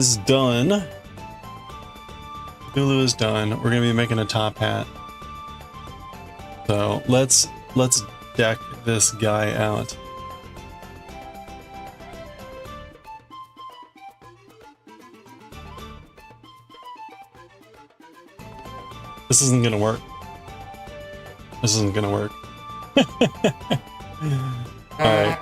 is done. Cthulhu is done. We're gonna be making a top hat. So let's deck this guy out. This isn't gonna work. This isn't gonna work. Alright.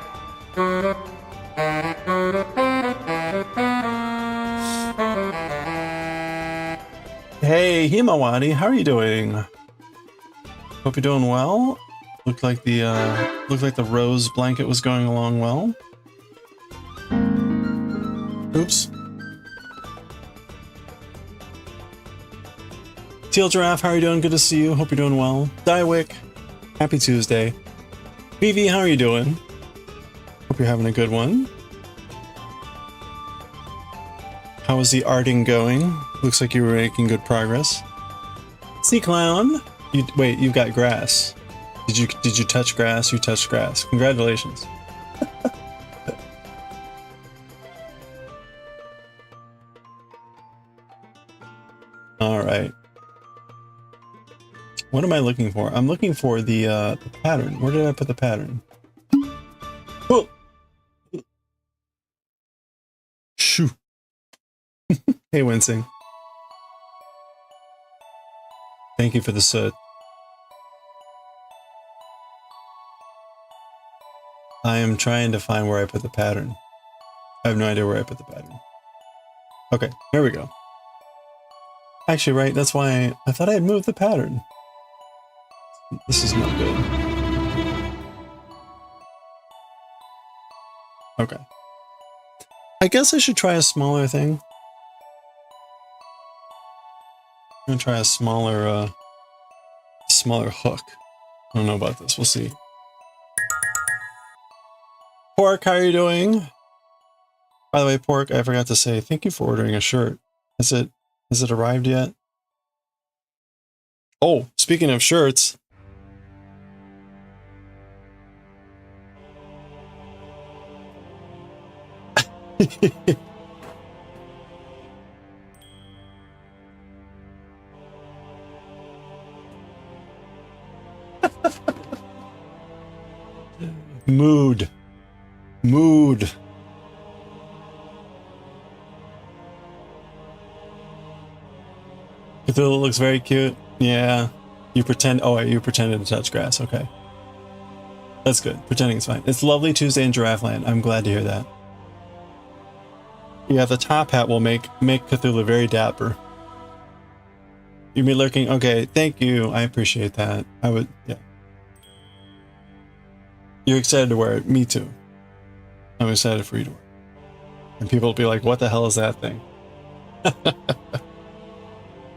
Hey, Himawari, how are you doing? Hope you're doing well. Looked like the rose blanket was going along well. Oops. Teal Giraffe, how are you doing? Good to see you. Hope you're doing well. Daioh, happy Tuesday. Vivi, how are you doing? Hope you're having a good one. How is the arting going? Looks like you were making good progress. Sea Clown, wait, you've got grass. Did you touch grass? You touched grass. Congratulations. All right. What am I looking for? I'm looking for the pattern. Where did I put the pattern? Oh! Shoo. Hey, Wincing. Thank you for the soot. I am trying to find where I put the pattern. I have no idea where I put the pattern. Okay, here we go. Actually, right, that's why I thought I had moved the pattern. This is not good. Okay. I guess I should try a smaller thing. I'm gonna try a smaller hook. I don't know about this. We'll see. Pork, how are you doing? By the way, Pork, I forgot to say thank you for ordering a shirt. Has it arrived yet? Oh, speaking of shirts. Mood. Cthulhu looks very cute. Yeah. You pretend. Oh, wait, you pretended to touch grass. Okay. That's good. Pretending is fine. It's lovely Tuesday in Giraffe Land. I'm glad to hear that. Yeah, the top hat will make Cthulhu very dapper. You be lurking? Okay, thank you. I appreciate that. I would, yeah. You're excited to wear it. Me too. I'm excited for you to wear it. And people will be like, what the hell is that thing?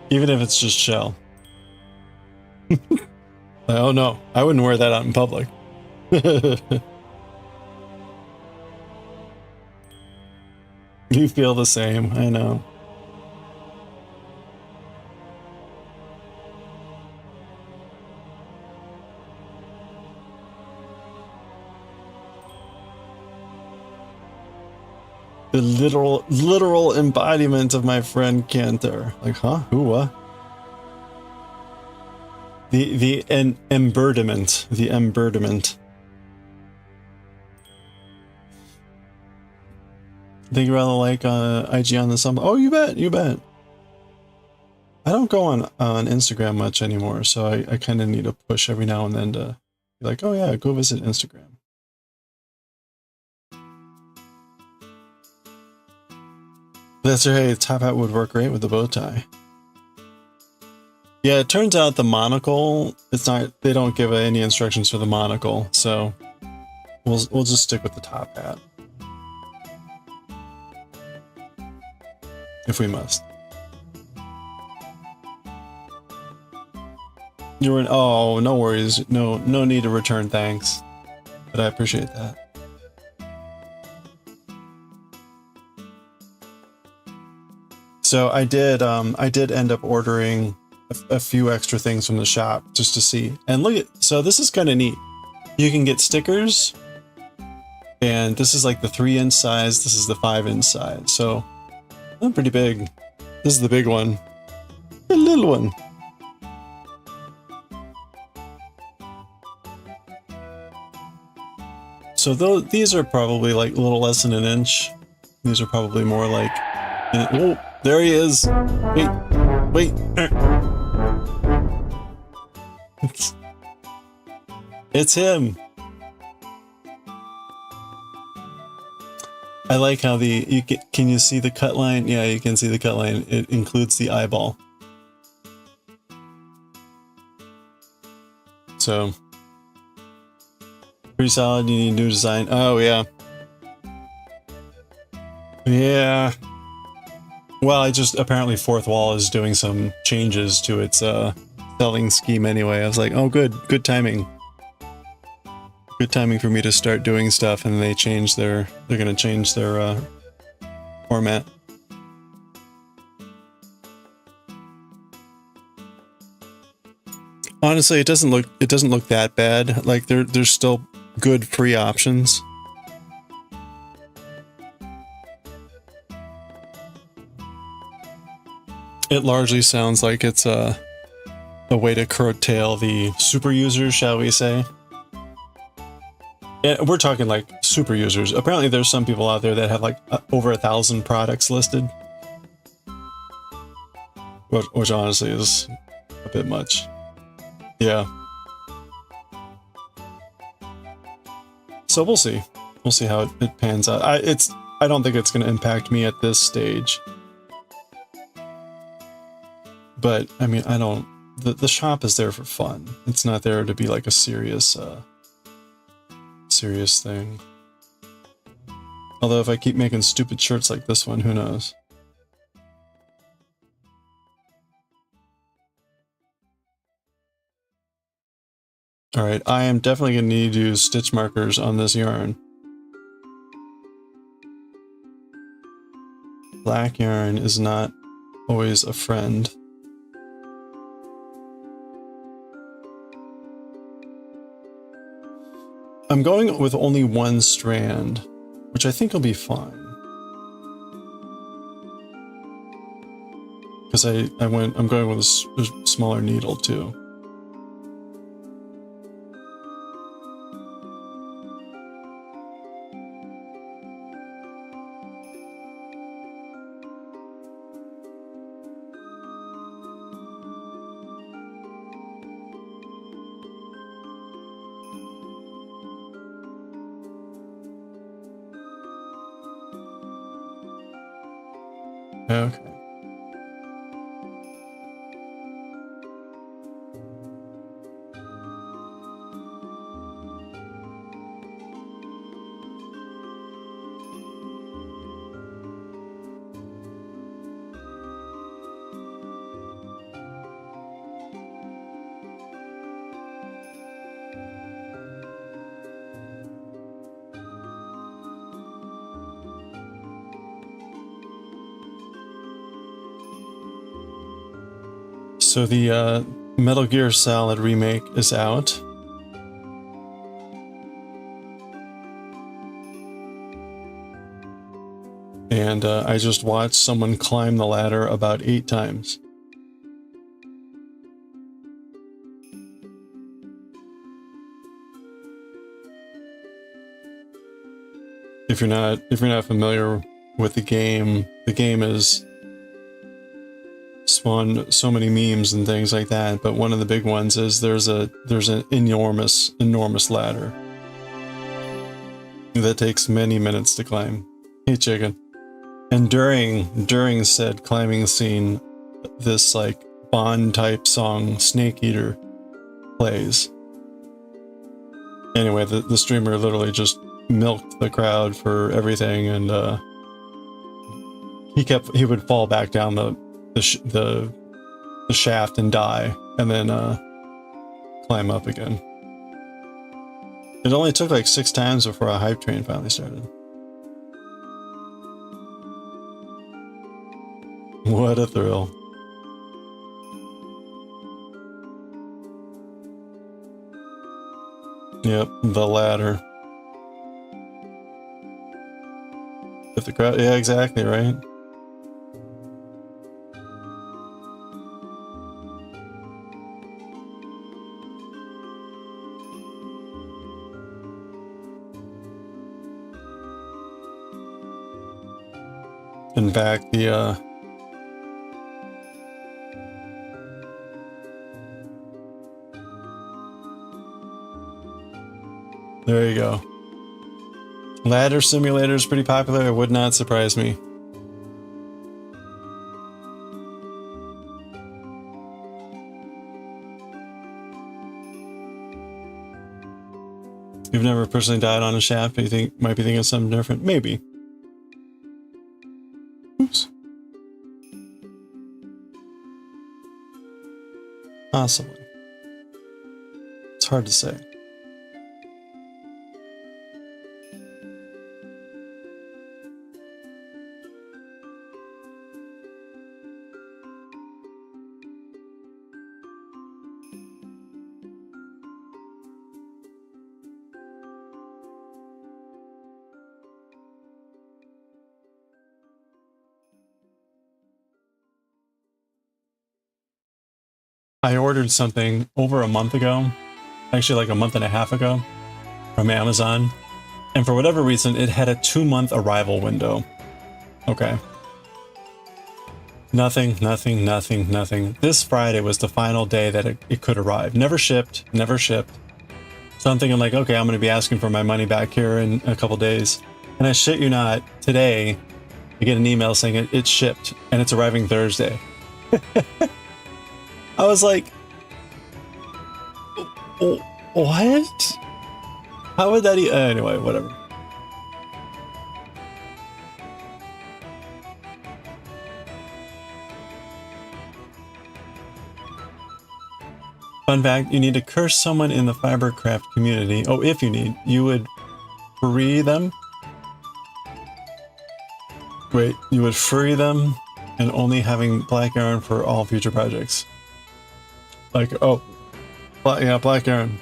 Even if it's just shell. Oh no, I wouldn't wear that out in public. You feel the same, I know. The literal embodiment of my friend Cantor. Like, huh? Who, what? The embodiment. The embodiment. Think you rather like IG on the sum? Oh, you bet, you bet. I don't go on Instagram much anymore, so I kind of need a push every now and then to be like, oh yeah, go visit Instagram. That's right, the top hat would work great with the bow tie. Yeah, it turns out the monocle, it's not, they don't give any instructions for the monocle, so we'll just stick with the top hat. If we must. You were, oh, no worries. No need to return thanks. But I appreciate that. So I did end up ordering a few extra things from the shop just to see. And look at, so this is kind of neat. You can get stickers, and this is like the 3-inch size. This is the 5-inch size. So Oh, pretty big. This is the big one. The little one. So these are probably like a little less than an inch. These are probably more like... Oh, there he is! Wait, wait! It's him! I like how can you see the cut line? Yeah, you can see the cut line. It includes the eyeball. So... Pretty solid, you need new design. Oh, yeah. Yeah. Well, apparently Fourth Wall is doing some changes to its selling scheme anyway. I was like, oh good timing. Good timing for me to start doing stuff, and they're gonna change their format. Honestly, it doesn't look that bad. Like there's still good free options. It largely sounds like it's a way to curtail the super users, shall we say. Yeah, we're talking like super users. Apparently there's some people out there that have like over 1,000 products listed. Which honestly is a bit much. Yeah. So we'll see. We'll see how it pans out. I don't think it's going to impact me at this stage. But, I mean, the shop is there for fun. It's not there to be like a serious thing. Although if I keep making stupid shirts like this one, who knows? Alright, I am definitely going to need to use stitch markers on this yarn. Black yarn is not always a friend. I'm going with only one strand, which I think will be fine. Because I'm going with a smaller needle too. Okay. So the Metal Gear Solid remake is out. And I just watched someone climb the ladder about 8 times. If you're not familiar with the game is spawned so many memes and things like that, but one of the big ones is there's an enormous ladder that takes many minutes to climb. Hey chicken. And during said climbing scene, this like Bond type song Snake Eater plays. Anyway, the streamer literally just milked the crowd for everything, and he would fall back down the shaft and die, and then climb up again. It only took like 6 times before a hype train finally started. What a thrill. Yep, the ladder. If the crowd, yeah, exactly, right? In fact, the there you go. Ladder simulator is pretty popular. It would not surprise me. You've never personally died on a shaft, but you think might be thinking of something different? Maybe. Oops. Possibly. It's hard to say. I ordered something over a month ago, actually like a month and a half ago, from Amazon, and for whatever reason it had a 2-month arrival window. Okay. Nothing. This Friday was the final day that it could arrive. Never shipped. So I'm thinking like, okay, I'm going to be asking for my money back here in a couple days. And I shit you not, today I get an email saying it's shipped and it's arriving Thursday. I was like, what? How would that anyway, whatever. Fun fact, you need to curse someone in the fibercraft community. Oh, if you need, you would free them. Wait, you would free them and only having black yarn for all future projects. Like, oh, yeah, black yarn.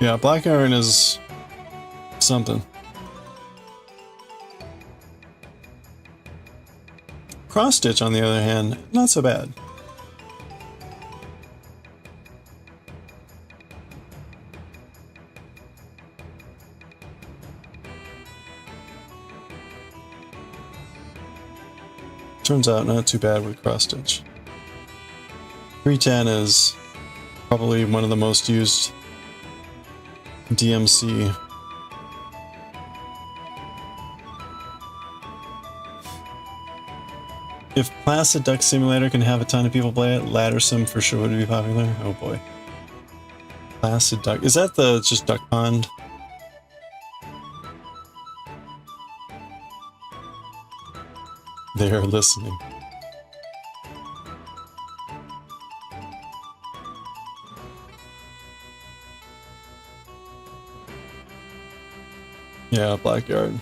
Yeah, black yarn is something. Cross stitch, on the other hand, not so bad. Turns out not too bad with cross stitch. 310 is probably one of the most used DMC. If Placid Duck Simulator can have a ton of people play it, Ladder Sim for sure would be popular. Oh boy. Placid Duck. Is that the just Duck Pond? They are listening. Yeah, black yarn.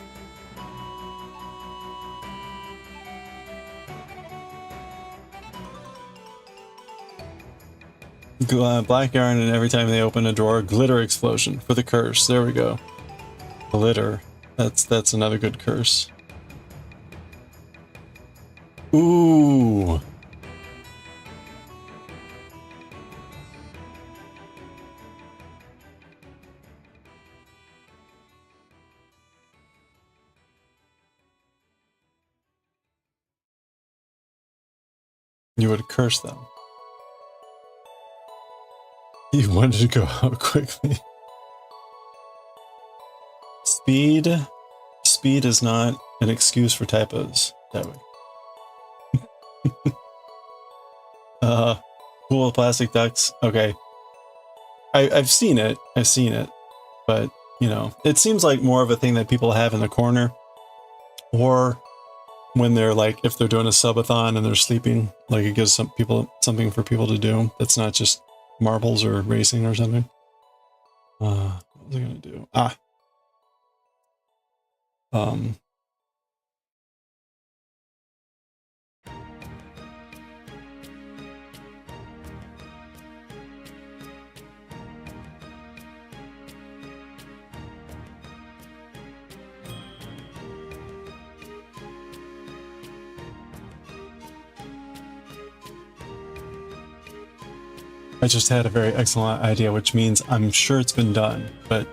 Black yarn, and every time they open a drawer, glitter explosion for the curse. There we go. Glitter. That's another good curse. Ooh. You would curse them. You wanted to go out quickly. Speed. Speed is not an excuse for typos. That way. Cool plastic ducks. Okay. I've seen it. But, you know, it seems like more of a thing that people have in the corner. Or when they're like, if they're doing a subathon and they're sleeping, like it gives some people something for people to do. That's not just marbles or racing or something. What was I gonna do? I just had a very excellent idea, which means I'm sure it's been done, but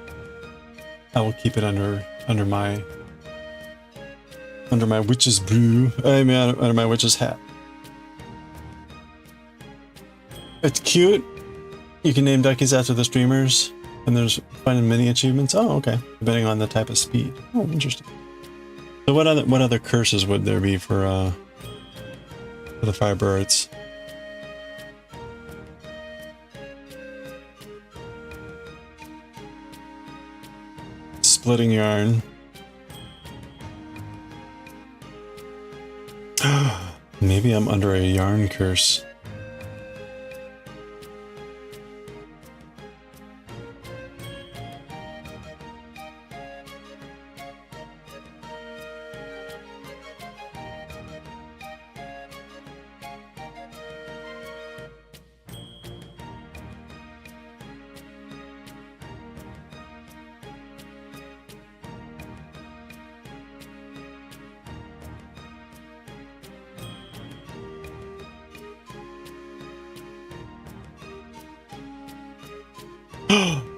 I will keep it under my Under my witch's brew. I mean, under my witch's hat. It's cute. You can name duckies after the streamers, and there's finding mini achievements. Oh, okay. Depending on the type of speed. Oh, interesting. So what other curses would there be for the firebirds? Splitting yarn. Maybe I'm under a yarn curse.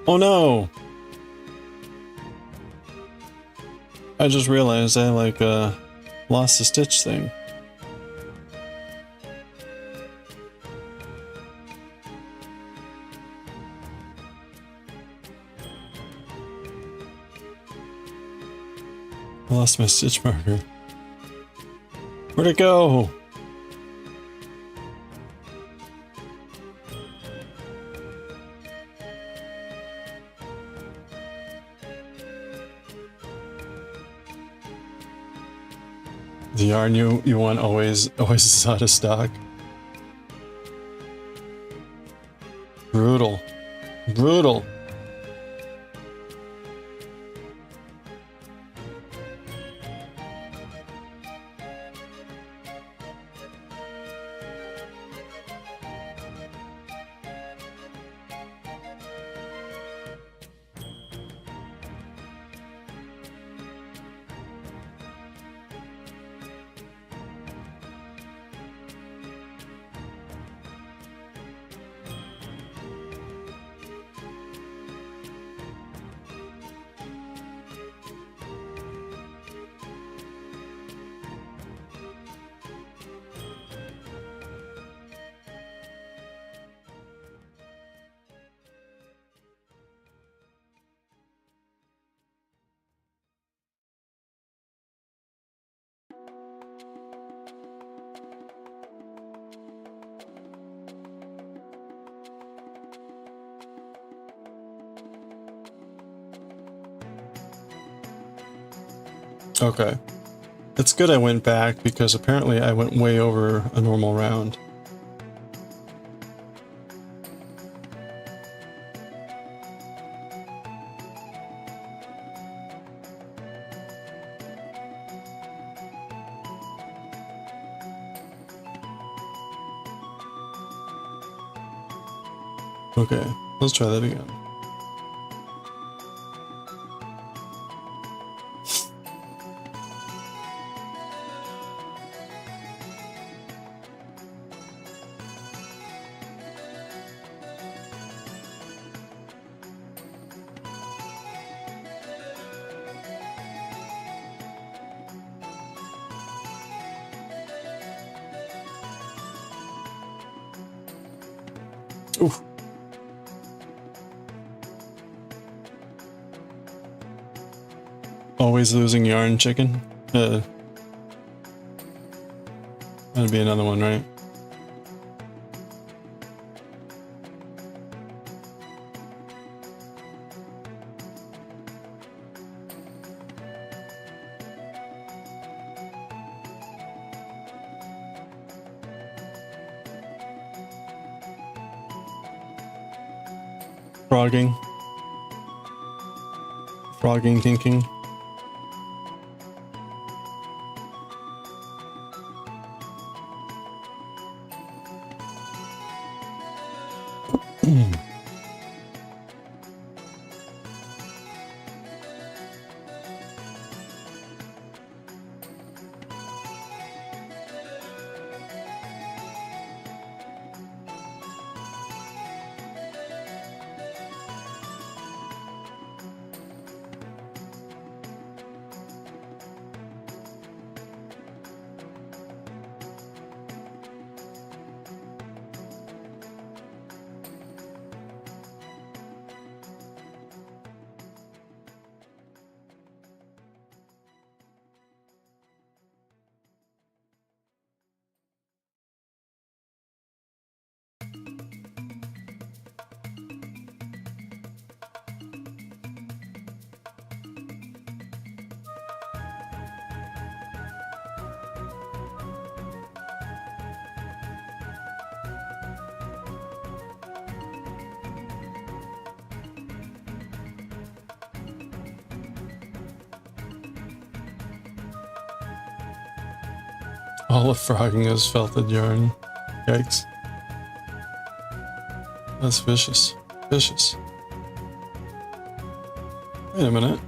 Oh no! I just realized I like lost the stitch thing. I lost my stitch marker. Where'd it go? The yarn you want always is out of stock. Brutal. Brutal. Okay. It's good I went back because apparently I went way over a normal round. Okay, let's try that again. Oof. Always losing yarn, chicken? That'd be another one, right? Frogging. Frogging, thinking. All of frogging is felted yarn. Yikes. That's vicious. Vicious. Wait a minute.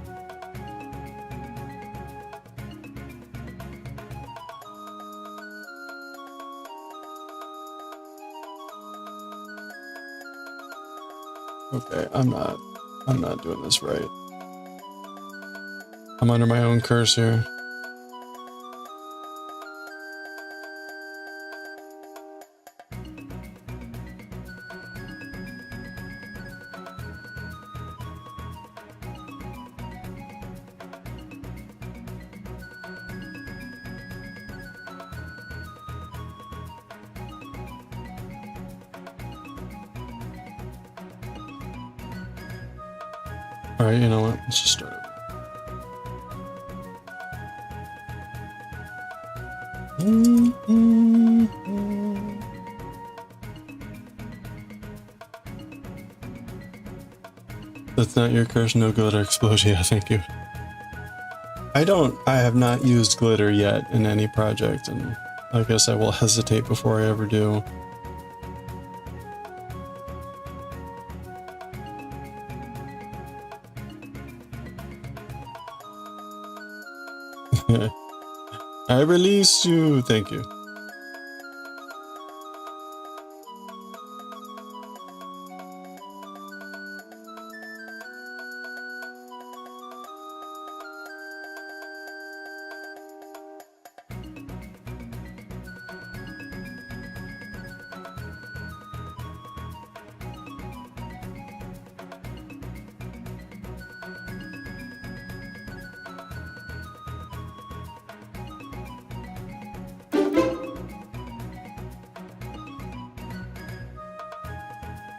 Okay, I'm not doing this right. I'm under my own curse here. Alright, you know what? Let's just start over. That's not your curse, no glitter explosion. Yeah, thank you. I have not used glitter yet in any project, and I guess I will hesitate before I ever do. I release you. Thank you.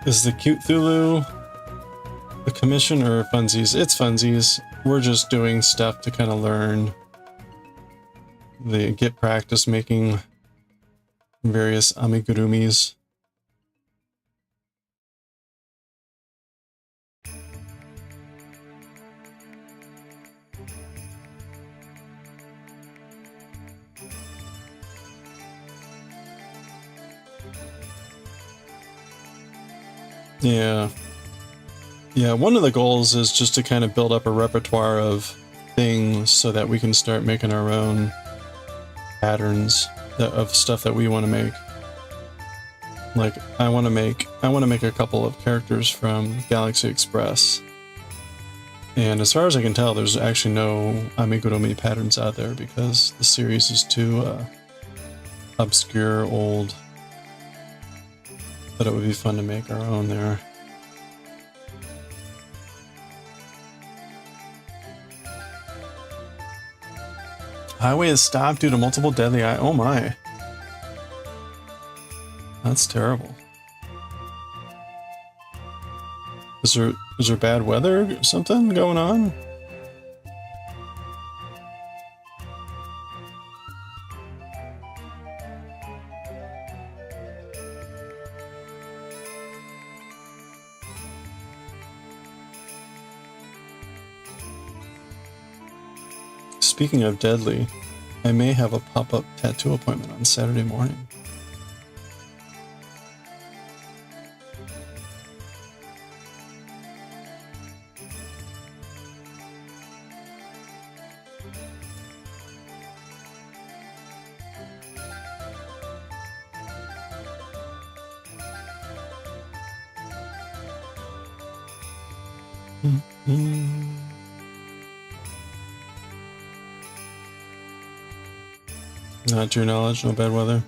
Is the CTHULHU the commission or funsies? It's funsies. We're just doing stuff to kind of learn, get practice making various amigurumis. Yeah. Yeah, one of the goals is just to kind of build up a repertoire of things so that we can start making our own patterns of stuff that we want to make. Like, I want to make a couple of characters from Galaxy Express. And as far as I can tell, there's actually no amigurumi patterns out there because the series is too obscure, old. But it would be fun to make our own there. Highway is stopped due to multiple deadly eye. Oh my. That's terrible. Is there bad weather or something going on? Speaking of deadly, I may have a pop-up tattoo appointment on Saturday morning. Not to your knowledge, no bad weather?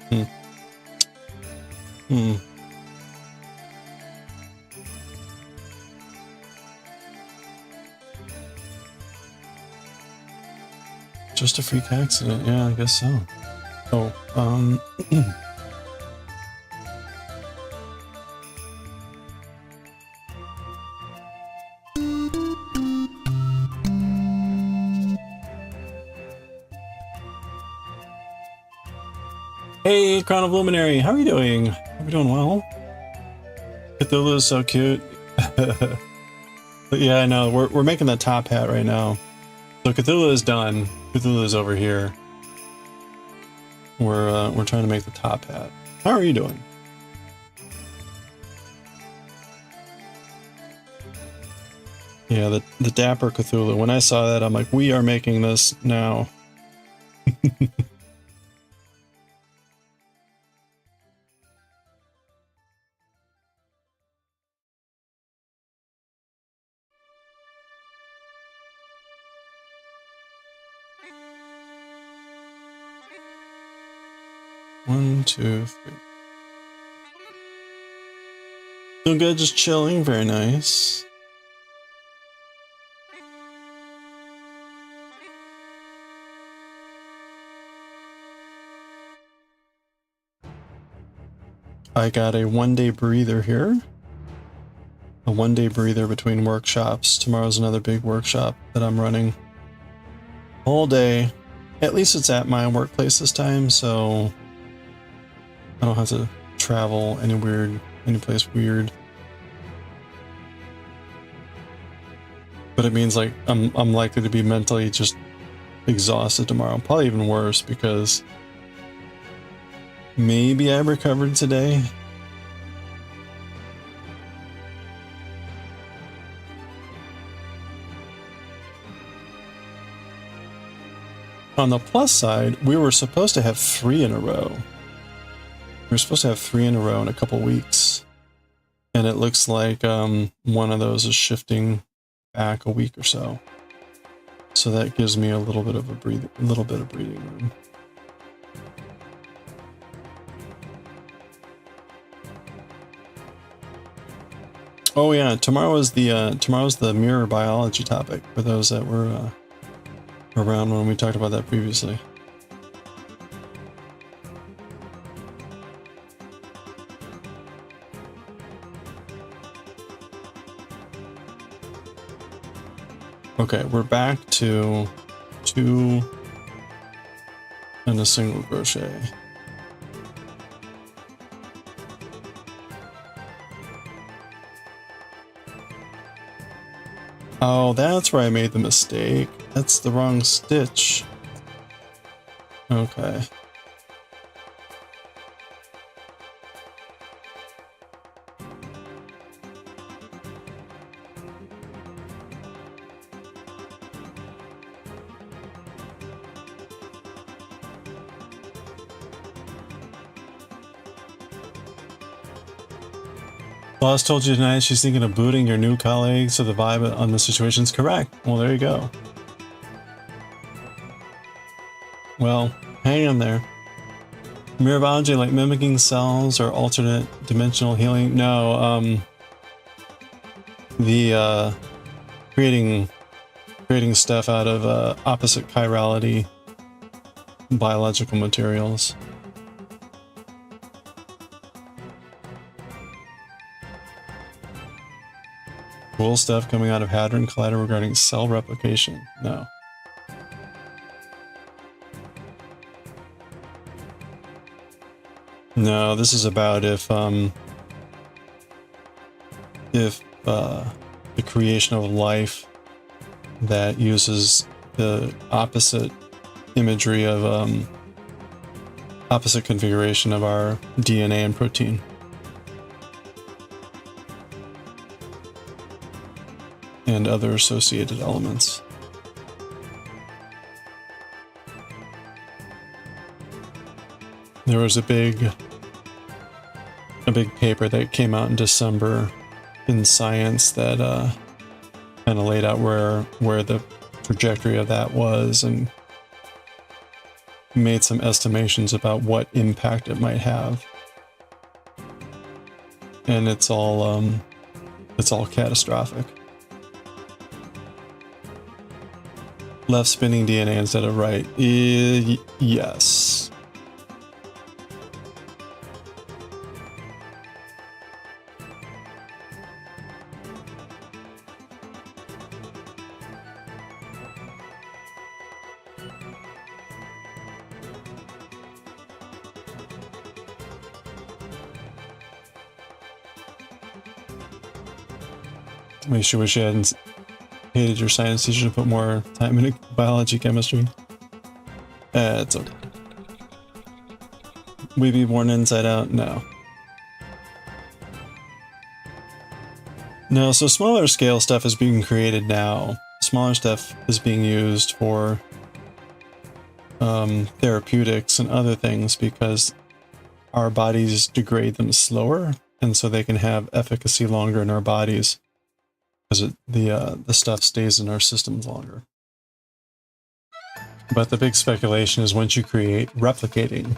Just a freak accident, yeah, I guess so. Oh, Hey, Crown of Luminary, how are you doing? Are we doing well? Cthulhu is so cute. But yeah, I know, we're making that top hat right now. So Cthulhu is done. Cthulhu is over here. We're trying to make the top hat. How are you doing? Yeah, the Dapper Cthulhu. When I saw that, I'm like, we are making this now. One, two, three. Doing good, just chilling. Very nice. I got a one-day breather here. A one-day breather between workshops. Tomorrow's another big workshop that I'm running. Whole day. At least it's at my workplace this time, so I don't have to travel any place weird. But it means like I'm likely to be mentally just exhausted tomorrow. Probably even worse because maybe I recovered today. On the plus side, we were supposed to have 3 in a row. We were supposed to have 3 in a row in a couple weeks. And it looks like one of those is shifting back a week or so. So that gives me a little bit of breathing room. Oh yeah, tomorrow's the mirror biology topic for those that were around when we talked about that previously. Okay, we're back to 2 and a single crochet. Oh, that's where I made the mistake. That's the wrong stitch. Okay. Boss told you tonight she's thinking of booting your new colleague, so the vibe on the situation's correct. Well, there you go. Well, hang in there. Mirror biology, like mimicking cells or alternate dimensional healing? No, the creating stuff out of opposite chirality biological materials. Cool stuff coming out of Hadron Collider regarding cell replication. No. No, this is about if the creation of life that uses the opposite imagery of opposite configuration of our DNA and protein. And other associated elements. There was a big paper that came out in December in Science that kind of laid out where the trajectory of that was and made some estimations about what impact it might have. And it's all catastrophic. Left spinning DNA instead of right. Yes. I sure wish you hadn't hated your science teacher to put more time into biology, chemistry. It's okay. we be born inside out? No. No, so smaller scale stuff is being created now. Smaller stuff is being used for therapeutics and other things because our bodies degrade them slower, and so they can have efficacy longer in our bodies because the stuff stays in our systems longer. But the big speculation is once you create replicating,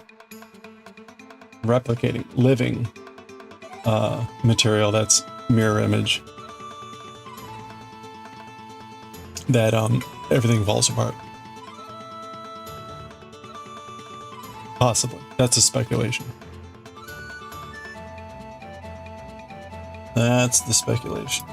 living material that's mirror image, that everything falls apart. Possibly. That's a speculation. That's the speculation.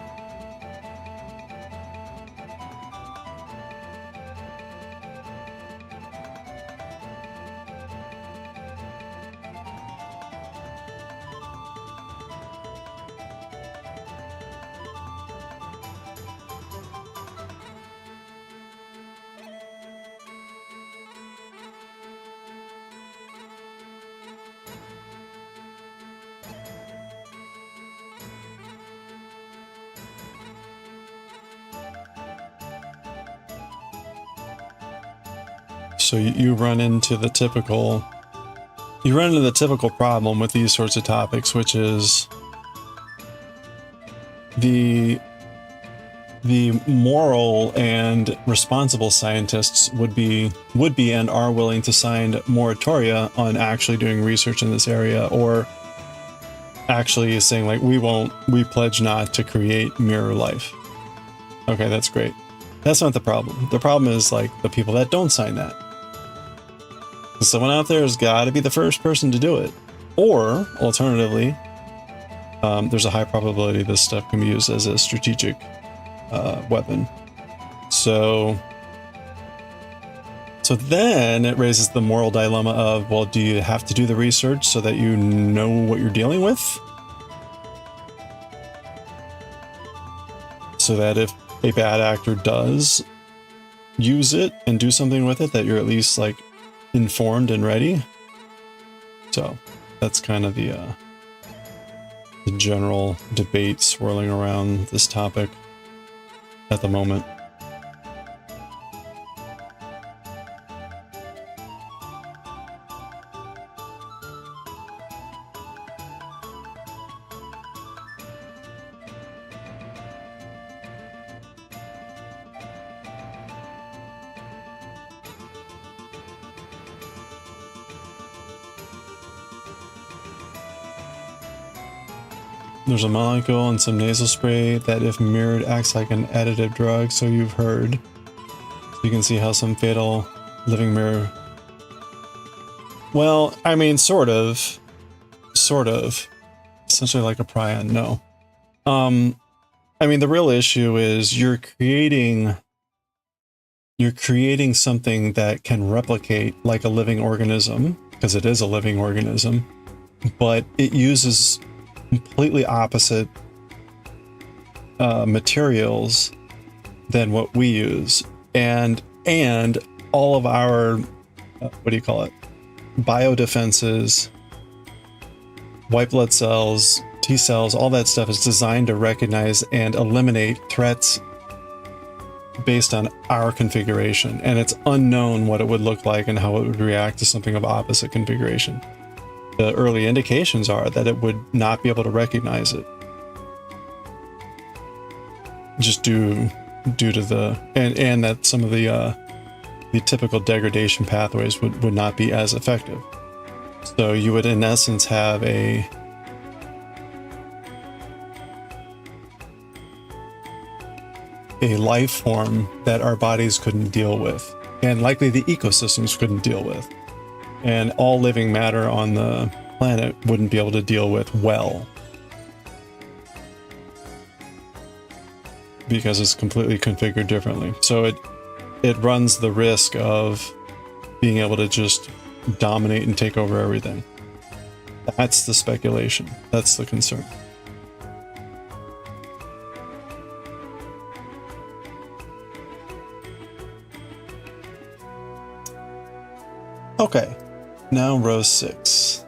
So you run into the typical problem with these sorts of topics, which is the moral and responsible scientists would be and are willing to sign moratoria on actually doing research in this area, or actually saying like, we pledge not to create mirror life. Okay, that's great. That's not the problem. The problem is like the people that don't sign that. Someone out there has got to be the first person to do it. Or, alternatively, there's a high probability this stuff can be used as a strategic weapon. So then it raises the moral dilemma of, well, do you have to do the research so that you know what you're dealing with? So that if a bad actor does use it and do something with it, that you're at least like informed and ready. So that's kind of the general debate swirling around this topic at the moment. There's a molecule in some nasal spray that, if mirrored, acts like an additive drug, so you've heard. So you can see how some fatal living mirror... Well, I mean, sort of. Sort of. Essentially like a prion, no. I mean, the real issue is you're creating something that can replicate like a living organism, because it is a living organism, but it uses completely opposite materials than what we use, and all of our what do you call it, biodefenses, white blood cells, T cells, all that stuff is designed to recognize and eliminate threats based on our configuration, and it's unknown what it would look like and how it would react to something of opposite configuration. The early indications are that it would not be able to recognize it, just due to the and that some of the typical degradation pathways would not be as effective. So you would in essence have a life form that our bodies couldn't deal with, and likely the ecosystems couldn't deal with. And all living matter on the planet wouldn't be able to deal with well, because it's completely configured differently. So it runs the risk of being able to just dominate and take over everything. That's the speculation. That's the concern. Okay, now row 6.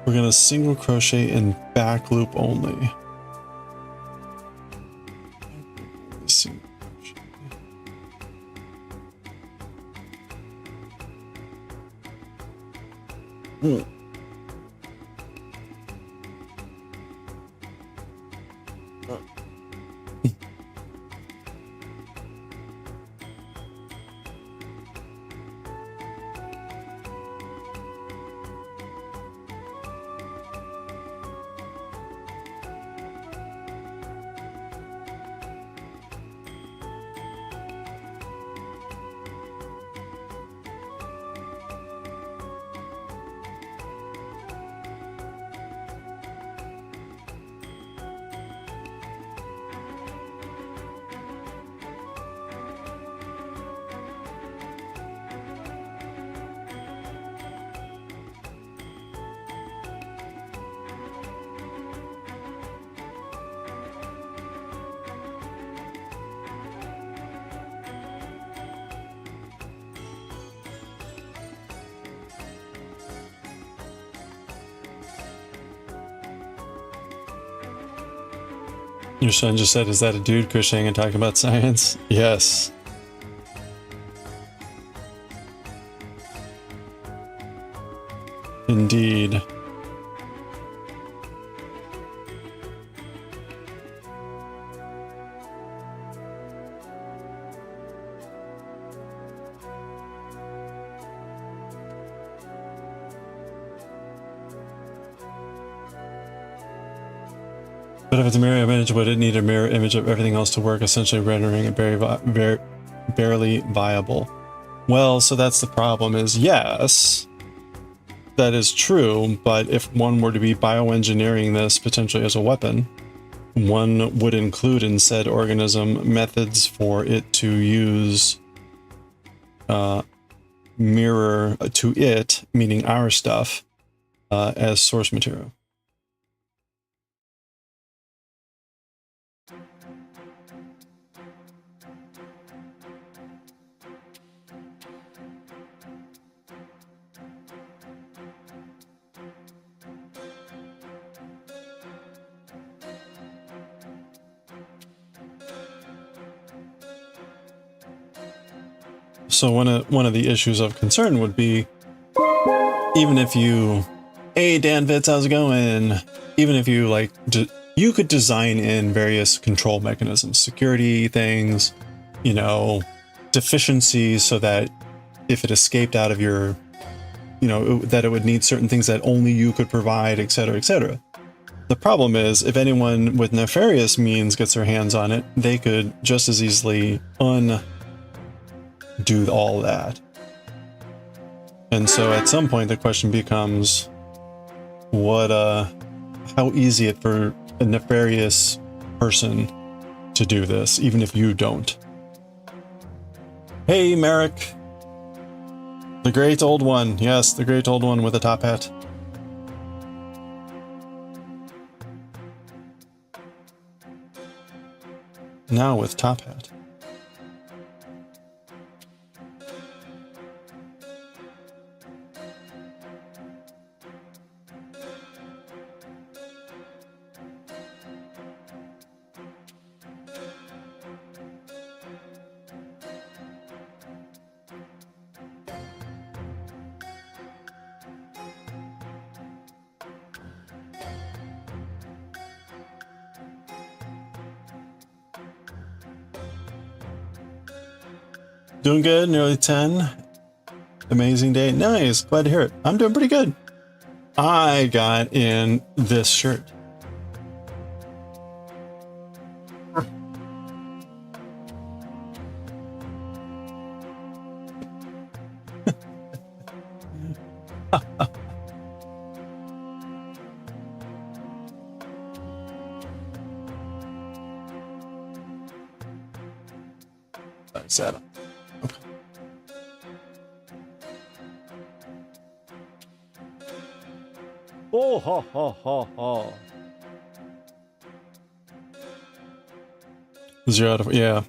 We're gonna single crochet and back loop only. Single crochet. Your son just said, is that a dude crocheting and talking about science? Yes. Indeed. But if it's a mirror image, would it need a mirror image of everything else to work, essentially rendering it barely viable? Well, so that's the problem is, yes, that is true, but if one were to be bioengineering this potentially as a weapon, one would include in said organism methods for it to use mirror to it, meaning our stuff, as source material. So one of the issues of concern would be, even if you, hey Dan Fitz, how's it going? Even if you like, you could design in various control mechanisms, security things, you know, deficiencies, so that if it escaped out of your, you know, that it would need certain things that only you could provide, etc., etc. The problem is, if anyone with nefarious means gets their hands on it, they could just as easily do all that. And so at some point the question becomes, what how easy it for a nefarious person to do this, even if you don't. Hey Merrick, the great old one. Yes, the great old one with a top hat. Now with top hat. Doing good, nearly 10. Amazing day. Nice, glad to hear it. I'm doing pretty good. I got in this shirt. Sad. Okay. Oh, ha, ha, ha, ha. Zero out of, yeah.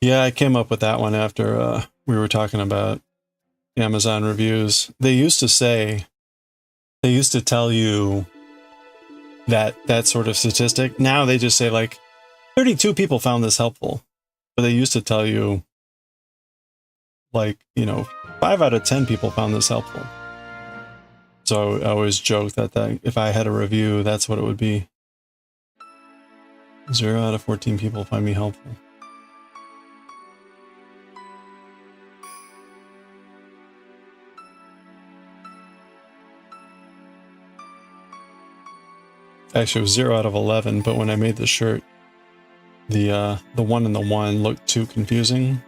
Yeah, I came up with that one after we were talking about Amazon reviews. They used to say They used to tell you that sort of statistic. Now they just say like 32 people found this helpful. But they used to tell you like, you know, 5 out of 10 people found this helpful. So I always joke that if I had a review, that's what it would be. 0 out of 14 people find me helpful. Actually, it was 0 out of 11, but when I made the shirt, the 1 and the 1 looked too confusing.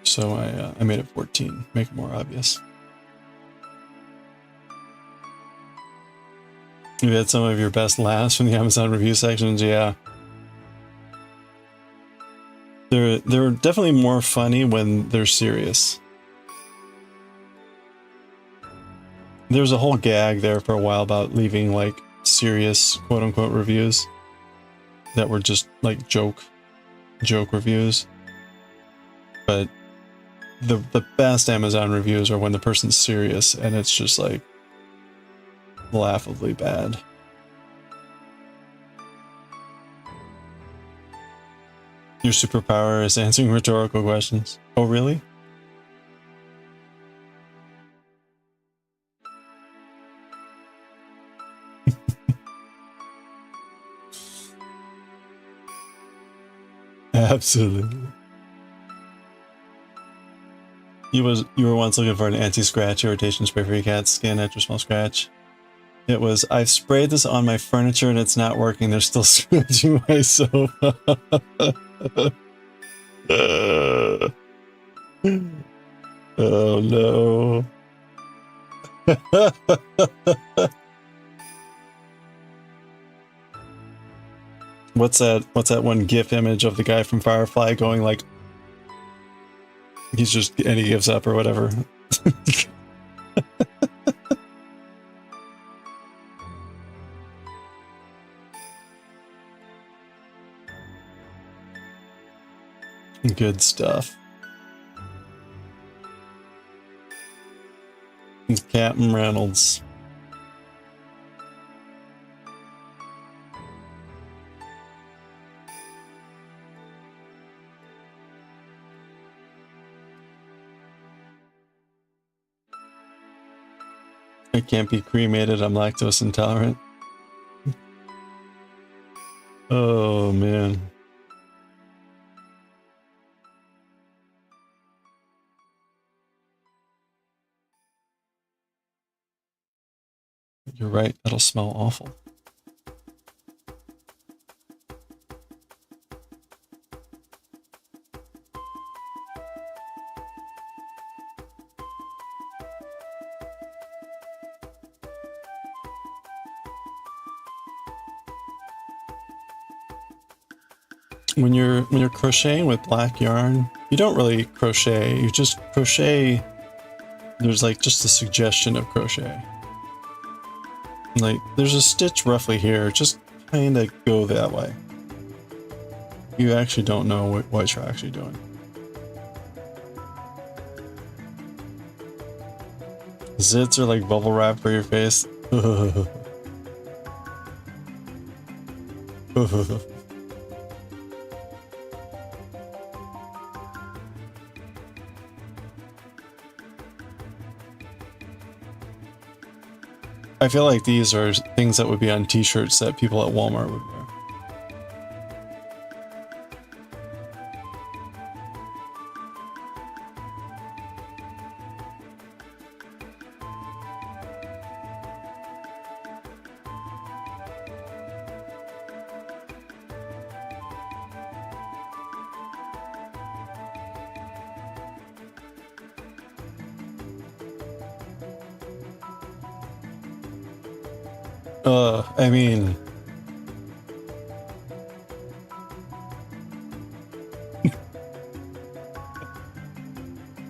So I made it 14, make it more obvious. You had some of your best laughs from the Amazon review sections, yeah. They're definitely more funny when they're serious. There was a whole gag there for a while about leaving like serious quote-unquote reviews that were just like joke reviews. But the best Amazon reviews are when the person's serious and it's just like laughably bad. Your superpower is answering rhetorical questions. Oh, really? Absolutely. You were once looking for an anti-scratch irritation spray for your cat's skin after a small scratch. It was, I've sprayed this on my furniture and it's not working. They're still scratching my sofa. Oh no. What's that one GIF image of the guy from Firefly going like, he's just, and he gives up or whatever. Good stuff. It's Captain Reynolds. I can't be cremated, I'm lactose intolerant. Oh man. You're right, that'll smell awful. When you're crocheting with black yarn, you don't really crochet, you just crochet. There's like just a suggestion of crochet. Like there's a stitch roughly here, just kind of go that way. You actually don't know what you're actually doing. Zits are like bubble wrap for your face. I feel like these are things that would be on t-shirts that people at Walmart would wear. I mean...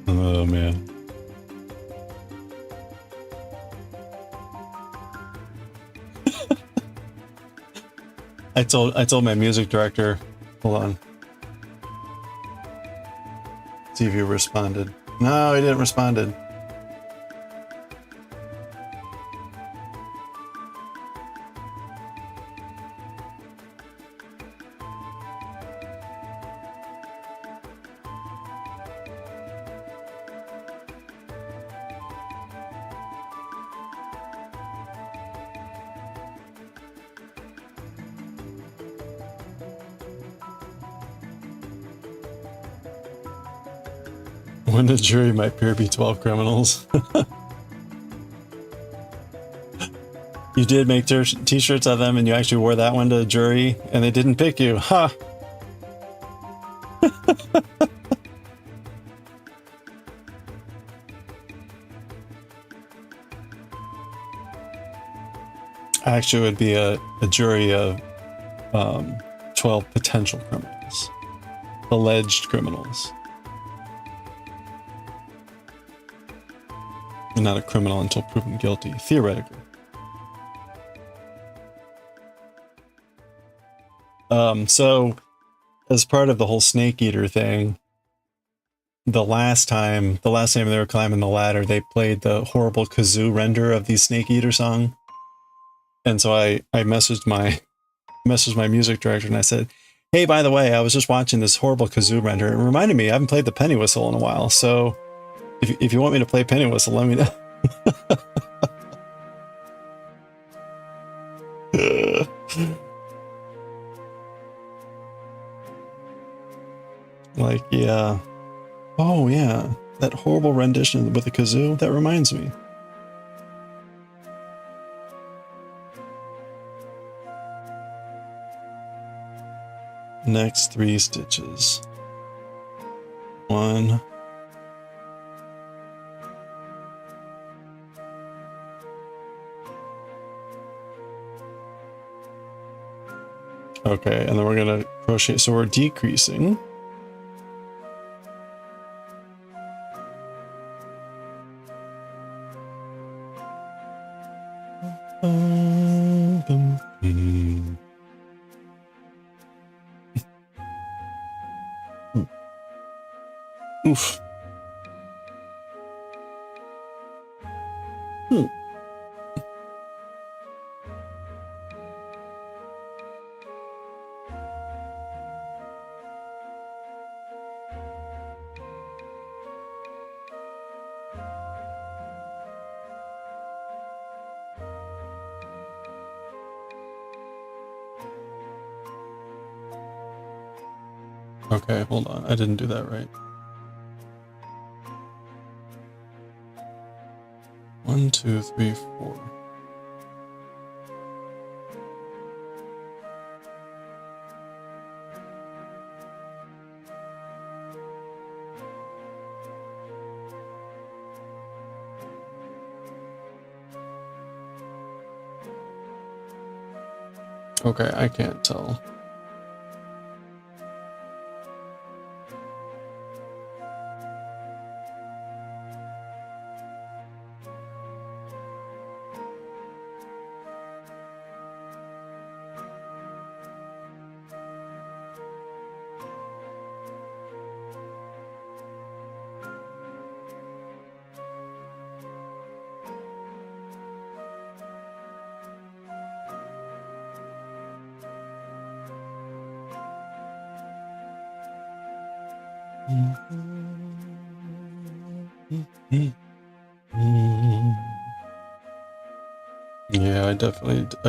oh, man. I told my music director, hold on. See if he responded. No, he didn't responded. When the jury might peer be 12 criminals. You did make t-shirts of them and you actually wore that one to the jury and they didn't pick you. Ha! Actually, it would be a jury of 12 potential criminals. Alleged criminals. And not a criminal until proven guilty, theoretically. So, as part of the whole snake eater thing, the last time they were climbing the ladder, they played the horrible kazoo render of the snake eater song. And so I messaged my music director and I said, hey, by the way, I was just watching this horrible kazoo render. It reminded me I haven't played the penny whistle in a while, so if you want me to play penny whistle, let me know. Like, yeah. Oh, yeah. That horrible rendition with the kazoo, that reminds me. Next 3 stitches. 1. Okay, and then we're gonna crochet, so we're decreasing. Oof. Okay, hold on. I didn't do that right. 1, 2, 3, 4. Okay, I can't tell. Yeah, I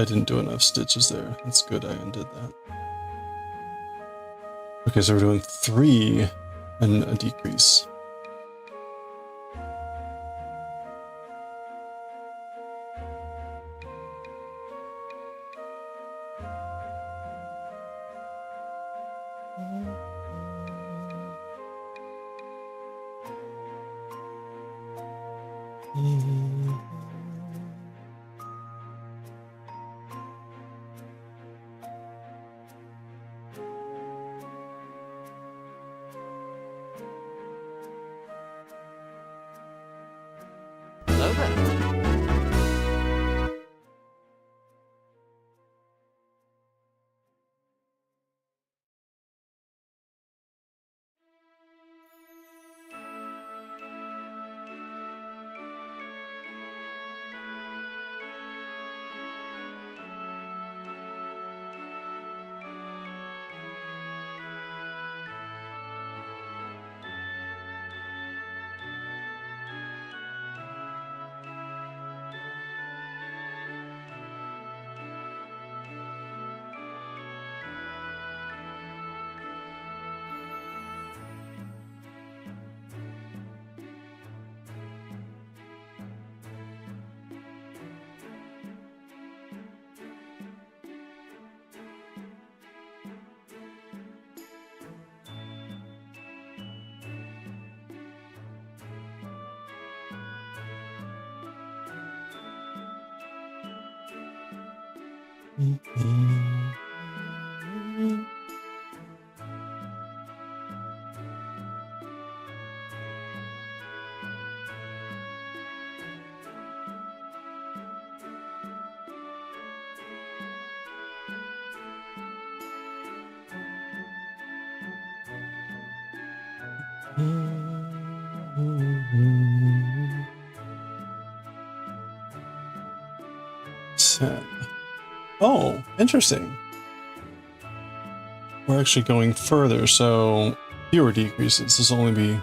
didn't do enough stitches there. That's good I undid that. Okay, so we're doing 3 and a decrease. Oh, interesting. We're actually going further, so fewer decreases. This will only be...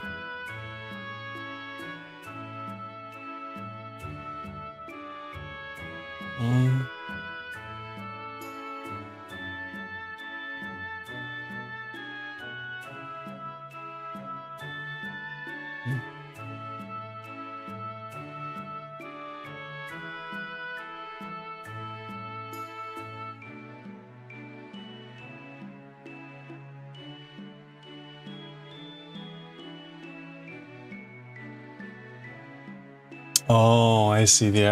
Oh, I see. The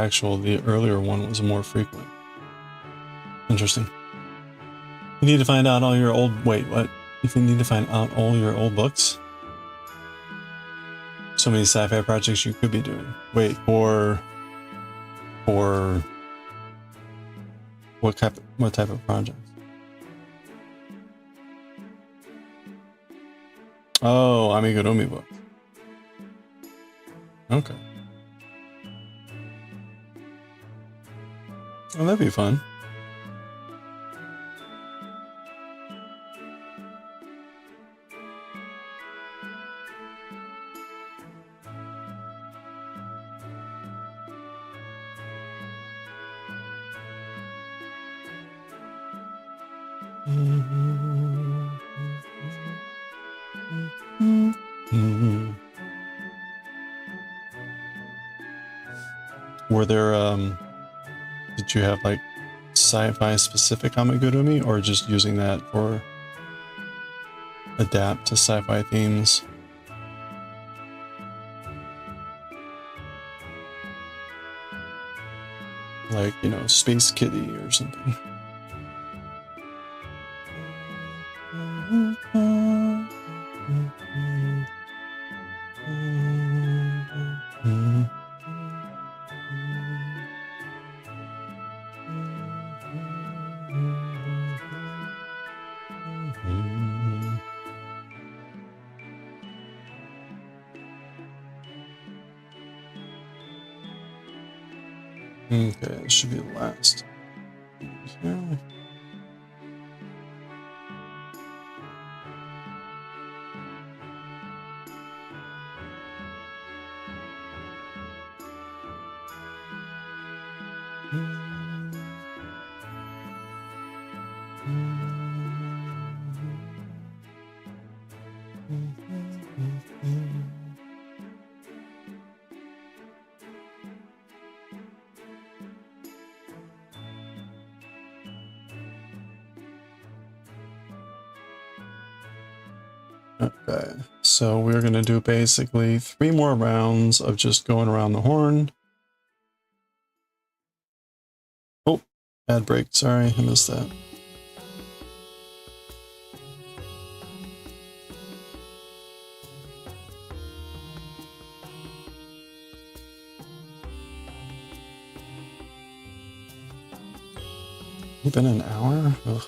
earlier one was more frequent. Interesting. You need to find out all your old... Wait, what? If you need to find out all your old books? So many sci-fi projects you could be doing. Wait, or what type of projects? Oh, amigurumi book. Okay. Well, that'd be fun. Were there, did you have like sci-fi specific amigurumi, or just using that for adapt to sci-fi themes? Like, you know, Space Kitty or something. Okay, it should be the last. Here. Okay, so we're going to do basically 3 more rounds of just going around the horn. Oh, ad break. Sorry, I missed that. It's been an hour? Ugh.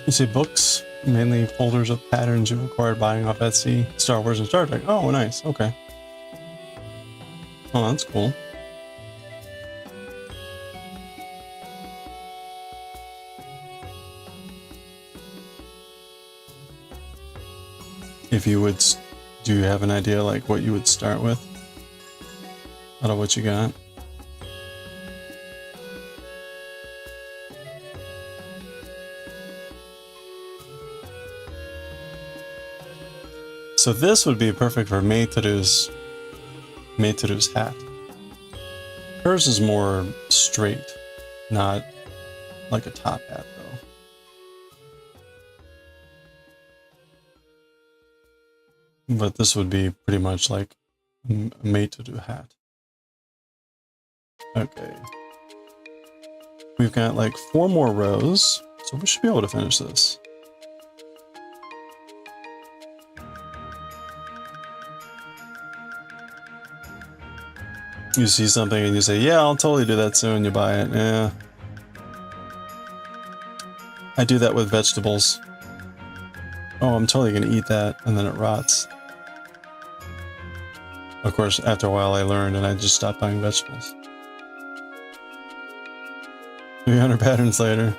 You see books, mainly folders of patterns you acquired buying off Etsy, Star Wars and Star Trek. Oh, nice. Okay. Oh, that's cool. If you would, do you have an idea like what you would start with out of what you got? So this would be perfect for Meiteru's hat. Hers is more straight, not like a top hat though. But this would be pretty much like a Meiteru hat. Okay. We've got like 4 more rows, so we should be able to finish this. You see something and you say, yeah, I'll totally do that soon, you buy it. Yeah. I do that with vegetables. Oh, I'm totally gonna eat that, and then it rots. Of course, after a while I learned and I just stopped buying vegetables. 300 patterns later.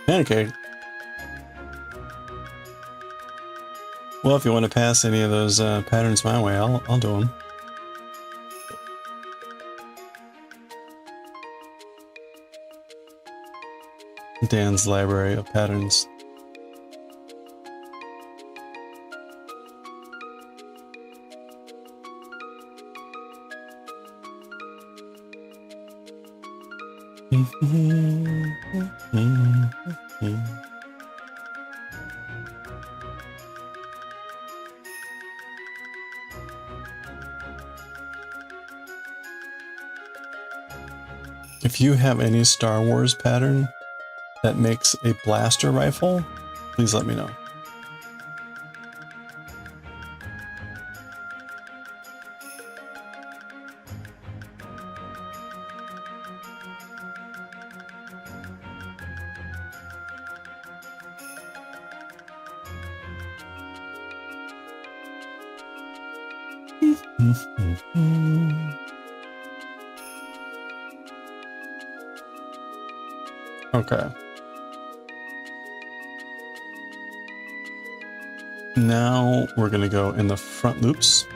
Pancake. Well, if you want to pass any of those patterns my way, I'll do them. Dan's library of patterns. If you have any Star Wars pattern that makes a blaster rifle, please let me know. Okay. Now we're going to go in the front loops.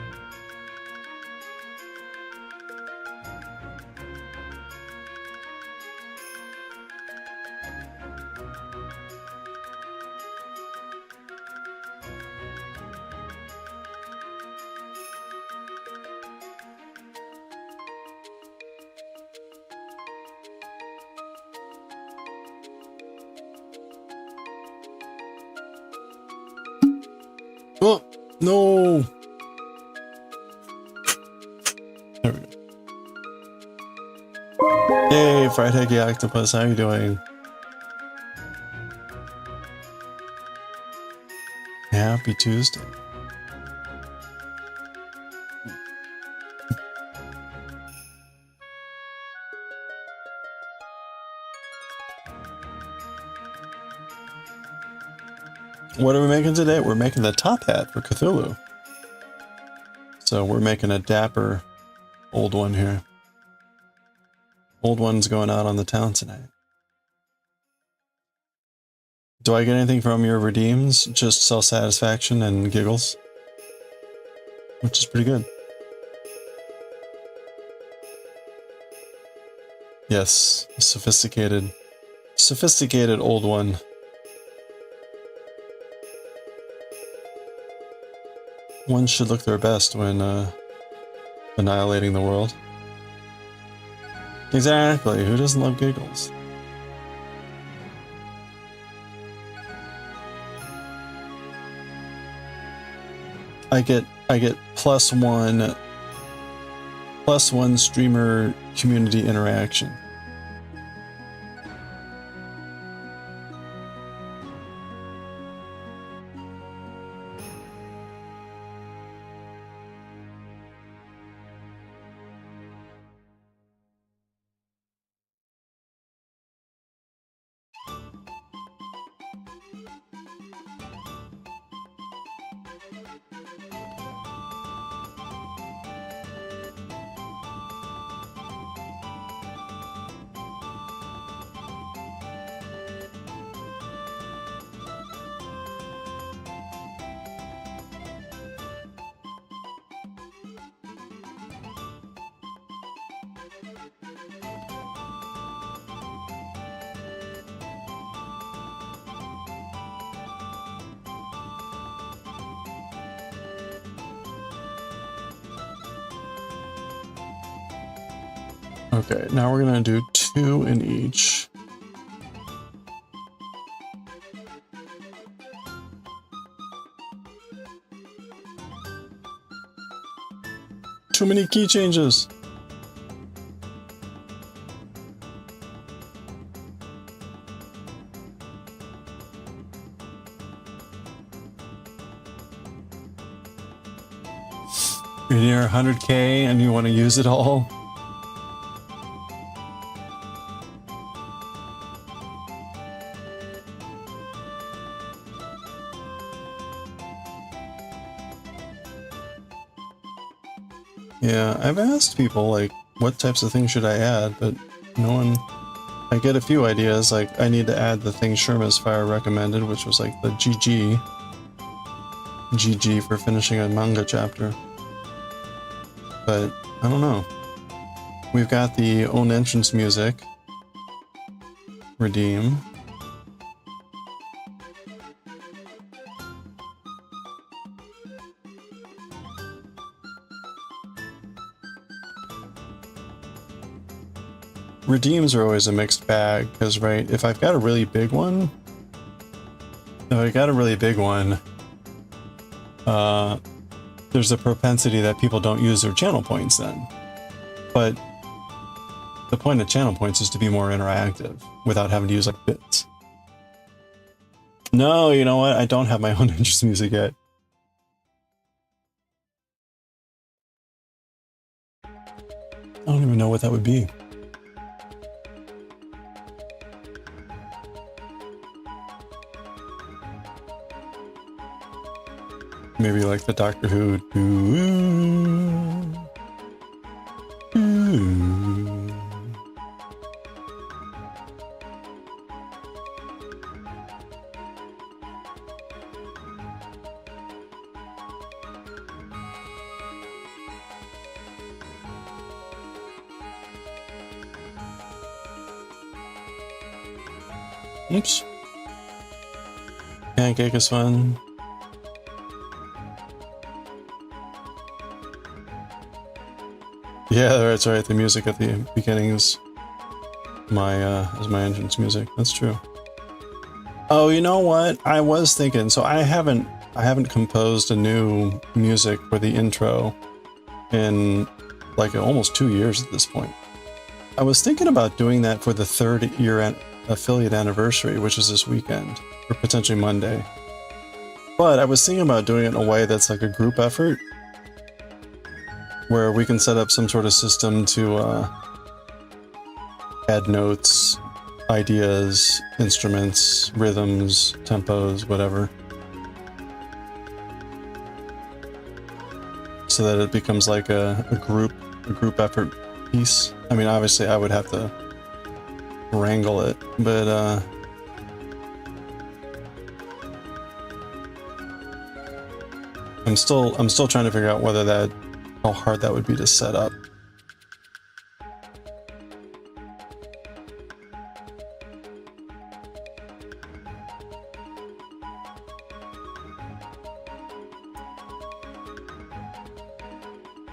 Oh, no! There we go. Hey, Fried Eggy Octopus, how you doing? Happy Tuesday. What are we making today? We're making the top hat for Cthulhu. So we're making a dapper old one here. Old one's going out on the town tonight. Do I get anything from your redeems? Just self-satisfaction and giggles? Which is pretty good. Yes, a sophisticated old one. One should look their best when annihilating the world. Exactly, who doesn't love giggles? I get +1 streamer community interaction. Okay, now we're gonna do 2 in each. Too many key changes. You're near 100K and you want to use it all? Yeah, I've asked people, like, what types of things should I add, but no one... I get a few ideas, like, I need to add the thing Sherma's Fire recommended, which was, like, the GG. GG for finishing a manga chapter. But, I don't know. We've got the own entrance music. Redeem. Redeems are always a mixed bag, because, right, if I've got a really big one, there's a propensity that people don't use their channel points then. But the point of channel points is to be more interactive, without having to use, like, bits. No, you know what? I don't have my own entrance music yet. I don't even know what that would be. Maybe like the Doctor Who. Oops. Pancake is fun. Yeah, that's right. The music at the beginning is my entrance music. That's true. Oh, you know what? I was thinking. So I haven't I haven't composed a new music for the intro in like almost 2 years at this point. I was thinking about doing that for the 3rd year affiliate anniversary, which is this weekend, or potentially Monday. But I was thinking about doing it in a way that's like a group effort, where we can set up some sort of system to add notes, ideas, instruments, rhythms, tempos, whatever. So that it becomes like a group effort piece. I mean, obviously I would have to wrangle it, but I'm still trying to figure out how hard that would be to set up.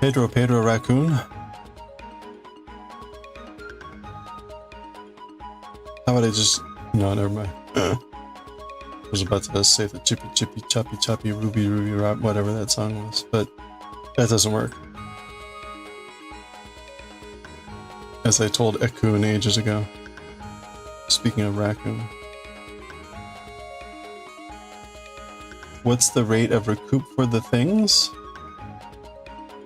Pedro Raccoon. How would I just... No, never mind. I was about to say the chippy chippy choppy choppy ruby rap, whatever that song was, but that doesn't work. As I told Ekun ages ago. Speaking of raccoon. What's the rate of recoup for the things?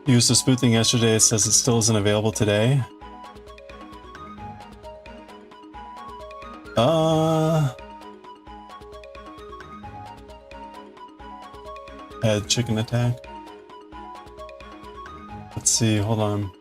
Used the spoot thing yesterday, it says it still isn't available today. Add chicken attack. Let's see, hold on.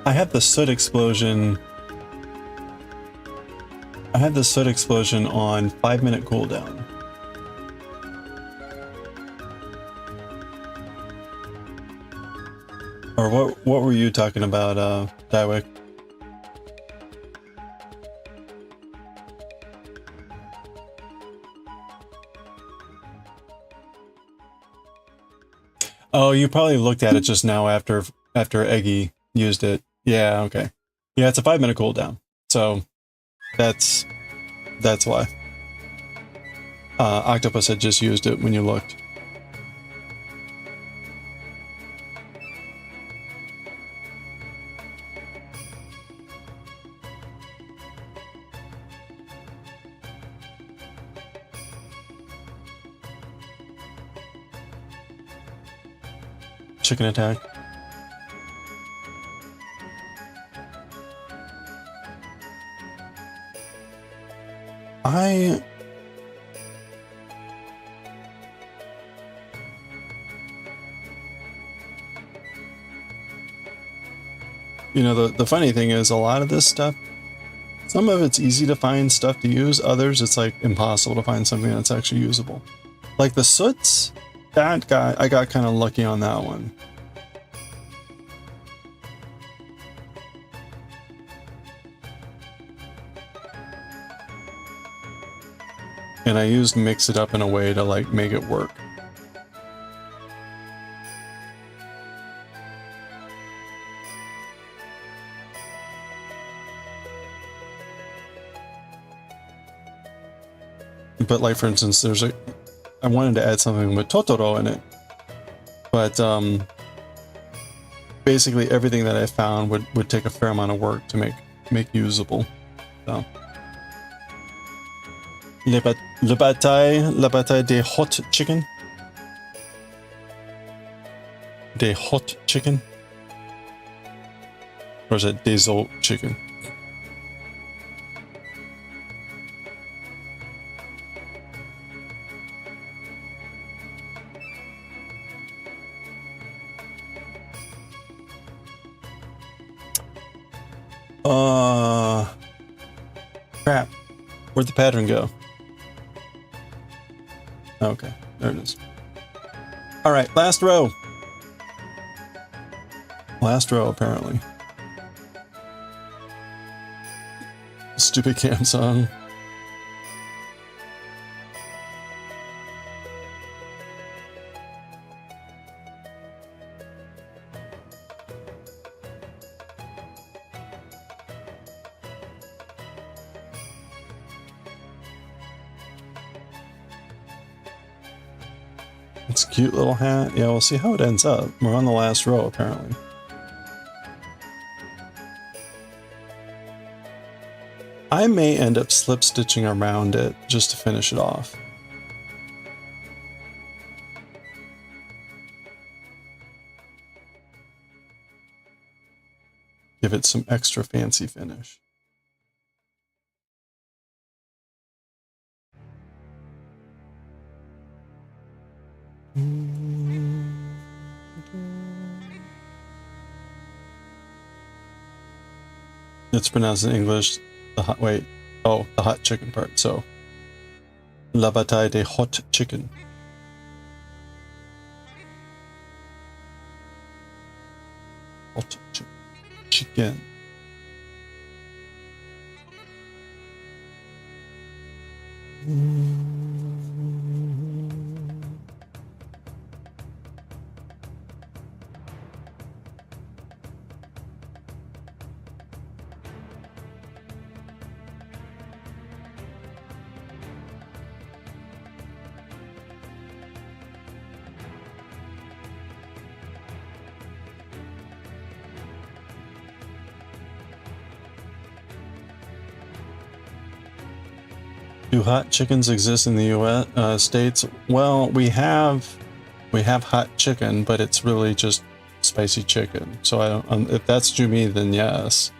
I have the soot explosion. I had the soot explosion on 5-minute cooldown. Or what were you talking about, Daioh? Oh, you probably looked at it just now after Eggy used it. Yeah, okay. Yeah, it's a 5-minute cooldown. So that's why. Octopus had just used it when you looked. Chicken attack. You know, the funny thing is a lot of this stuff, some of it's easy to find stuff to use, others it's like impossible to find something that's actually usable. Like the soots, I got kind of lucky on that one. And I used mix it up in a way to like make it work. But like for instance, I wanted to add something with Totoro in it. But basically everything that I found would take a fair amount of work to make usable. So La bataille des hot chicken. Des hot chicken? Or is it des old chicken? Crap. Where'd the pattern go? Okay, there it is. All right, last row. Last row, apparently. Stupid camp song. It's a cute little hat. Yeah, we'll see how it ends up. We're on the last row, apparently. I may end up slip stitching around it just to finish it off. Give it some extra fancy finish. It's pronounced in English, the hot, wait, oh, the hot chicken part, so. La bataille des hot chicken. Hot chicken. Do hot chickens exist in the U.S. States? Well, we have hot chicken, but it's really just spicy chicken. So I don't. If that's what you mean, then yes.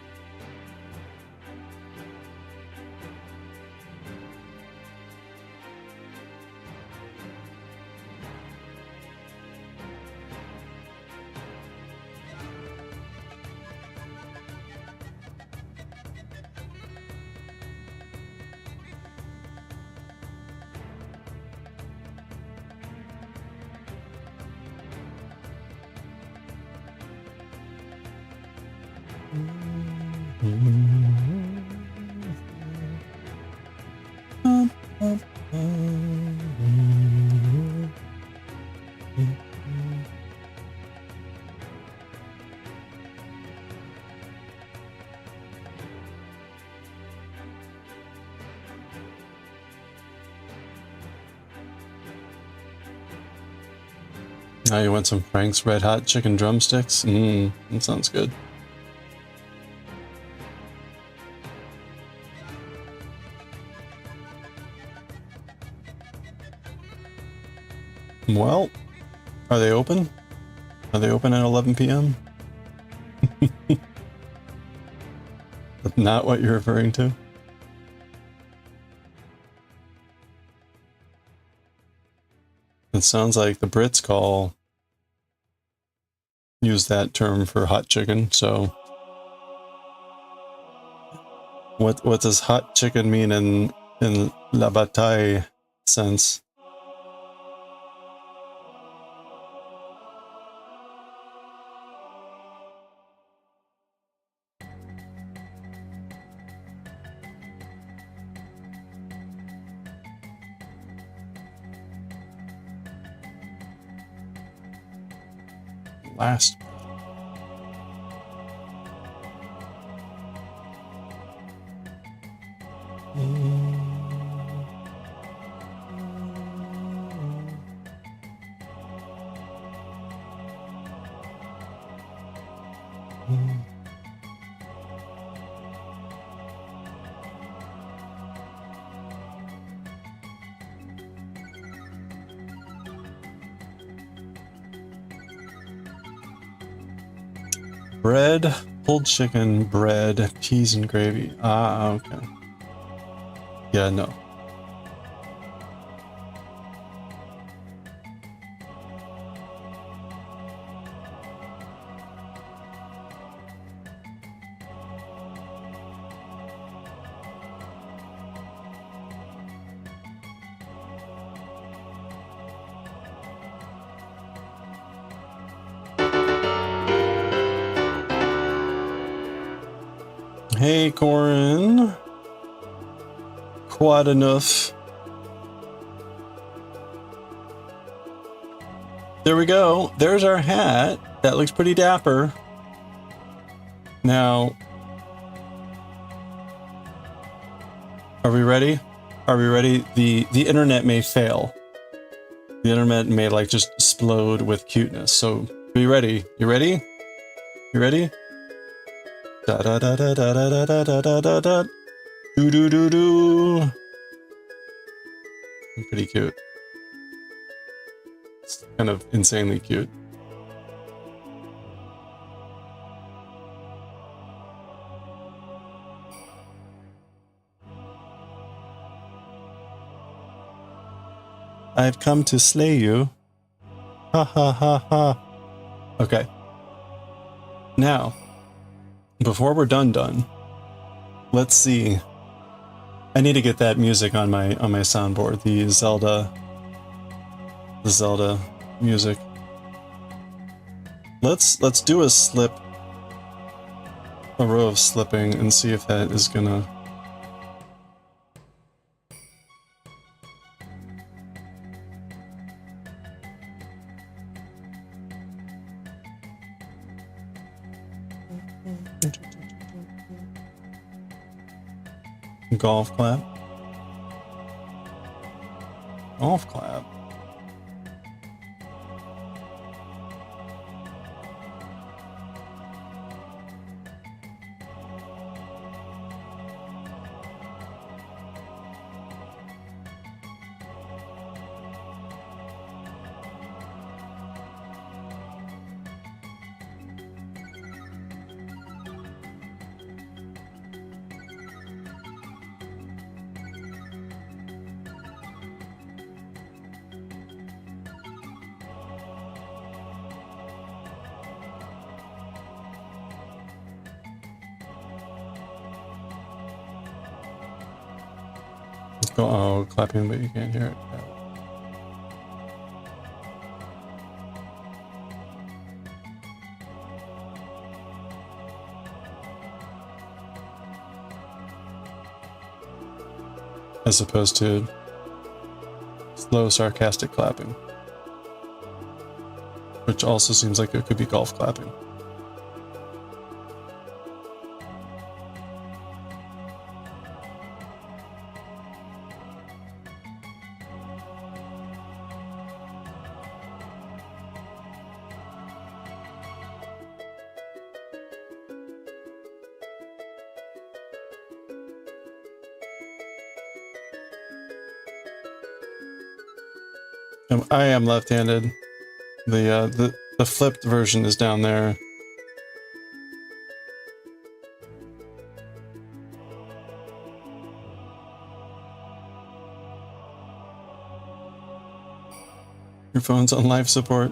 Now you want some Frank's Red Hot Chicken drumsticks? That sounds good. Well, are they open? Are they open at 11 p.m.? That's not what you're referring to? It sounds like the Brits use that term for hot chicken, so what does hot chicken mean in La Bataille sense? Last. Bread, pulled chicken, bread, peas and gravy. Ah, okay. Yeah, no. Hey, Corin. Quite enough. There we go. There's our hat. That looks pretty dapper. Now, are we ready? Are we ready? The internet may fail. The internet may like just explode with cuteness. So be ready. You ready? You ready? Da da da da da da da da da da da. Do do do do. Pretty cute. It's kind of insanely cute. I've come to slay you. Ha ha ha ha. Okay. Now, before we're done, let's see. I need to get that music on my soundboard. The Zelda music. Let's do a row of slipping and see if that is gonna. Golf clap. Golf clap. Oh, clapping, but you can't hear it. As opposed to slow, sarcastic clapping, which also seems like it could be golf clapping. I am left-handed. The flipped version is down there. Your phone's on life support.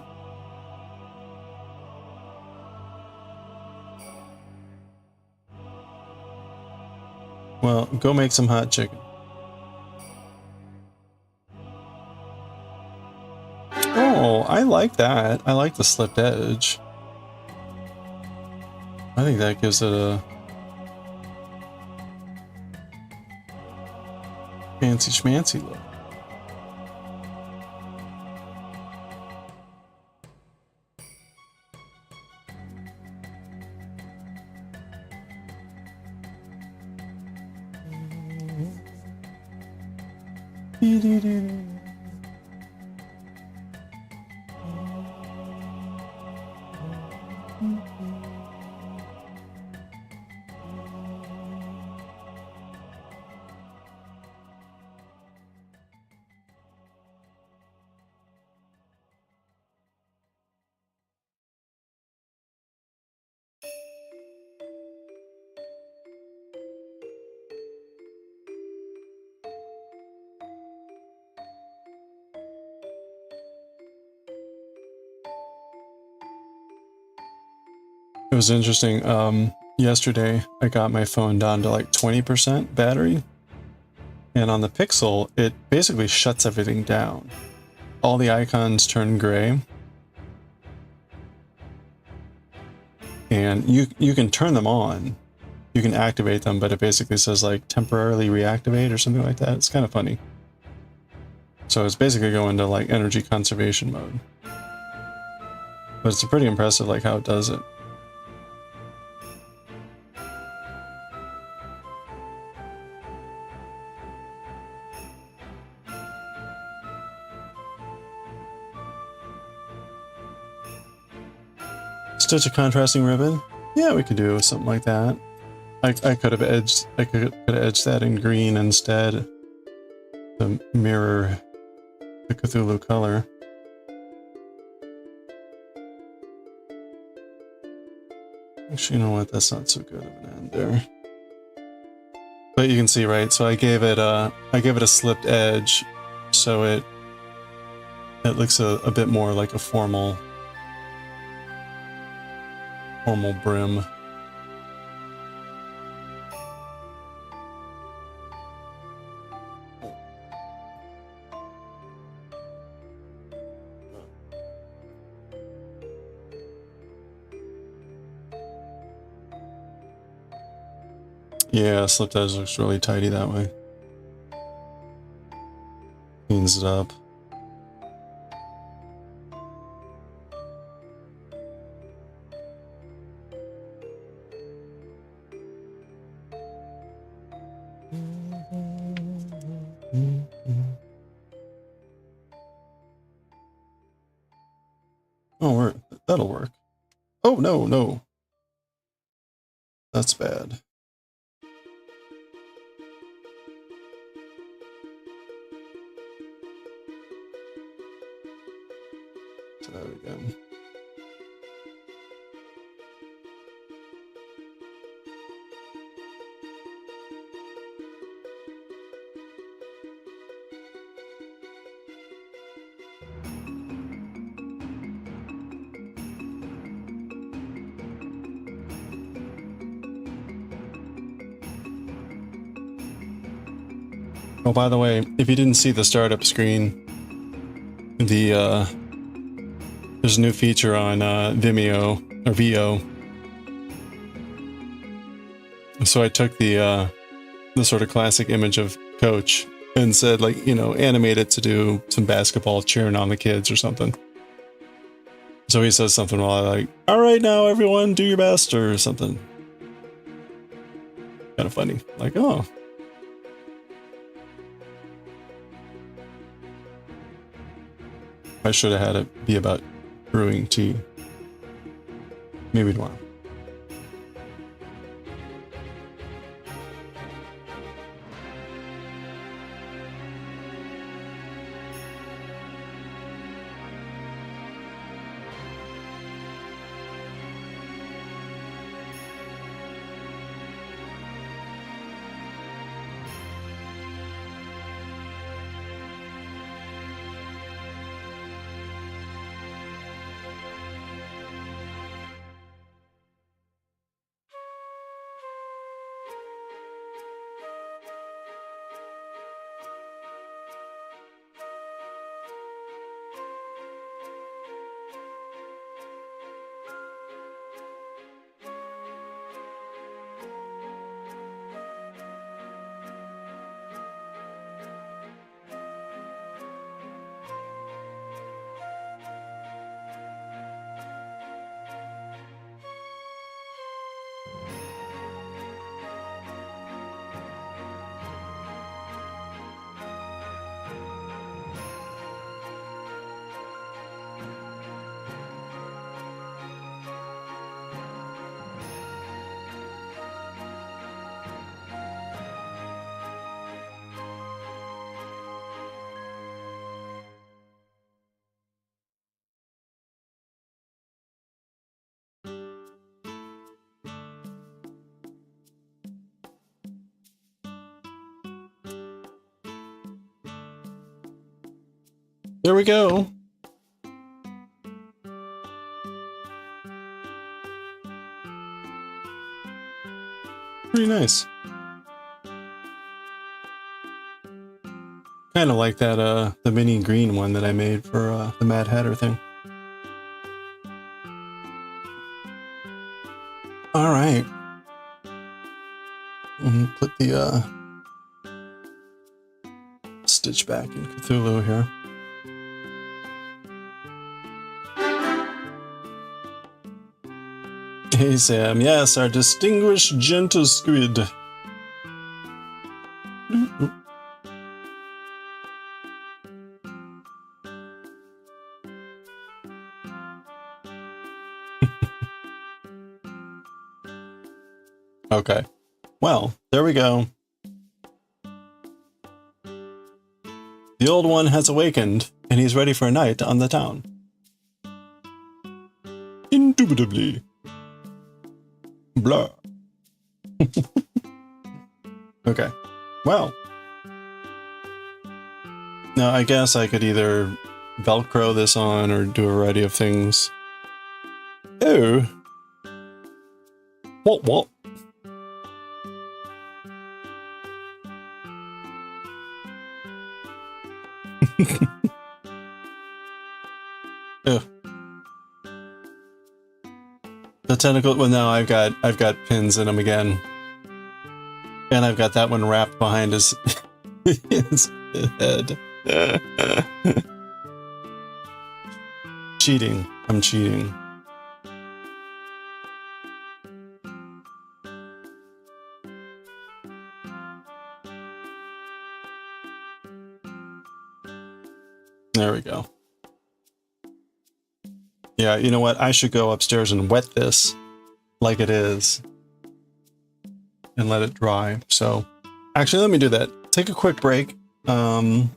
Well, go make some hot chicken. Oh, I like that. I like the slipped edge. I think that gives it a fancy schmancy look. It was interesting. Yesterday I got my phone down to like 20% battery, and on the Pixel it basically shuts everything down. All the icons turn gray, and you can turn them on, you can activate them, but it basically says like temporarily reactivate or something like that. It's kind of funny. So it's basically going to like energy conservation mode. But it's pretty impressive like how it does it. Stitch a contrasting ribbon? Yeah, we could do something like that. I could have edged that in green instead to mirror the Cthulhu color. Actually, you know what? That's not so good of an end there. But you can see, right? So I gave it a slipped edge, so it looks a bit more like a formal brim. Yeah, slipped edge looks really tidy that way. Cleans it up. Oh, that'll work. Oh, no. That's bad. Try that again. Oh, by the way, if you didn't see the startup screen, there's a new feature on Vimeo or VO. So I took the sort of classic image of Coach and said, like, you know, animate it to do some basketball cheering on the kids or something. So he says something like, "All right, now everyone, do your best," or something. Kind of funny. Like, oh. I should have had it be about brewing tea. Maybe tomorrow. There we go. Pretty nice. Kind of like that, the mini green one that I made for the Mad Hatter thing. All right. Put the stitch back in Cthulhu here. Hey Sam, yes, our distinguished gentle squid. Okay, well, there we go. The old one has awakened, and he's ready for a night on the town. Indubitably. Blah. Okay, well. Now, I guess I could either Velcro this on or do a variety of things. Oh. What? Ugh. The tentacle. Well, now I've got pins in them again, and I've got that one wrapped behind his his head. Cheating. I'm cheating. There we go. Yeah, you know what? I should go upstairs and wet this like it is and let it dry. So actually, let me do that. Take a quick break. I'm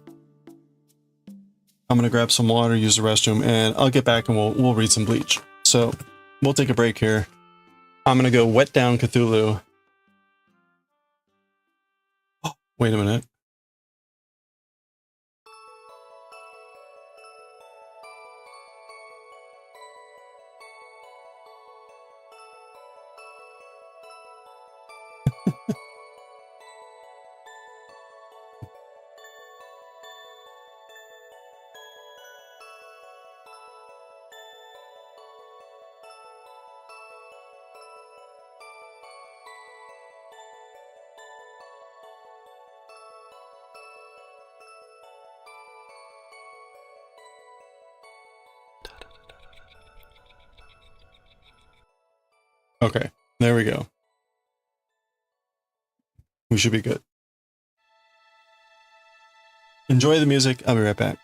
going to grab some water, use the restroom, and I'll get back and we'll read some Bleach. So we'll take a break here. I'm going to go wet down Cthulhu. Oh, wait a minute. Okay, there we go. We should be good. Enjoy the music. I'll be right back.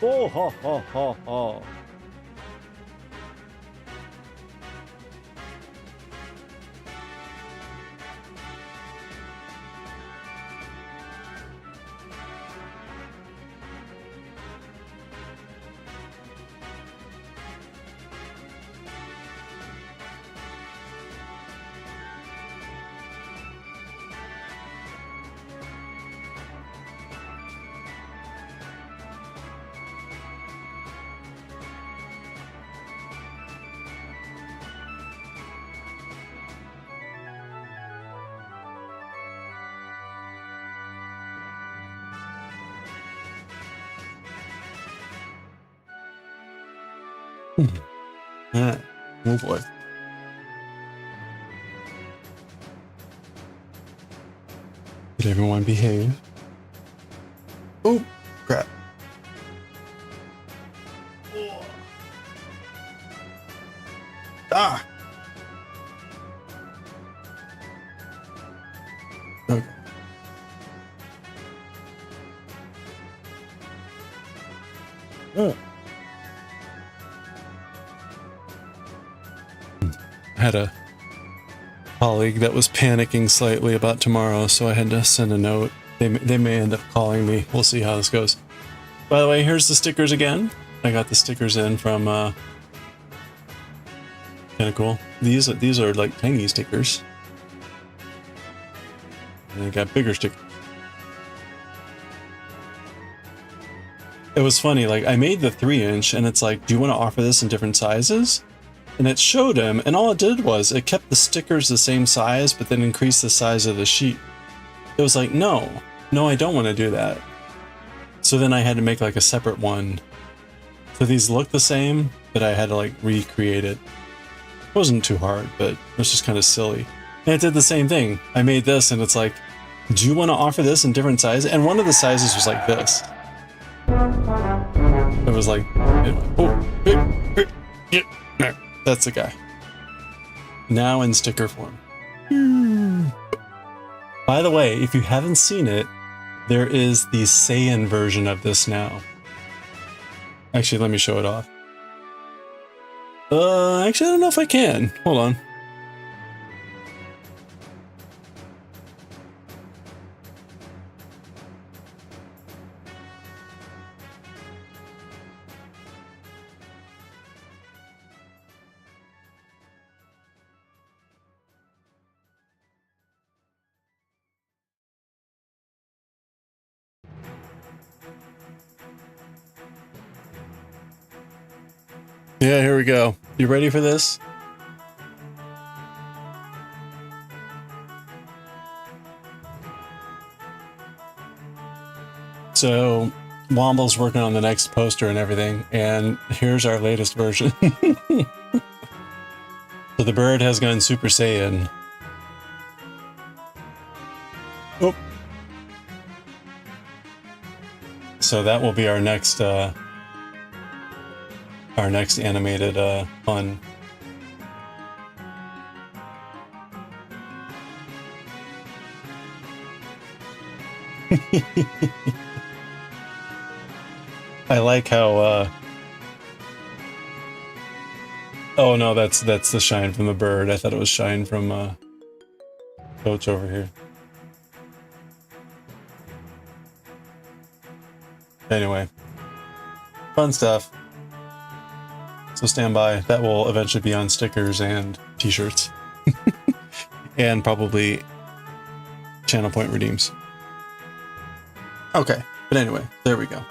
Oh, ha, ha, ha, ha. Alright. Oh boy. Did everyone behave? Oh, crap. Ah! Okay. Oh. I had a colleague that was panicking slightly about tomorrow, so I had to send a note. They may end up calling me. We'll see how this goes. By the way, here's the stickers again. I got the stickers in from kind of cool. These are like tiny stickers. And I got bigger stickers. It was funny, like I made the 3-inch and it's like, do you want to offer this in different sizes? And it showed him, and all it did was it kept the stickers the same size, but then increased the size of the sheet. It was like, no, I don't want to do that. So then I had to make like a separate one. So these look the same, but I had to like recreate it. It wasn't too hard, but it was just kind of silly. And it did the same thing. I made this and it's like, do you want to offer this in different sizes? And one of the sizes was like this. It was like, that's the guy. Now in sticker form. By the way, if you haven't seen it, there is the Saiyan version of this now. Actually, let me show it off. Actually, I don't know if I can. Hold on. Yeah, here we go. You ready for this? So, Womble's working on the next poster and everything, and here's our latest version. So the bird has gone Super Saiyan. Oh. So that will be our next animated fun. I like how oh no, that's the shine from the bird. I thought it was shine from Coach over here. Anyway, fun stuff. So stand by. That will eventually be on stickers and t-shirts. And probably channel point redeems. Okay, but anyway, there we go.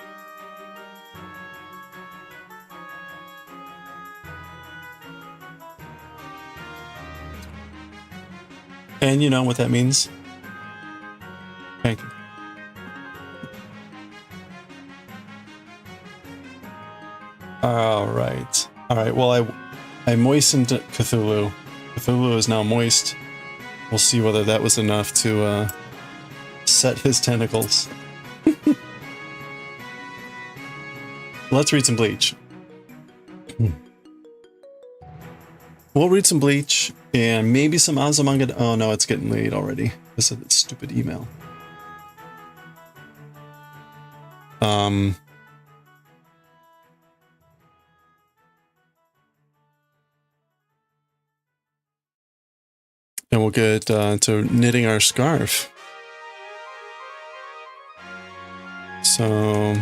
And you know what that means? Thank you. All right. Well, I moistened Cthulhu. Cthulhu is now moist. We'll see whether that was enough to set his tentacles. Let's read some Bleach. We'll read some Bleach and maybe some Azumanga. Oh no, it's getting late already. This is a stupid email. And we'll get to knitting our scarf. So,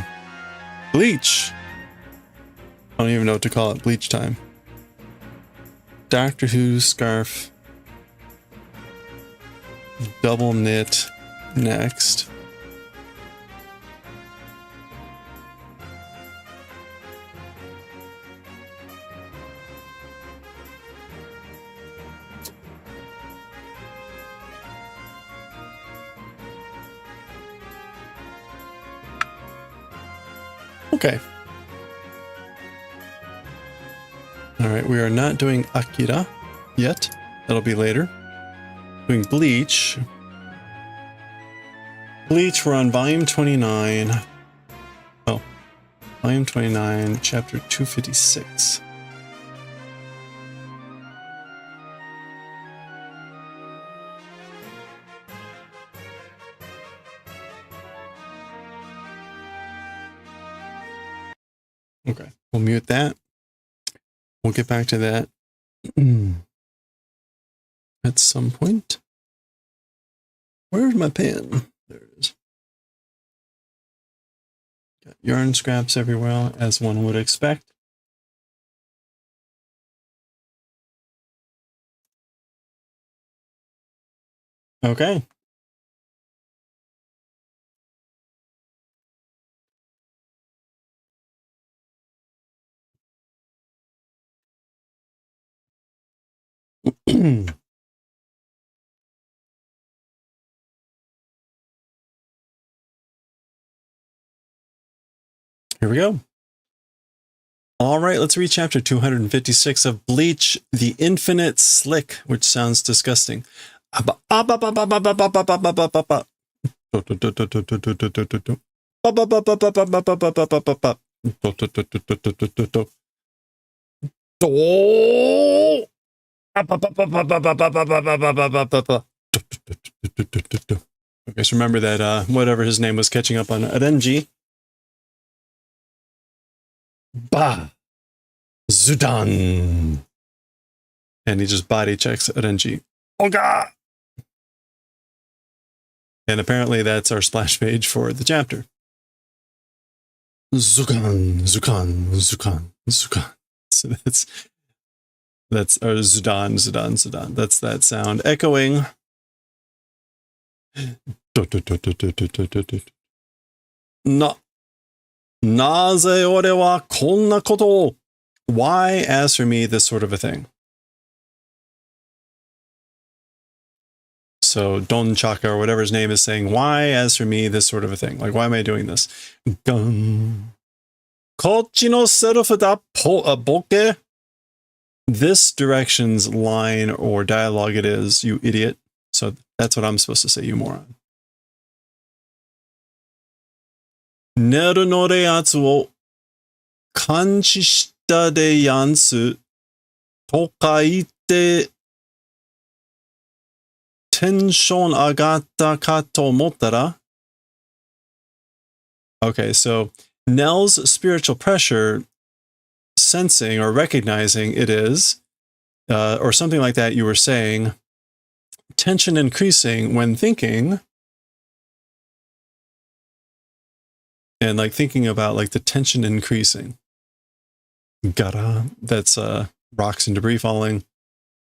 bleach. I don't even know what to call it. Bleach time. Doctor Who scarf. Double knit next. Okay. All right, we are not doing Akira yet. That'll be later. Doing Bleach. Bleach, we're on volume 29. Oh, volume 29, chapter 256. Okay, we'll mute that. We'll get back to that at some point. Where's my pen? There it is. Got yarn scraps everywhere, as one would expect. Okay. Here we go. All right, let's read chapter 256 of Bleach, The Infinite Slick, which sounds disgusting. Okay, so remember that whatever his name was catching up on Renji. Bah! Zudan! And he just body checks Renji. Oga! And apparently that's our splash page for the chapter. Zukan, Zukan, Zukan, Zukan. So that's or Zudan, Zudan, Zudan. That's that sound echoing. No. Naze ore wa konna koto o? Why ask for me this sort of a thing? So Don Chaka or whatever his name is saying, why ask for me this sort of a thing? Like, why am I doing this? Gun. Kochi no serufu da boke? This direction's line or dialogue it is, you idiot. So that's what I'm supposed to say, you moron. Neru no re atsu wo kanchi shita de yansu to kaite tenshon agatta ka to omottara. Okay, so Nell's spiritual pressure, sensing or recognizing it is, or something like that you were saying, tension increasing when thinking, and like thinking about like the tension increasing. Gara, that's rocks and debris falling.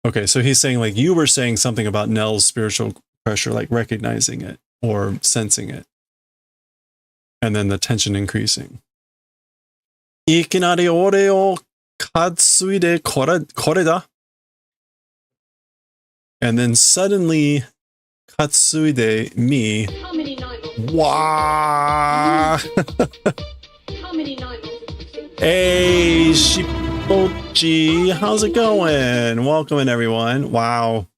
Okay, so he's saying like you were saying something about Nell's spiritual pressure, like recognizing it or sensing it. And then the tension increasing. Ikinari ore o katsui de kore da. And then suddenly katsui de me. Wow. Hey, Shippochi, how's it going? Welcome in, everyone. Wow.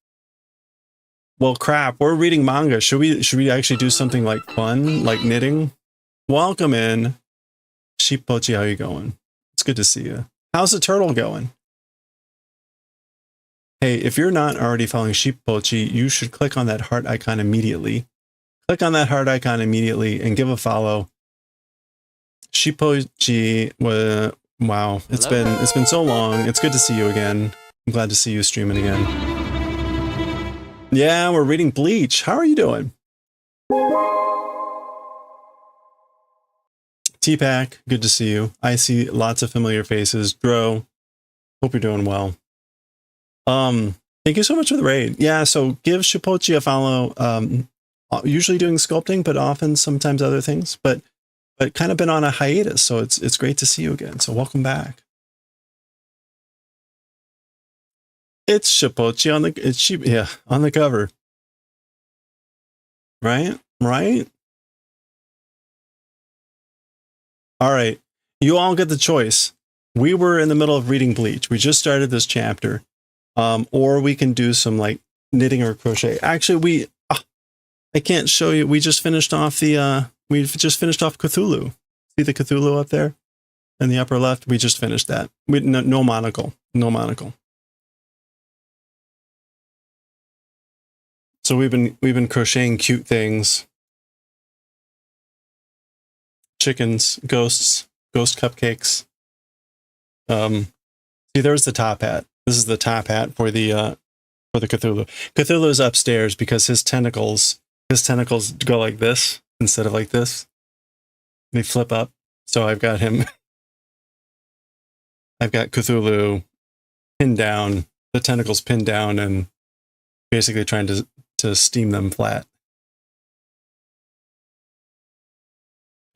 Well, crap, we're reading manga. Should we actually do something like fun, like knitting? Welcome in. Shippochi, how you going? It's good to see you. How's the turtle going? Hey, if you're not already following Shippochi, you should click on that heart icon immediately. Click on that heart icon immediately and give a follow. Shippochi, wow, it's been so long. It's good to see you again. I'm glad to see you streaming again. Yeah, we're reading Bleach. How are you doing? T-Pack, good to see you. I see lots of familiar faces. Dro, hope you're doing well. Thank you so much for the raid. Yeah, so give Shipochi a follow. Usually doing sculpting, but often sometimes other things. But kind of been on a hiatus, so it's great to see you again. So welcome back. It's Shipochi on the on the cover. Right? Right? All right. You all get the choice. We were in the middle of reading Bleach. We just started this chapter. Or we can do some like knitting or crochet. Actually, I can't show you. We just finished off we've just finished off Cthulhu. See the Cthulhu up there in the upper left? We just finished that. No monocle. No monocle. So we've been crocheting cute things. Chickens, ghosts, ghost cupcakes. See, there's the top hat. This is the top hat for the Cthulhu. Cthulhu is upstairs because his tentacles go like this instead of like this. They flip up. So I've got him. I've got Cthulhu pinned down, the tentacles pinned down, and basically trying to steam them flat.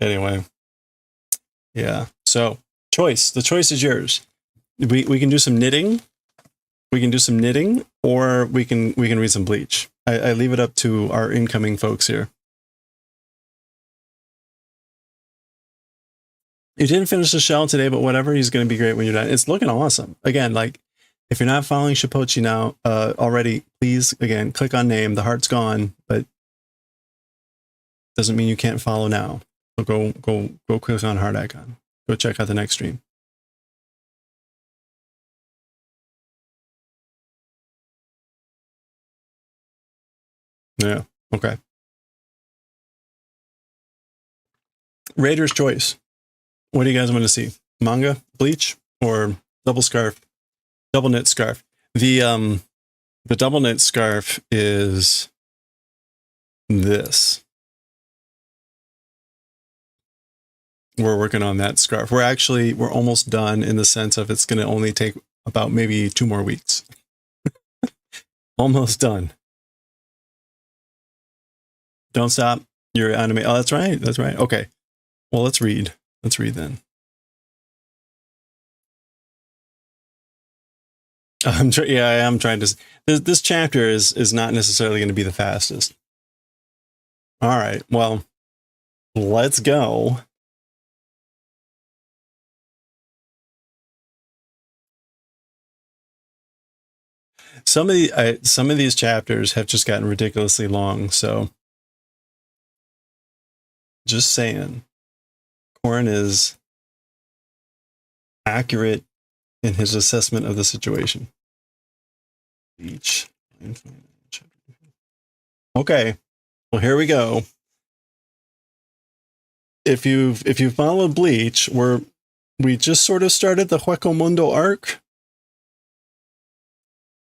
Anyway, yeah. So the choice is yours. We can do some knitting. We can do some knitting, or we can read some Bleach. I leave it up to our incoming folks here. You didn't finish the shell today, but whatever. He's going to be great when you're done. It's looking awesome. Again, like if you're not following Shipochi now already, please again click on name. The heart's gone, but doesn't mean you can't follow now. So go click on heart icon. Go check out the next stream. Yeah. Okay. Raider's choice. What do you guys want to see? Manga, Bleach, or double knit scarf? The double knit scarf is this. We're working on that scarf. We're almost done in the sense of it's going to only take about maybe 2 more weeks. Almost done. Don't stop. You're anime. Oh, that's right. That's right. Okay. Well, let's read. Let's read then. I am trying to. This chapter is not necessarily going to be the fastest. All right. Well, let's go. Some of these chapters have just gotten ridiculously long, so just saying. Corin is accurate in his assessment of the situation. Bleach. Okay. Well, here we go. If you've followed Bleach, we just sort of started the Hueco Mundo arc.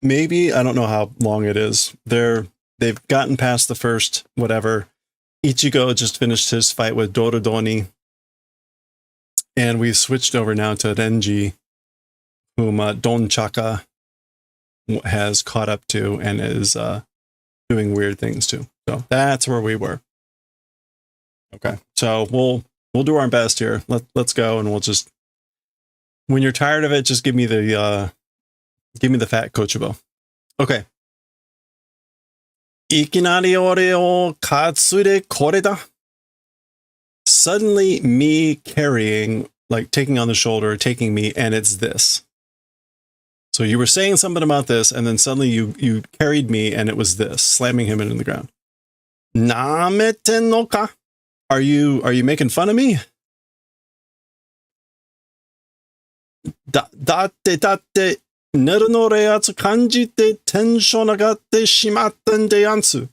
Maybe, I don't know how long it is. They've gotten past the first whatever. Ichigo just finished his fight with Dorodoni. And we've switched over now to Renji, whom Don Chaka has caught up to and is doing weird things to. So that's where we were. Okay, so we'll do our best here. Let's go, and we'll just. When you're tired of it, just give me the fat Kochibo. Okay. Ikinari ore o katsure kore da. Suddenly me carrying, like taking on the shoulder, taking me, and it's this. So you were saying something about this, and then suddenly you carried me, and it was this, slamming him into the ground. Namete no ka? Are you making fun of me? Datte neru no reatsu kanjite tensho nagatte shimatten de yansu.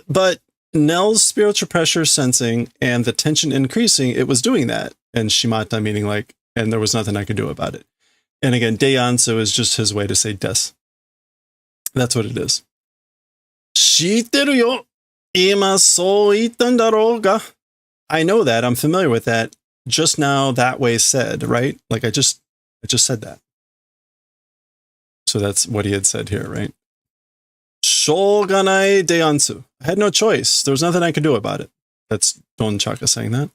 But Nell's spiritual pressure sensing and the tension increasing, it was doing that. And shimata meaning like, and there was nothing I could do about it. And again, Deiansu is just his way to say des. That's what it is. 知ってるよ。今そう言ったんだろうが. I know that. I'm familiar with that. Just now that way said, right? Like I just said that. So that's what he had said here, right? しょうがないでやんす. I had no choice. There was nothing I could do about it. That's Don Chaka saying that.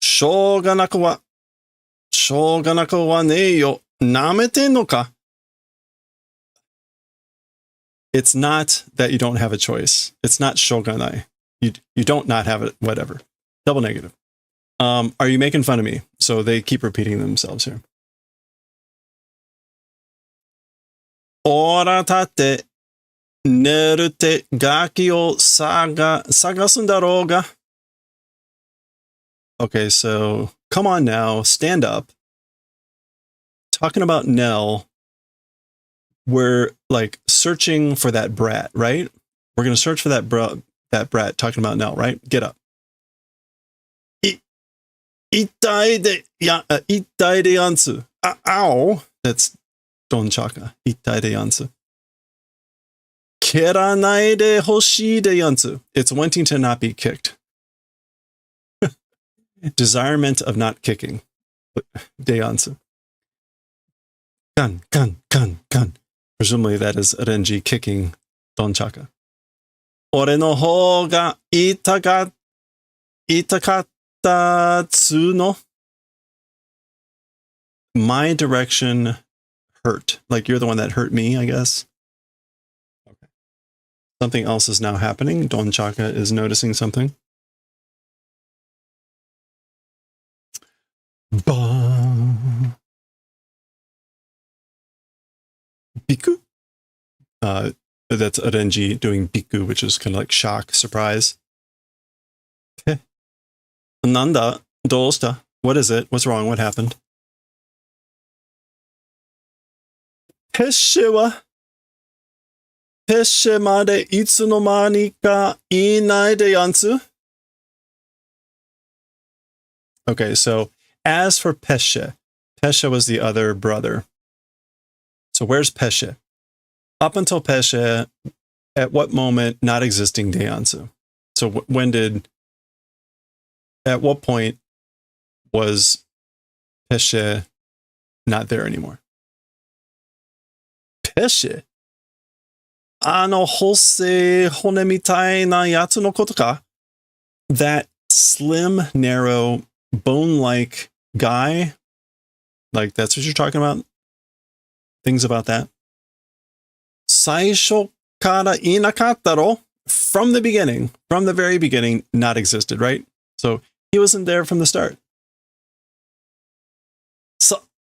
しょうがなくはねえよ. なめてんのか? It's not that you don't have a choice. It's not shoganai. You don't not have it, whatever. Double negative. Are you making fun of me? So they keep repeating themselves here. Ora tate nerute gaki o sagasun daro ga. Okay, so come on now, stand up. Talking about Nell, we're like searching for that brat, right? We're going to search for that brat, talking about Nell, right? Get up. Itai de yansu. Ow. That's Don Chaka. Itai de yansu. Keranai de hoshi de yansu. It's wanting to not be kicked. Desirement of not kicking. De yansu. Kan. Presumably that is Renji kicking Don Chaka. Ore no hou ga itakatta tsuno. My direction hurt. Like you're the one that hurt me, I guess. Okay. Something else is now happening. Don Chaka is noticing something. Bah. Biku. That's Renji doing biku, which is kind of like shock, surprise. Okay. Nanda, dosta. What is it? What's wrong? What happened? Peshe made itsu no mani ka inai de yansu. Okay, so as for Peshe was the other brother. So where's Peshe? Up until Peshe, at what moment not existing Deiansu? So at what point was Peshe not there anymore? Peshe? Hose hone mitai na yatsu no koto ka? That slim, narrow, bone-like guy? Like, that's what you're talking about? Things about that? Saisho kara inakattaro? From the beginning, from the very beginning, not existed, right? So he wasn't there from the start.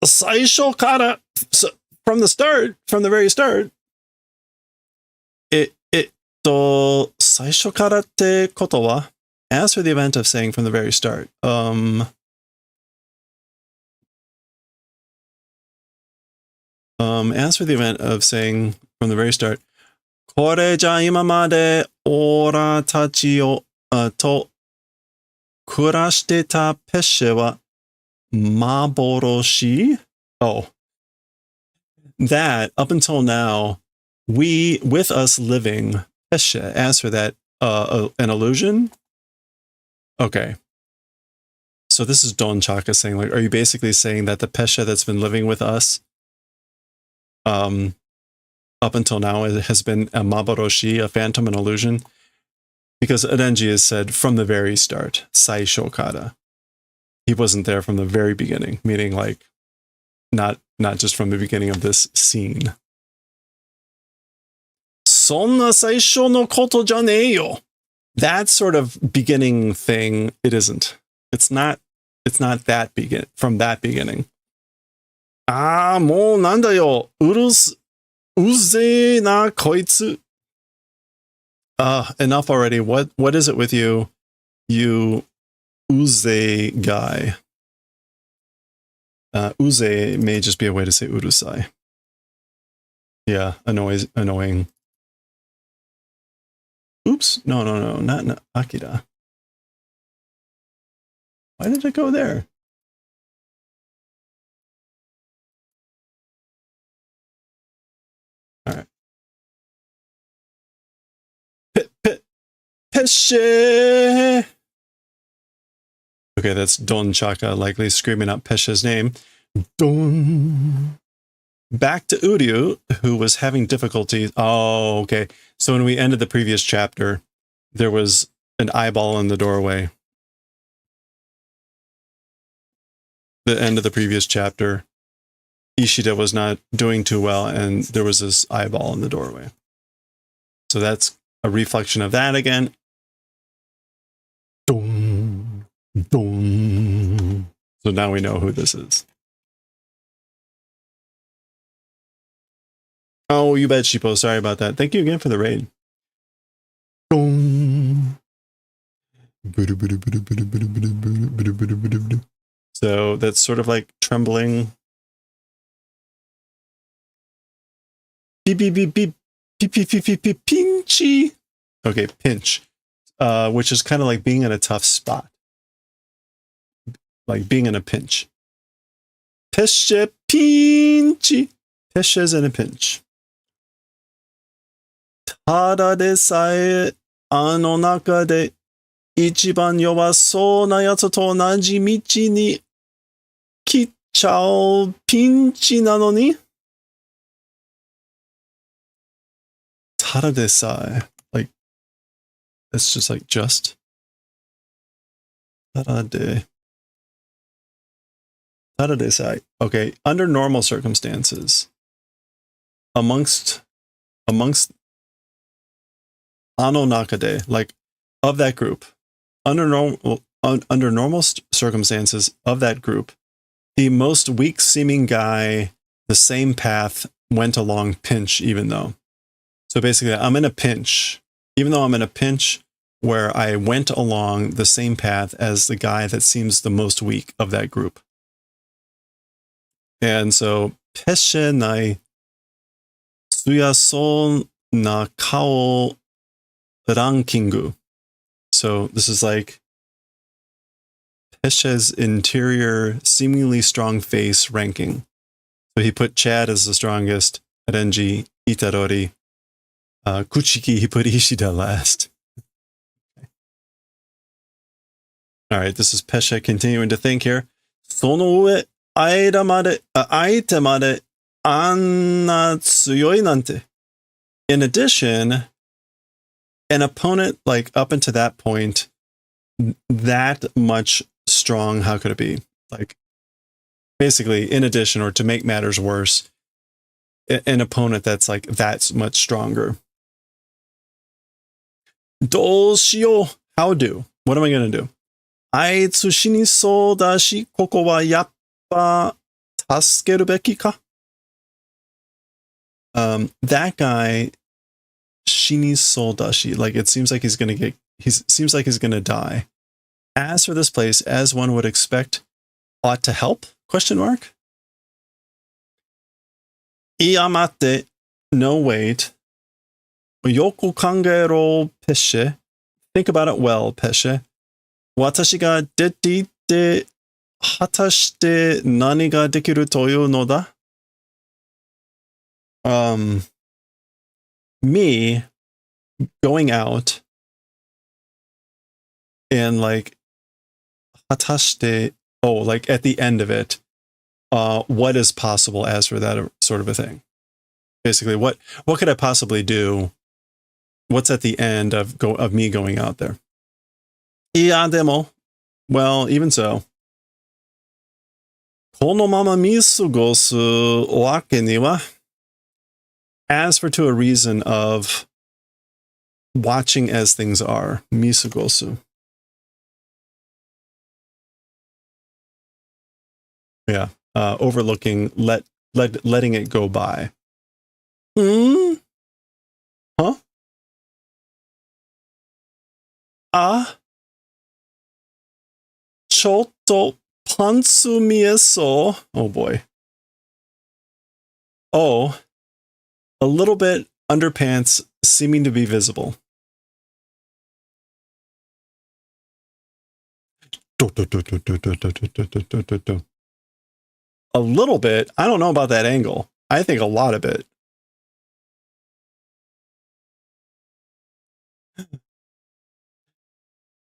Saisho kara, from the start, from the very start. Saisho kara te koto wa? As for the event of saying from the very start, as for the event of saying from the very start, kore ja imamade ora tachi o to kurashite ta peshe wa maboroshi? Oh, that up until now, with us living peshe. As for that, an illusion. Okay. So this is Don Chaka saying, like, are you basically saying that the peshe that's been living with us, up until now, it has been a maboroshi, a phantom, an illusion? Because Renji has said from the very start, Saisho kara. He wasn't there from the very beginning, meaning like not just from the beginning of this scene. Sonna saisho no koto janei yo. That sort of beginning thing, it isn't. It's not that from that beginning. Mo nanda yo. Uze na koitsu. Enough already. What is it with you? You uze guy. Uze may just be a way to say urusai. Yeah, annoying. Oops. No, not Akira. Why did it go there? All right. Pesce! Okay, that's Don Chaka, likely screaming out Pesce's name. Don. Back to Uryu, who was having difficulty. Oh, okay. So when we ended the previous chapter, there was an eyeball in the doorway. The end of the previous chapter, Ishida was not doing too well, and there was this eyeball in the doorway. So that's a reflection of that again. Dong, dong. So now we know who this is. Oh, you bet, Sheepo. Sorry about that. Thank you again for the raid. Dong. So that's sort of like trembling. Beep, beep, beep, beep, beep, beep, beep, beep, beep, pinchy. Okay, pinch. Which is kind of like being in a tough spot. Like being in a pinch. Pesce pinchy. Pesce's in a pinch. Tada de sae, ano naka de, ichiban yobasou na yatsu to onaji michi ni kichao pinchi nano ni? Tada de sae. Like, it's just like just. Tada de sae. Okay, under normal circumstances, amongst ano nakade, like of that group, under normal circumstances of that group, the most weak seeming guy, the same path went along pinch, even though. So basically, I'm in a pinch, even though I'm in a pinch where I went along the same path as the guy that seems the most weak of that group. And so, pesce nai suyaso na kao rankingu. So this is like Pesce's interior, seemingly strong face ranking. So he put Chad as the strongest, Renji, Itadori, Kuchiki, he put Ishida last. Okay. All right, this is Pesce continuing to think here. Sono ue aite made anna tsuyoi nante. In addition, an opponent like up until that point, that much strong, how could it be? Like, basically, in addition, or to make matters worse, an opponent that's like that's much stronger. Doshio, how do? What am I going to do? Aitsu shiniso dashi, koko wa yappa tasukeru beki ka? That guy, shiniso dashi, like it seems like he's going to die. As for this place, as one would expect, ought to help? Question mark. Iyamate, no wait. Yoku kangero Pesce. Think about it well, Pesce. Watashi ga dete ite hatashite nani ga dekiru toyu no da? Me going out and like hatashite, oh, like at the end of it, what is possible as for that sort of a thing? Basically, what could I possibly do? What's at the end of me going out there? Iya demo, well, even so. Kono mama misugosu wake ni wa. As for to a reason of watching as things are, misugosu. Yeah, overlooking, letting it go by. Hmm? Huh? Chotto pantsu mieso. Oh boy. Oh, a little bit underpants seeming to be visible. A little bit. I don't know about that angle. I think a lot of it.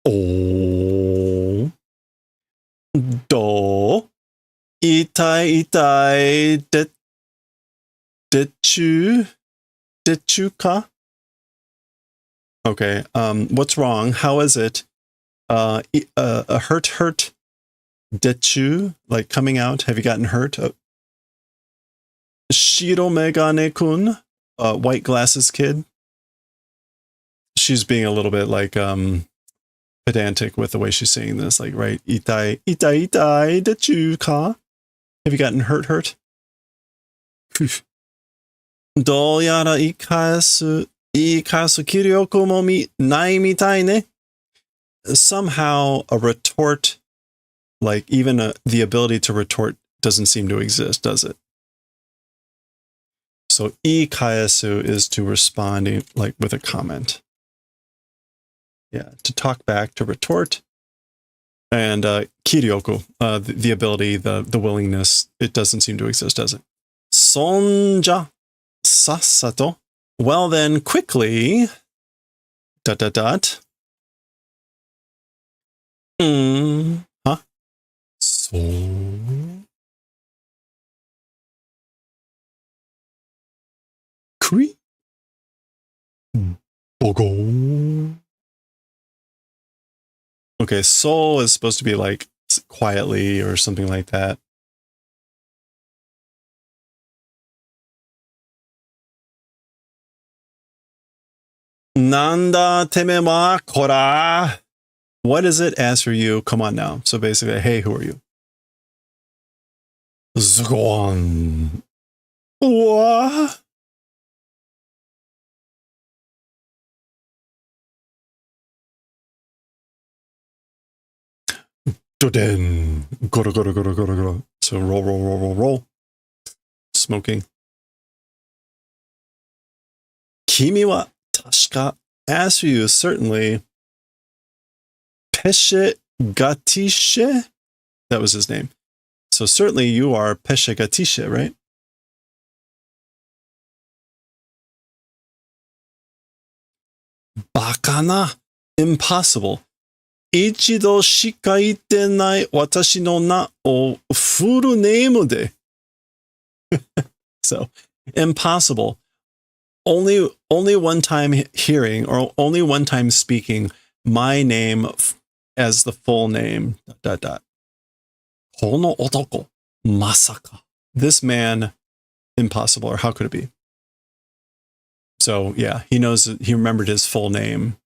O. Do. Itai itai. Dechu. Dechuka. Okay. What's wrong? How is it? A hurt. Dechu, like coming out. Have you gotten hurt? Shiro Megane kun, white glasses kid. She's being a little bit like pedantic with the way she's saying this, like, right? Itai dechu ka. Have you gotten hurt? Do yara ikasu kiryoku mo nai mitai ne. Somehow a retort, like even the ability to retort doesn't seem to exist, does it? So ikayasu is to responding like with a comment. Yeah, to talk back, to retort. And kiryoku, the ability, the willingness, it doesn't seem to exist, does it? Sonja sassato. Well then, quickly. ... Huh? So. Kuri. Bogo. Okay, soul is supposed to be like quietly or something like that. Nanda teme wa kora. What is it? As for you, come on now. So basically, hey, who are you? Zgon. What? Doden. Go. So roll. Smoking. Kimi wa tashika. As for you, certainly. Peshe gatishe. That was his name. So certainly you are Peshe gatishe, right? Bakana. Impossible. Ichido shika ite nai watashi no na o full name de. So, impossible. Only one time hearing or only one time speaking my name as the full name. ... Kono otoko. Masaka. This man, impossible, or how could it be? So, yeah, he remembered his full name,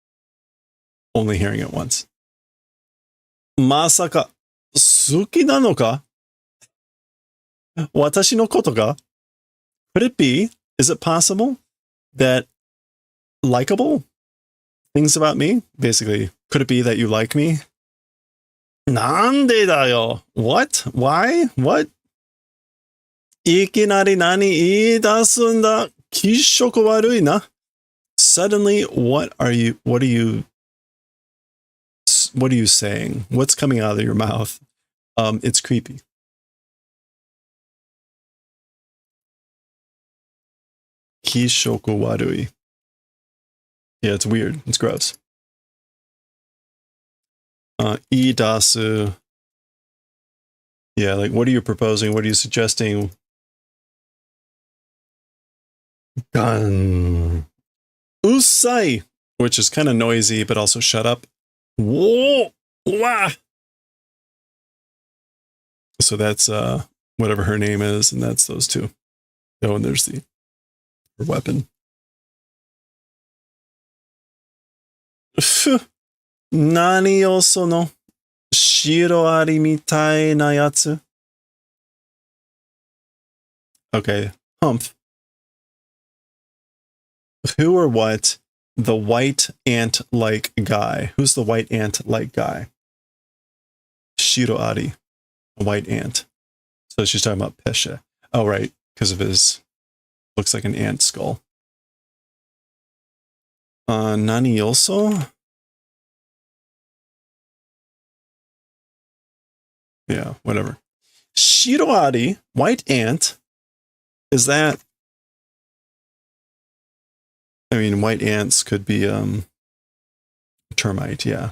only hearing it once. Masaka, suki nano ka? Watashi no koto ga? Could it be? Is it possible that likable things about me? Basically, could it be that you like me? Nande dayo? What? Why? What? Ikinari nani iidasu nda? Kishoku warui na? Suddenly, what are you saying? What's coming out of your mouth? It's creepy. Kishoku warui. Yeah, it's weird. It's gross. Idasu. Yeah, like what are you proposing? What are you suggesting? Gan. Usai, which is kind of noisy, but also shut up. Whoa! Wah! So that's whatever her name is, and that's those two. Oh, and there's her weapon. Nani o sono shiroari mitai na yatsu? Okay, humph. Who or what? The white ant-like guy. Who's the white ant-like guy? Shiroari, a white ant. So she's talking about Peshe. Oh, right, because of his looks like an ant skull. Nani also? Yeah, whatever. Shiroari, white ant. Is that? I mean, white ants could be termite, yeah.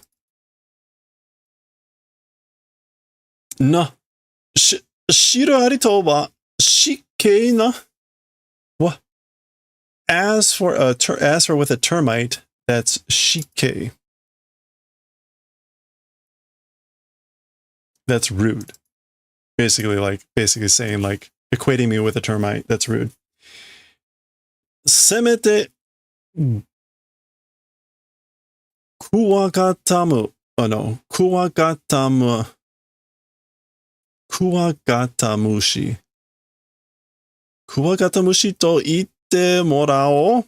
Na. Shiro arito wa shikkei na. What? As for with a termite, that's shikkei. That's rude. Basically saying like equating me with a termite. That's rude. Semete kuwagatamu. Oh no, kuwagatamushi. Kuwagatamushi to itte morao.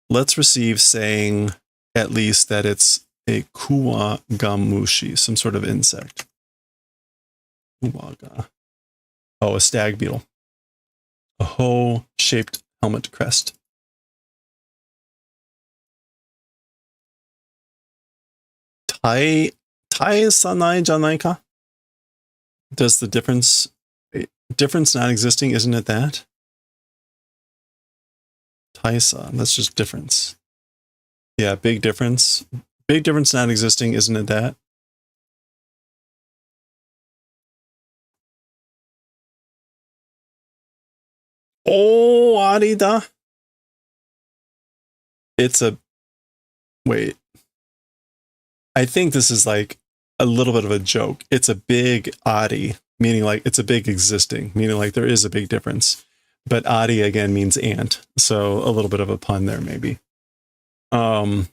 Let's receive saying at least that it's a kuwagamushi, some sort of insect. Kuwaga. Oh, a stag beetle. A hoe-shaped helmet crest. Tai sanai janai ka? Does the difference not existing, isn't it that? Taisa, that's just difference. Yeah, big difference. Big difference not existing, isn't it that? Oh, arida. It's a... Wait. I think this is like a little bit of a joke. It's a big ari, meaning like it's a big existing, meaning like there is a big difference. But ari again means ant, so a little bit of a pun there maybe. Kuwagata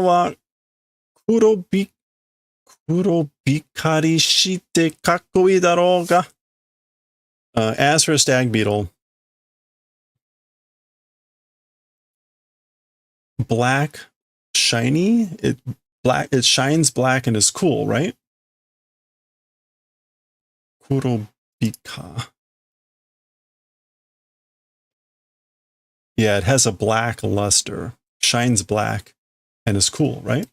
wa kurobikari shite kakkoi darou ga. As for a stag beetle, black, shiny, it shines black and is cool, right? Kurobika. Yeah, it has a black luster, shines black, and is cool, right?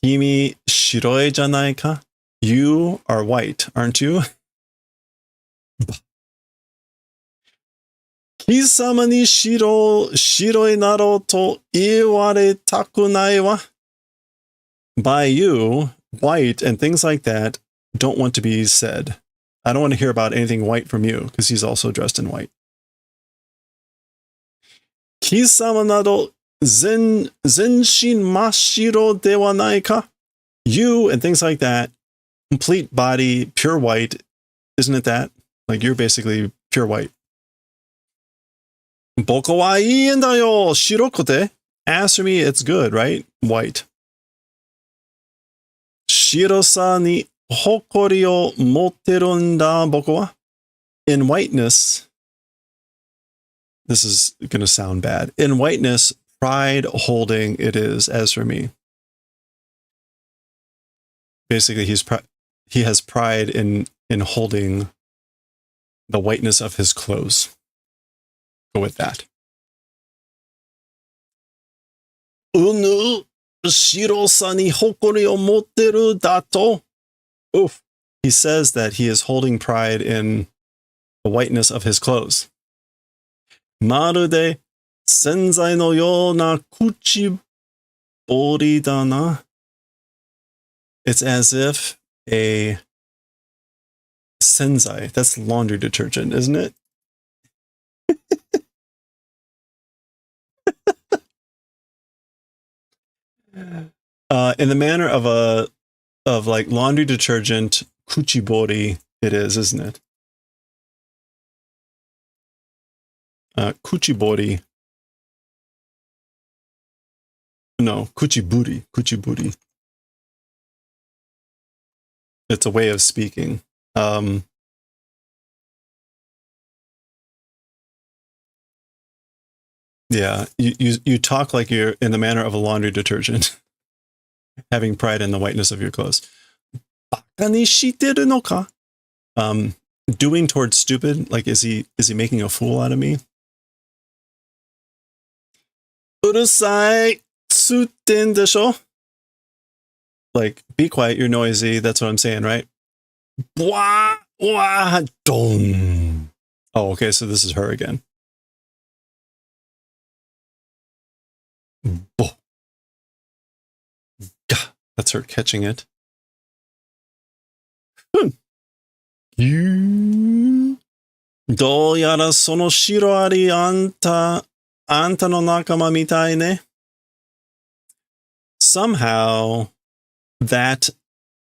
Kimi shiroi janai ka? You are white, aren't you? Kisama ni shiroi naro to iwaretaku nai wa? By you, white and things like that don't want to be said. I don't want to hear about anything white from you, because he's also dressed in white. Kisama nado zenshin mashiro de wa nai ka? You and things like that, complete body, pure white, isn't it that? Like you're basically pure white. Boko wa ii en da yo, shirokote. As for me, it's good, right? White. Shirosa ni hokori o motteru n da boko wa. In whiteness, this is going to sound bad. In whiteness, pride holding it is, as for me. Basically, he has pride in holding the whiteness of his clothes. Go with that. Unu shirosa ni hokori o motteru dato. Oof. He says that he is holding pride in the whiteness of his clothes. Marude senzai no yona kuchibori da na. It's as if a senzai, that's laundry detergent, isn't it? In the manner of like laundry detergent, kuchibori, it is, isn't it? Kuchibori. No, kuchiburi. It's a way of speaking. Yeah, you talk like you're in the manner of a laundry detergent, having pride in the whiteness of your clothes. Baka ni shiteru no ka? Doing towards stupid, like is he making a fool out of me? Urusai tsutten desho? Like, be quiet, you're noisy, that's what I'm saying, right? Bwa, wah, dong. Oh, okay, so this is her again. Bo. Ga. That's her catching it. You. どうやらそのシロアリあんたの仲間みたいね. Somehow, that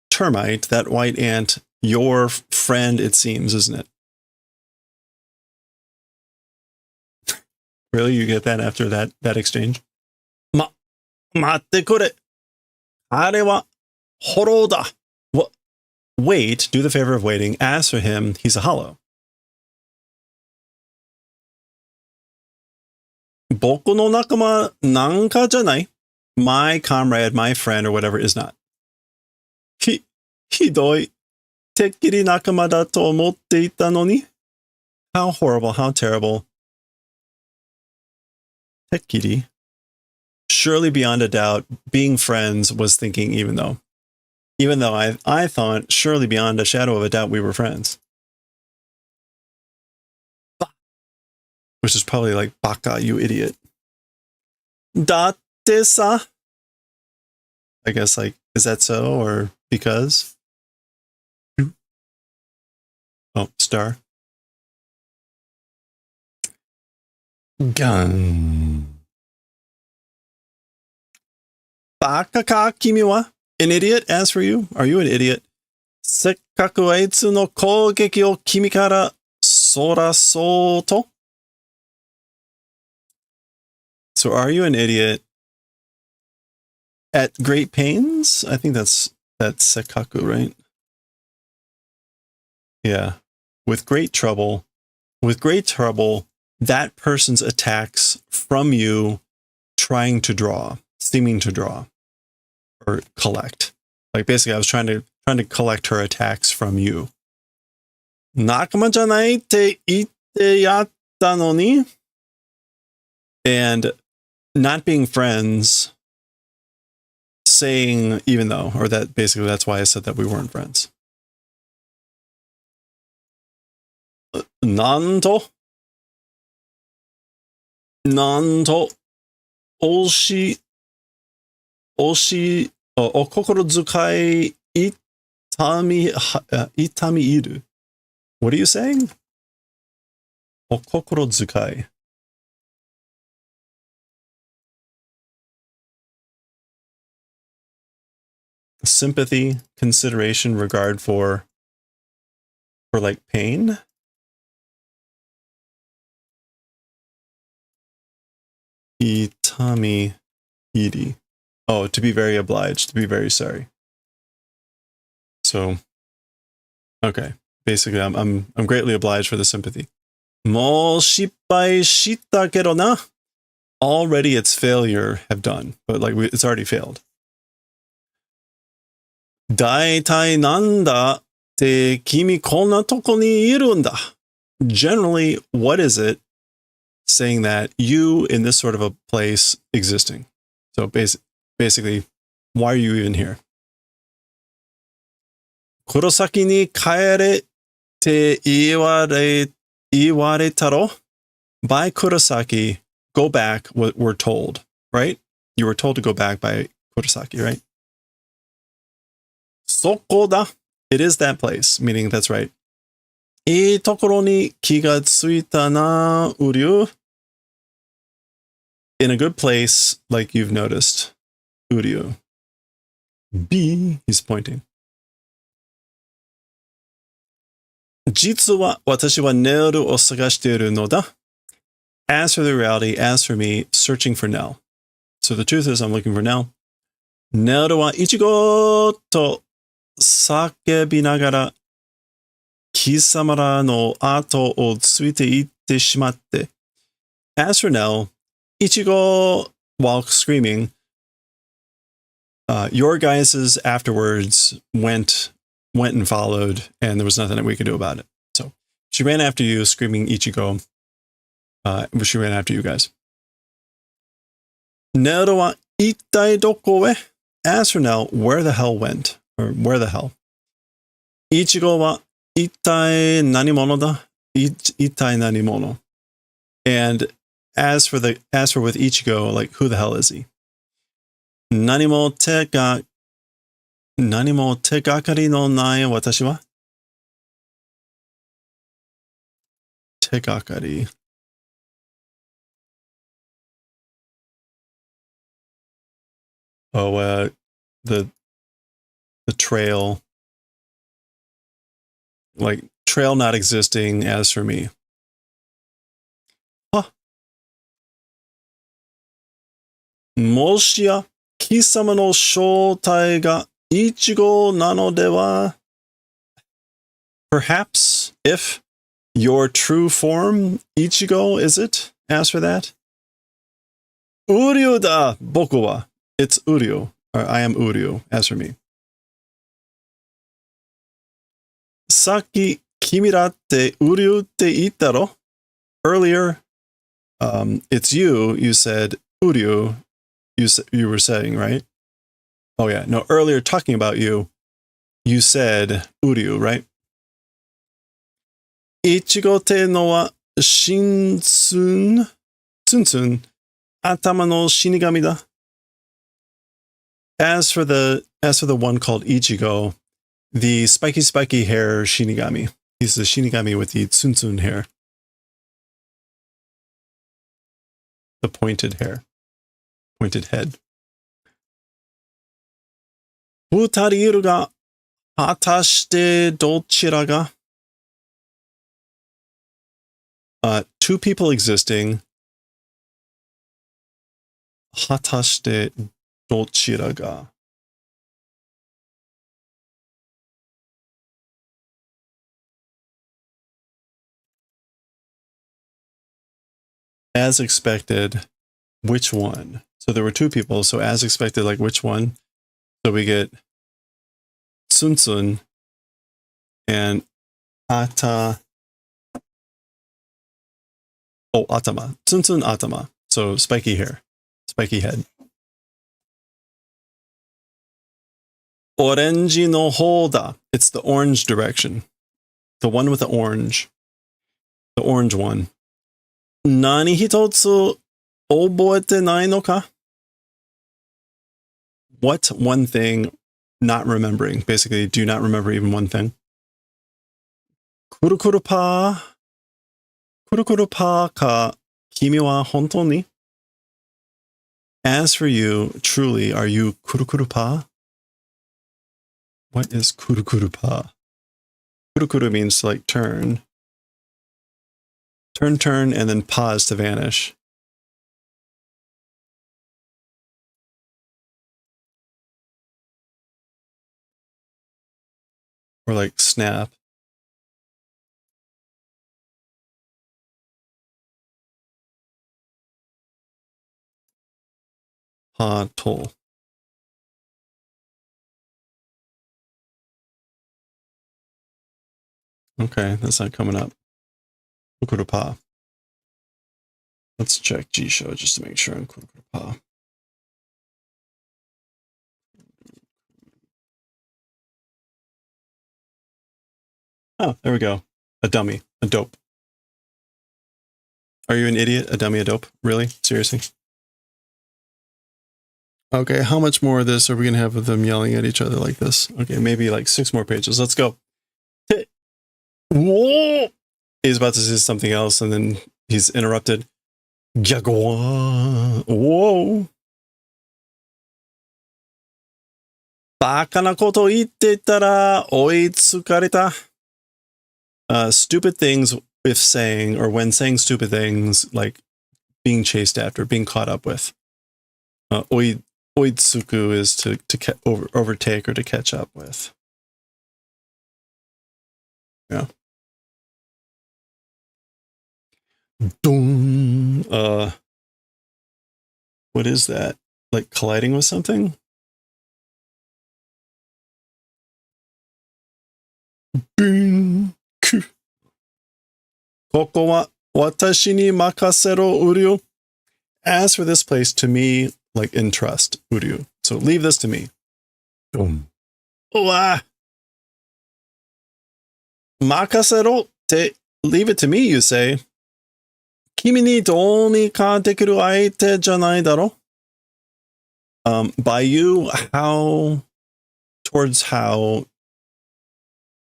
termite, that white ant, your friend, it seems, isn't it? Really? You get that after that exchange? 待ってくれ. あれは、ホロだ. Wait, do the favor of waiting. As for him, he's a hollow. 僕の仲間なんかじゃない? My comrade, my friend, or whatever is not. ひどい。てっきり仲間だと思っていたのに. How horrible, how terrible. てっきり. Surely beyond a doubt, being friends was thinking even though I thought, surely beyond a shadow of a doubt, we were friends. Which is probably like, baka, you idiot. Datte sa? I guess, like, is that so, or because? Oh, star. Gun. Baka ka, kimi wa? An idiot? As for you, are you an idiot? せっかくあいつの攻撃を君からそらそうと? So are you an idiot at great pains? I think that's sekkaku, right? Yeah. With great trouble, that person's attacks from you trying to draw, seeming to draw. Or collect. Like basically I was trying to collect her attacks from you. 仲間じゃないって言ってやったのに? And not being friends, saying even though, or that basically that's why I said that we weren't friends. なんとお心遣い痛み入る. What are you saying? お心遣い. Sympathy, consideration, regard for like pain. Itami iri. Oh, to be very obliged, to be very sorry. So, okay. Basically, I'm greatly obliged for the sympathy. もう失敗したけどな. Already its failure have done, but like it's already failed. 大体なんだって君こんなとこにいるんだ. Generally, what is it saying that you in this sort of a place existing? So basically, why are you even here? 黒崎に帰れって言われたろ? By Kurosaki, go back, we're told, right? You were told to go back by Kurosaki, right? そこだ. It is that place, meaning that's right. いいところに気がついたな、うりゅう. In a good place, like you've noticed, Uryu. B, he's pointing. 実は私はネルを探しているのだ. As for the reality, as for me, searching for Nell. So the truth is I'm looking for Nell. ネルはイチゴと叫びながら貴様らの後をついていってしまって. As for Nell, Ichigo, while screaming, your guys' afterwards went and followed, and there was nothing that we could do about it. So she ran after you, screaming Ichigo. She ran after you guys. Nero wa ittai doko e? As for Nell, where the hell went? Or where the hell? Ichigo wa ittai nanimono da? Ittai nanimono. And as for with Ichigo, like, who the hell is he? Nanimo te ga 何も手がかりのない私は手がかり。Oh, the trail, like trail not existing as for me. Huh. もしや貴様の正体がイチゴなのでは Perhaps if your true form, Ichigo, is it? As for that? Uryu da, boku wa. It's Uryu. Or I am Uryu, as for me. Saki kimi da te Uryu te itta ro? Earlier, it's you. You said Uryu. You were saying, right? Oh yeah. No, earlier talking about you, you said Uryu, right? Ichigo te no wa Tsuntsun atama no shinigami da. As for the one called Ichigo, the spiky hair shinigami. He's the shinigami with the Tsuntsun hair. The pointed hair. Pointed head. Futari iru ga hatashite dochira ga? Two people existing. Hatashite dochira ga. As expected, which one? So there were two people, so as expected, like which one? So we get Tsuntsun and Atama. Tsuntsun Atama. So spiky hair, spiky head. Orenji no hou da. It's the orange direction. The one with the orange. The orange one. Nani hitotsu oboete nai no ka? What one thing not remembering? Basically, do you not remember even one thing? Kurukuru pa ka kimi wa hontou ni? As for you, truly, are you kurukuru pa? What is kurukuru pa? Kurukuru means to like turn. Turn, and then pause to vanish. Or like snap. Ha to. Okay, that's not coming up. Kukurupa. Let's check Jisho just to make sure on Kukurupa. Oh, there we go. A dummy. A dope. Are you an idiot? A dummy, a dope? Really? Seriously? Okay, how much more of this are we going to have of them yelling at each other like this? Okay, maybe like 6 more pages. Let's go. Whoa! He's about to say something else and then he's interrupted. Jaguar. Whoa. Baka na koto itte ittara oitsukareta. Stupid things if saying, or when saying stupid things, like being chased after, being caught up with. Oitsuku is to overtake or to catch up with. Yeah. Boom. What is that? Like colliding with something? Boom. Koko wa watashi ni makasero, Uryu. As for this place, to me, like in trust, Uryu. So leave this to me. Boom. Makasero te, leave it to me, you say. Kimi ni dou ni ka dekiru aite janai daro? By you, how towards how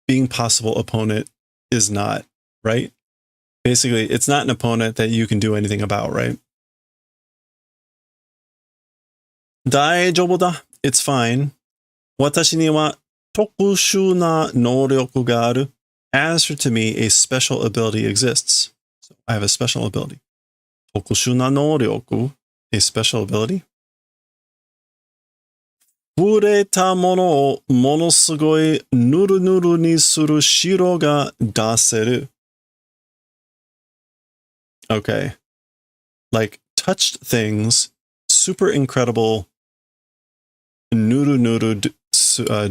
being possible opponent is not, right? Basically, it's not an opponent that you can do anything about, right? Daijoubu da. It's fine. Watashi ni wa tokushu na nouryoku ga aru. As for to me, a special ability exists. So I have a special ability. Tokushu na nouryoku, a special ability. Fureta mono o monosugoi nuru nuru ni suru shiro ga daseru. Okay. Like touched things, super incredible nuru nuru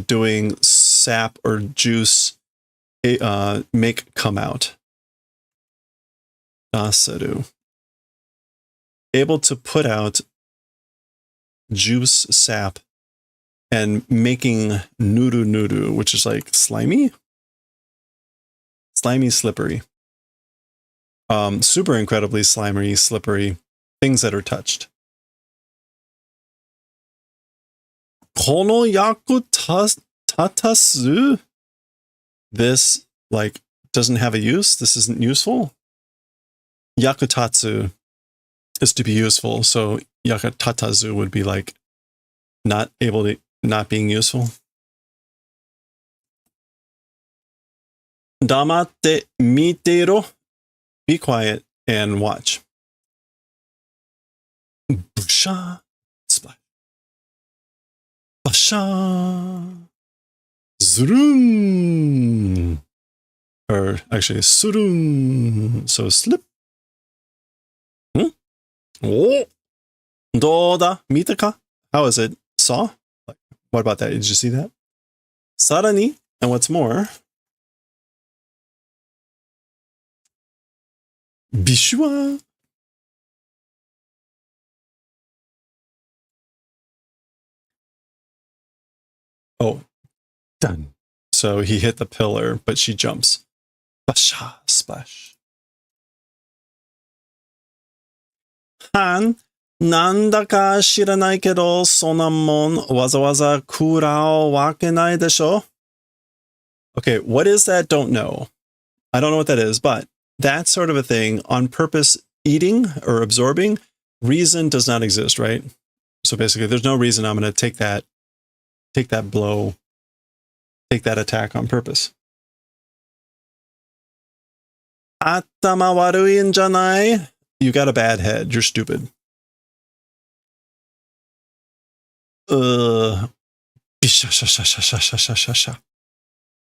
doing sap or juice make come out. Daseru. Able to put out juice sap and making nuru nuru, which is like slimy, slippery, super incredibly slimy, slippery things that are touched. Kono yaku tatasu. This like doesn't have a use. This isn't useful. Yakutatsu is to be useful, so yakutatazu would be like not able to, not being useful. Damatte mitero. Be quiet and watch. Busha. Splash. Basha. Zrum. Or actually, surum. So slip. Oh. Doda. Mita ka? How is it? Saw? What about that? Did you see that? Sarani. And what's more, Bishua. Oh, done. So he hit the pillar, but she jumps. Basha, splash. Han, nanda ka shiranai kedo, sonamon waza waza kurao wakenai desho. Okay, what is that? Don't know. I don't know what that is, but that's sort of a thing. On purpose eating or absorbing, reason does not exist, right? So basically, there's no reason I'm going to take that blow, take that attack on purpose. Atama warui n janai? You got a bad head. You're stupid.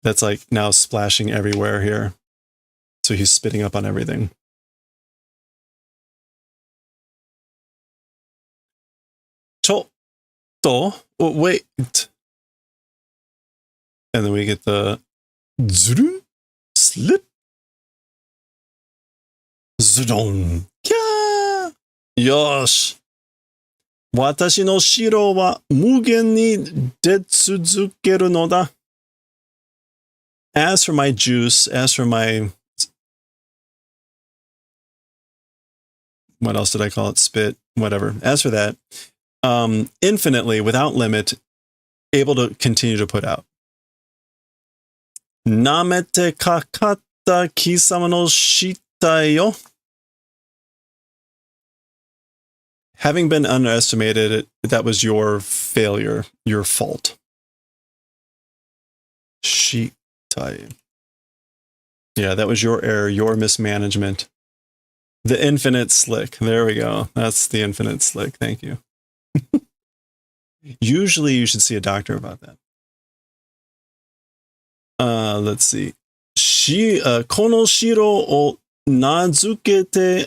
That's like now splashing everywhere here. So he's spitting up on everything. Chotto. Oh, wait. And then we get the zuru, slip, zudon. Kya! Yosh. Watashi no shiro wa mugen ni detsuzukeru no da. As for my juice, as for my, what else did I call it? Spit, whatever. As for that, infinitely, without limit, able to continue to put out. Namete kakata kisama no shitai yo. Having been underestimated, that was your failure, your fault. Shitai. Yeah, that was your error, your mismanagement. The infinite slick. There we go. That's the infinite slick. Thank you. Usually you should see a doctor about that. Let's see. Kono shiro o nazukete.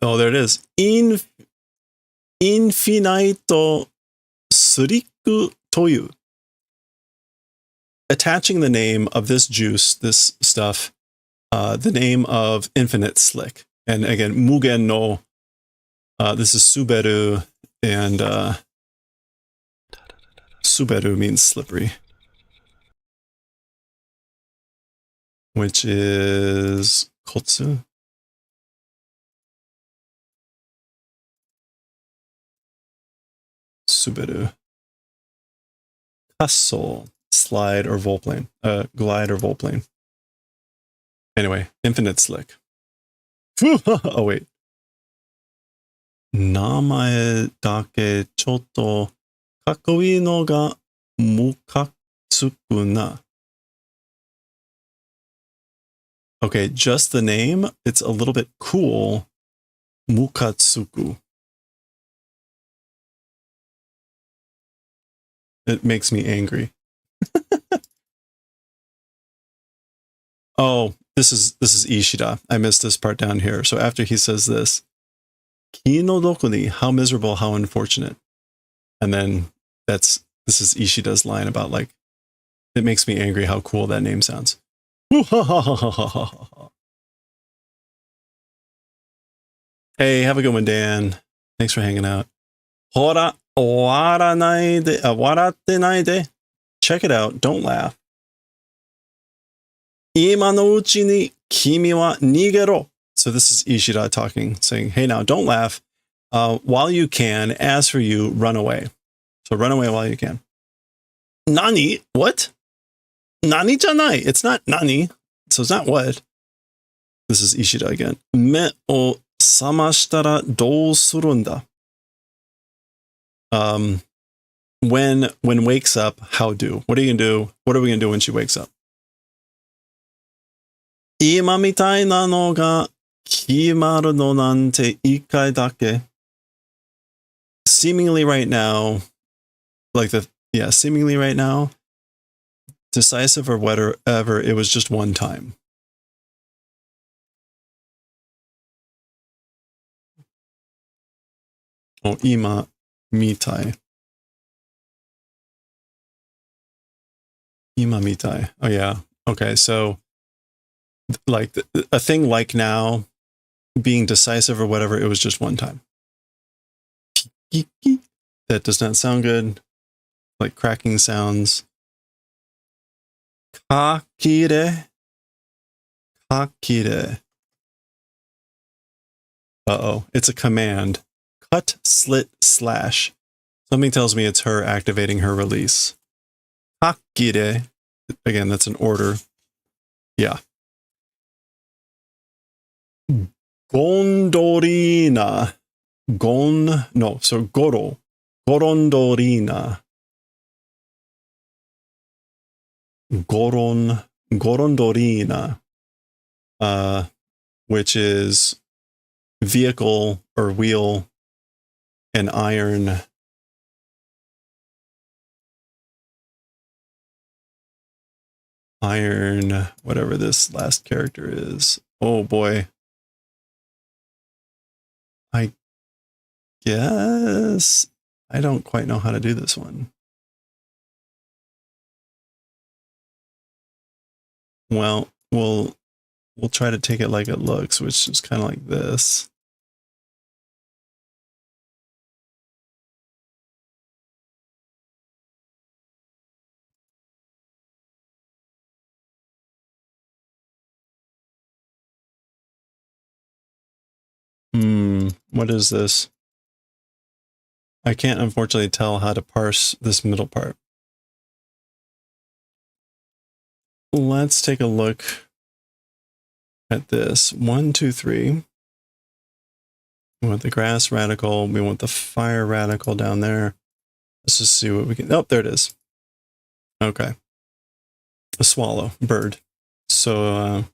Oh, there it is. Infinito suriku toyu. Attaching the name of this juice, this stuff, the name of infinite slick. And again, mugen no, this is suberu, and suberu means slippery, which is kotsu. suberu. Castle, slide or volplane. Glide or volplane. Anyway, infinite slick. Oh wait. 名前だけちょっとかっこいいのがムカつくな. Okay, just the name, it's a little bit cool. Mukatsuku. It makes me angry. Oh, this is Ishida. I missed this part down here. So after he says this, Ki no doku ni, how miserable, how unfortunate. And then this is Ishida's line about like, it makes me angry how cool that name sounds. Hey, have a good one, Dan. Thanks for hanging out. Hora, waratte naide. Check it out. Don't laugh. Ima no uchi ni kimi wa nigero. So this is Ishida talking, saying, hey, now don't laugh. While you can, as for you, run away. So run away while you can. Nani? What? Nani janai. It's not nani. So it's not what. This is Ishida again. Me o samashitara dou surunda. When wakes up, how do? What are you gonna do? What are we gonna do when she wakes up? Ima mitai na no ga kimaru no nante ikai dake. Seemingly right now, seemingly right now, decisive or whatever, it was just one time. Oh, ima mitai. Ima mitai. Oh yeah. Okay, so like a thing like now, being decisive or whatever, it was just one time. That does not sound good. Like cracking sounds. Kakire. Kakire. Uh-oh. It's a command. Cut, slit, slash. Something tells me it's her activating her release. Kakire. Again, that's an order. Yeah. Gondorina. Goro. Gorondorina. Gorondorina. Which is vehicle or wheel and iron. Iron, whatever this last character is. Oh boy. I guess I don't quite know how to do this one. Well, we'll try to take it like it looks, which is kind of like this. What is this? I can't unfortunately tell how to parse this middle part. Let's take a look at this. 1, 2, 3. We want the grass radical. We want the fire radical down there. Let's just see what we can. Oh, there it is. Okay. A swallow, bird. So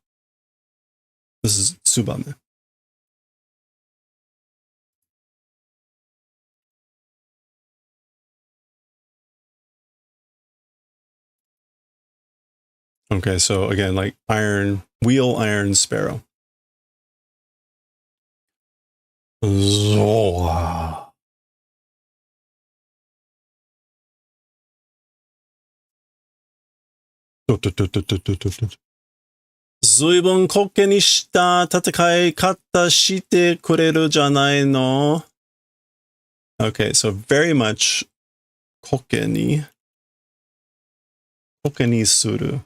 this is Tsubame. Okay, so again, like iron, wheel, iron, sparrow. Zoa. Zuibun kokke ni shita tatakai kata shite kureru janai no. Okay, so very much kokke ni suru.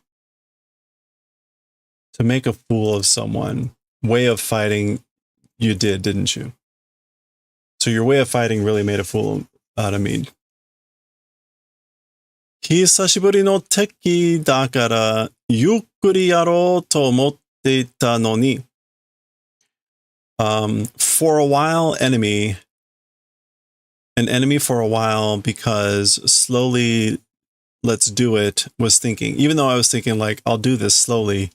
To make a fool of someone. Way of fighting you did, didn't you? So your way of fighting really made a fool out of me. 久しぶりの敵だからゆっくりやろうと思っていたのに。For a while, enemy. An enemy for a while because slowly, let's do it, was thinking. Even though I was thinking like, I'll do this slowly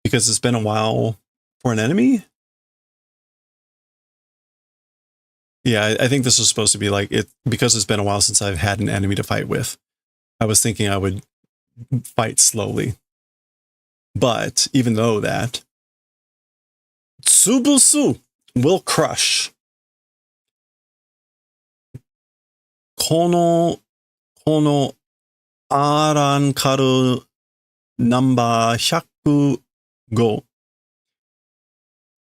because it's been a while for an enemy. Yeah, I think this was supposed to be like it because it's been a while since I've had an enemy to fight with. I was thinking I would fight slowly. But even though that, Tsubusu will crush. このアランカルナンバー105。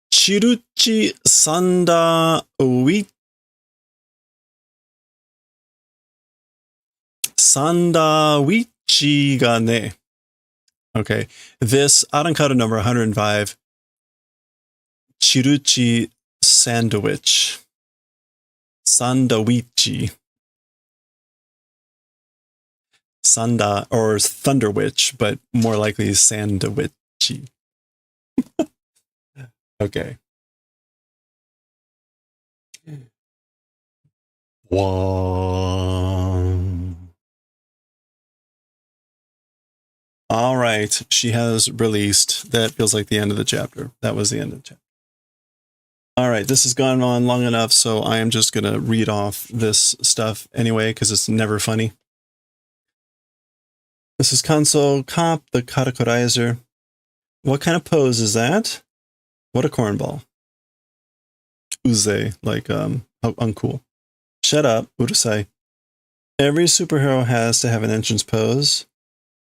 チルチサンダーウィッチがね。Okay, this Arankata number 105, Chiruchi Sandwich. Sandawichi. Sanda, or Thunder Witch, but more likely Sandwichi. Okay. Wow. All right, she has released. That feels like the end of the chapter. That was the end of the chapter. All right, this has gone on long enough, so I am just going to read off this stuff anyway, because it's never funny. This is Kanso Cop, the Katakurizer. What kind of pose is that? What a cornball. Uze, like, how uncool. Shut up, urusai. Every superhero has to have an entrance pose.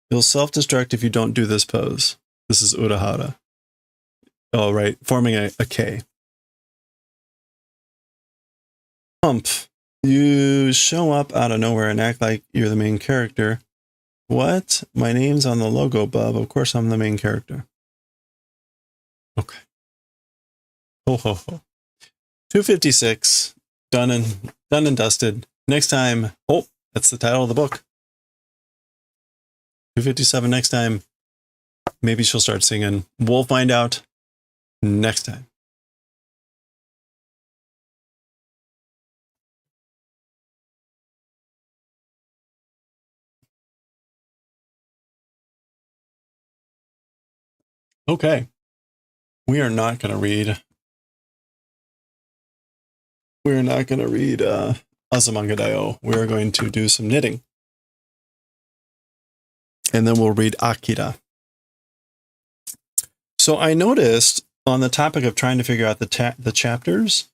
You'll self-destruct if you don't do this pose. This is Urahara. Oh, right, forming a K. Hump. You show up out of nowhere and act like you're the main character. What? My name's on the logo, bub. Of course I'm the main character. Okay. Ho ho ho. 256. Done and dusted. Next time. Oh, that's the title of the book. 257 next time. Maybe she'll start singing. We'll find out next time. Okay. We are not going to read. We're not going to read Azumanga Daioh. We're going to do some knitting. And then we'll read Akira. So I noticed on the topic of trying to figure out the chapters,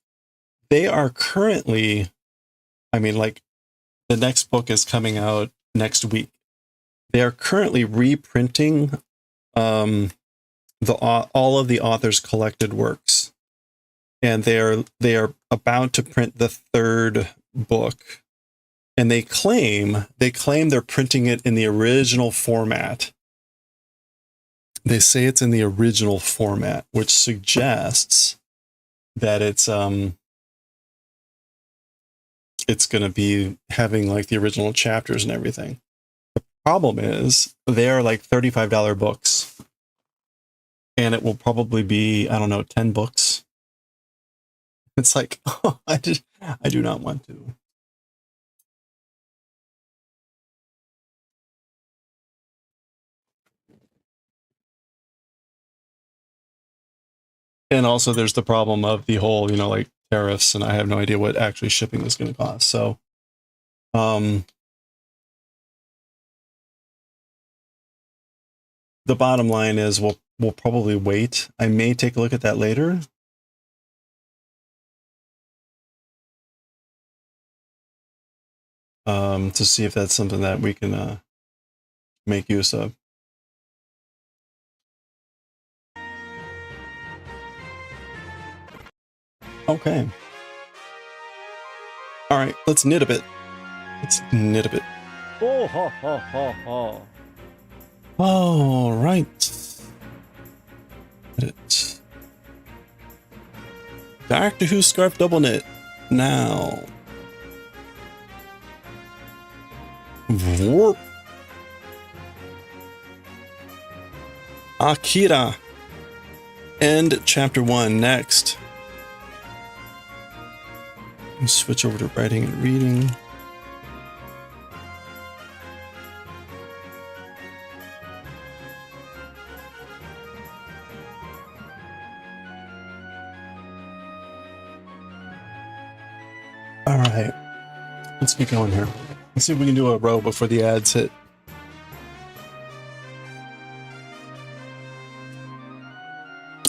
they are currently, I mean, like, the next book is coming out next week. They are currently reprinting all of the author's collected works. And they are about to print the third book. And they claim they're printing it in the original format. They say it's in the original format, which suggests that it's going to be having like the original chapters and everything. The problem is they are like $35 books. And it will probably be, I don't know, 10 books. It's like, oh, I do not want to. And also there's the problem of the whole, like tariffs, and I have no idea what actually shipping is going to cost. So, the bottom line is we'll probably wait. I may take a look at that later. To see if that's something that we can make use of. Okay. All right, let's knit a bit. Oh, ha, ha, ha, ha. All right. It. Doctor Who scarf double knit. Now. Warp. Akira. End chapter 1 next. Let's switch over to writing and reading. All right, let's get going here. Let's see if we can do a row before the ads hit.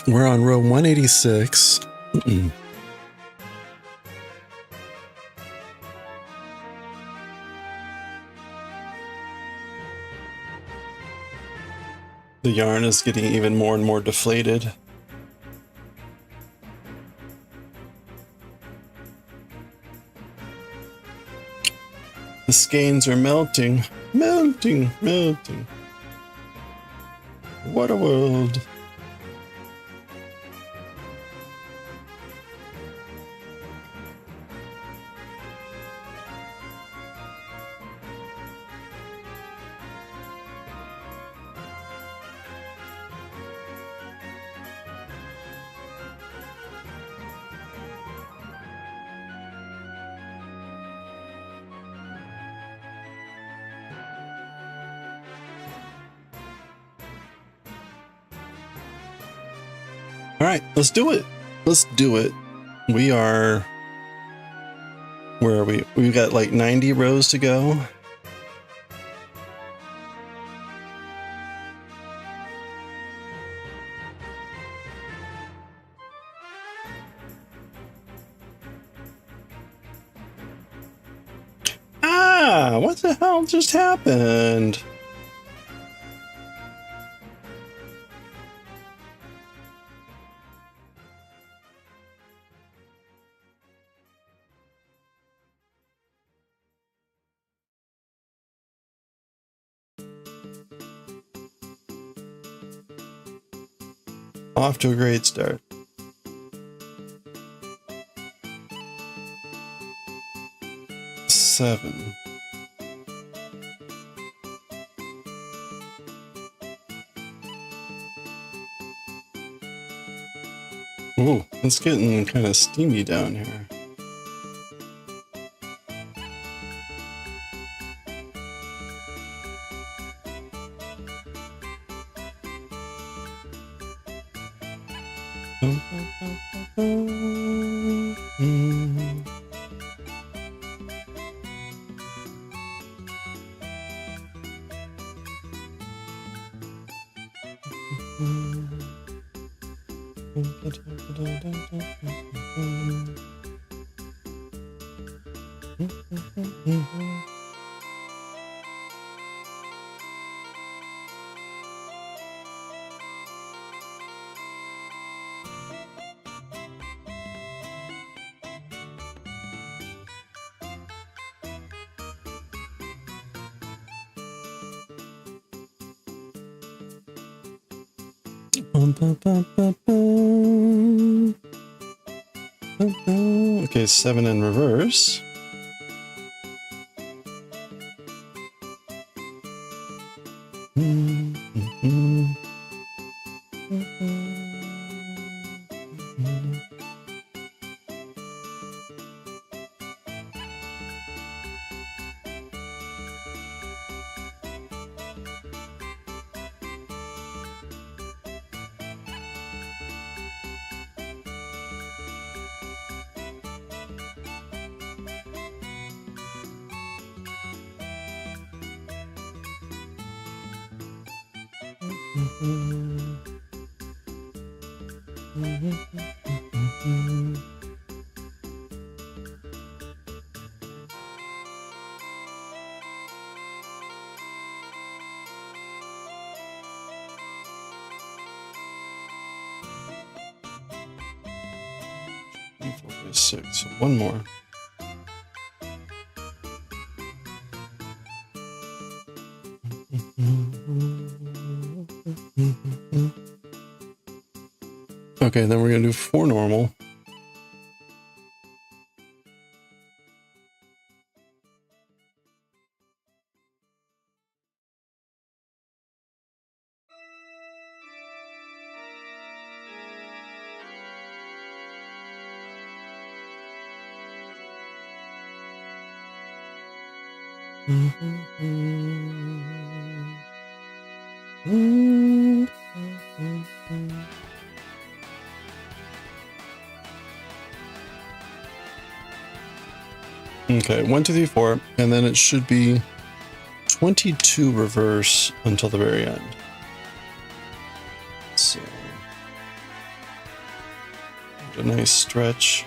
We're on row 186. The yarn is getting even more and more deflated. The skeins are melting, melting, melting. What a world. All right, let's do it. Let's do it. We are, where are we? We've got like 90 rows to go. Ah, what the hell just happened? Off to a great start. Seven. Ooh, it's getting kind of steamy down here. Okay, 7 in reverse. Six. So one more. Okay, then we're gonna do 4 normal. Okay, 1, 2, 3, 4, and then it should be 22 reverse until the very end. So, a nice stretch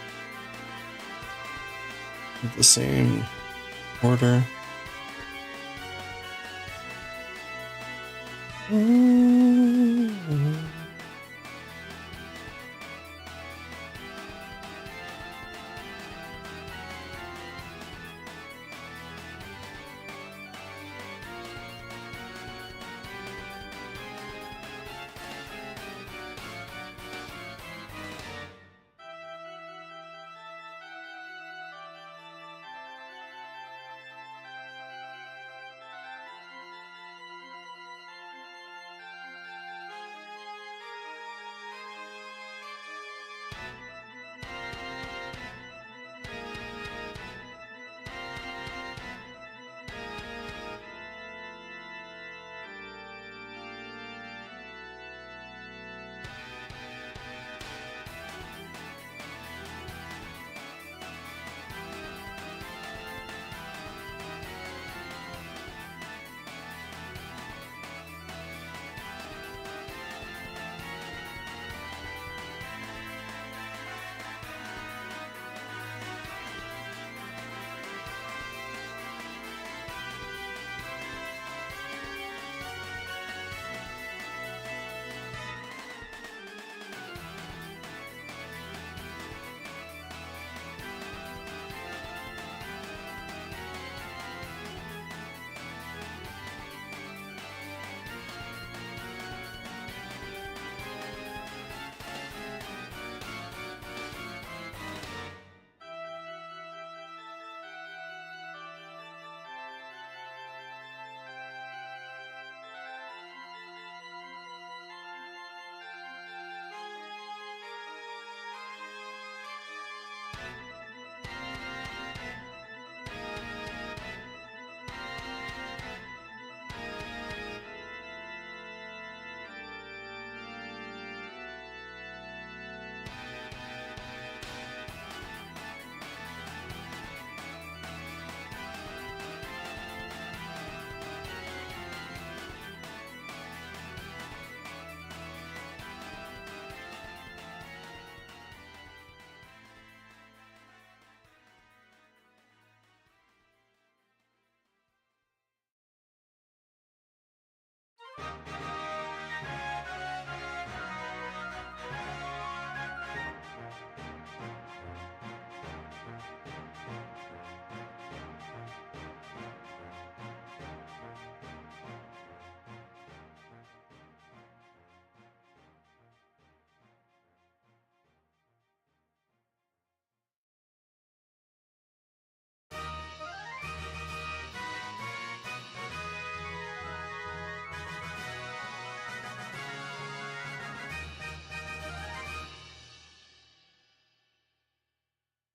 with the same order.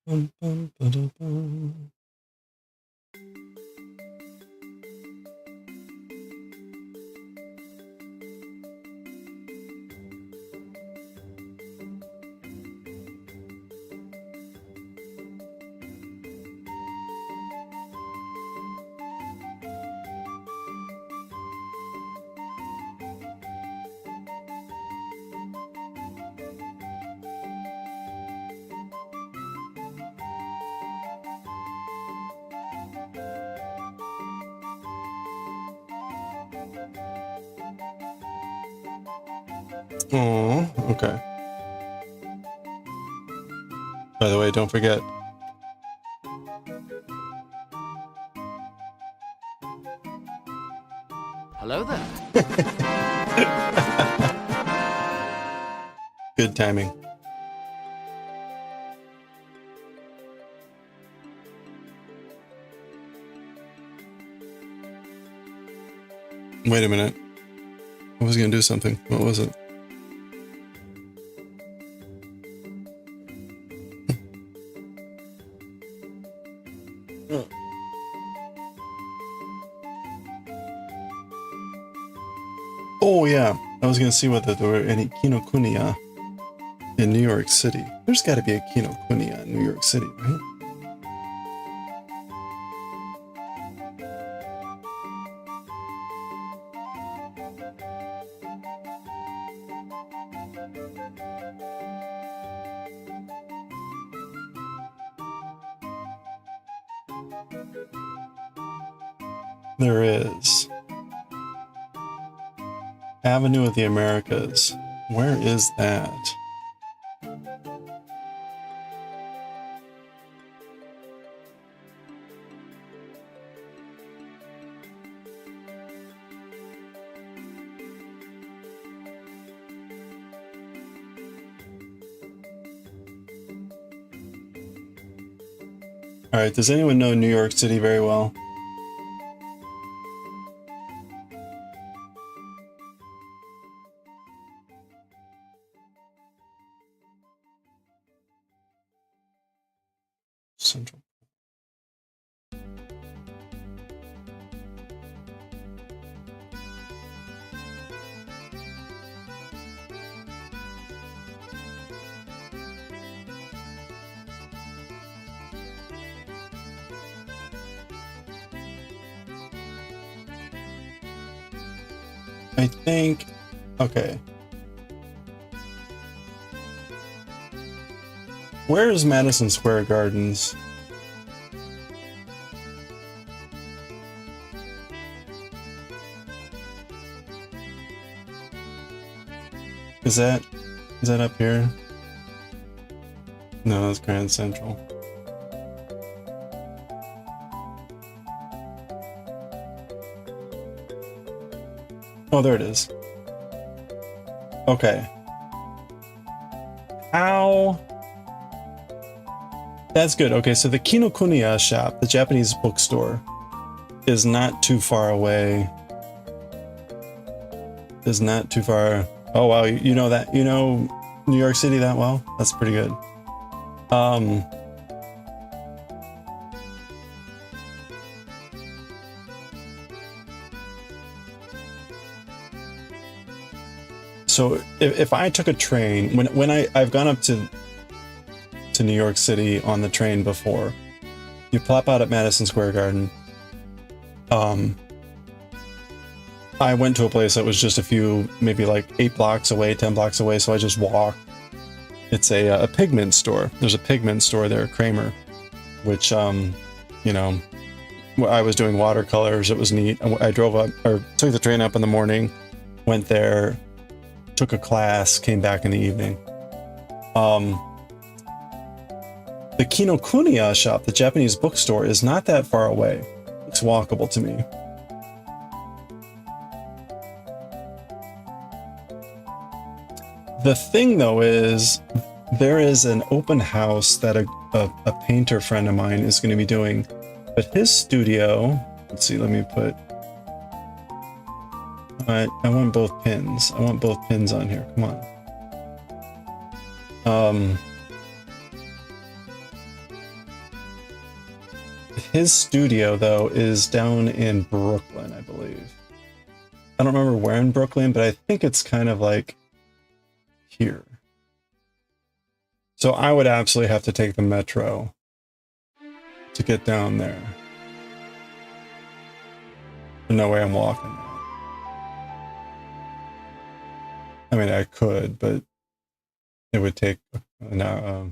Bum, bum, ba-da-bum. Oh, okay. By the way, don't forget. Hello there. Good timing. Wait a minute. I was gonna do something. What was it? Oh yeah, I was gonna see whether there were any Kinokuniya in New York City. There's got to be a Kinokuniya in New York City, right? There is. Avenue of the Americas. Where is that? All right, does anyone know New York City very well? Central. I think, okay. Where is Madison Square Gardens? Is that up here? No, that's Grand Central. Oh, there it is. Okay. How? That's good. Okay, so the Kinokuniya shop, the Japanese bookstore, is not too far away. Is not too far. Oh wow, you know that, you know New York City that well? That's pretty good. So if I took a train, when I've gone up to New York City on the train before, you plop out at Madison Square Garden. I went to a place that was just a few, maybe like 8 blocks away, 10 blocks away, so I just walked. It's a pigment store. There's a pigment store there, Kramer, which, you know, I was doing watercolors. It was neat. I drove up, or took the train up in the morning, went there, took a class, came back in the evening. The Kinokuniya shop, the Japanese bookstore, is not that far away. It's walkable to me. The thing, though, is there is an open house that a painter friend of mine is going to be doing, but his studio, let's see, let me put, I want both pins. I want both pins on here. Come on. His studio, though, is down in Brooklyn, I believe. I don't remember where in Brooklyn, but I think it's kind of like here. So I would absolutely have to take the metro to get down there. There's no way I'm walking that. I mean, I could, but it would take an hour.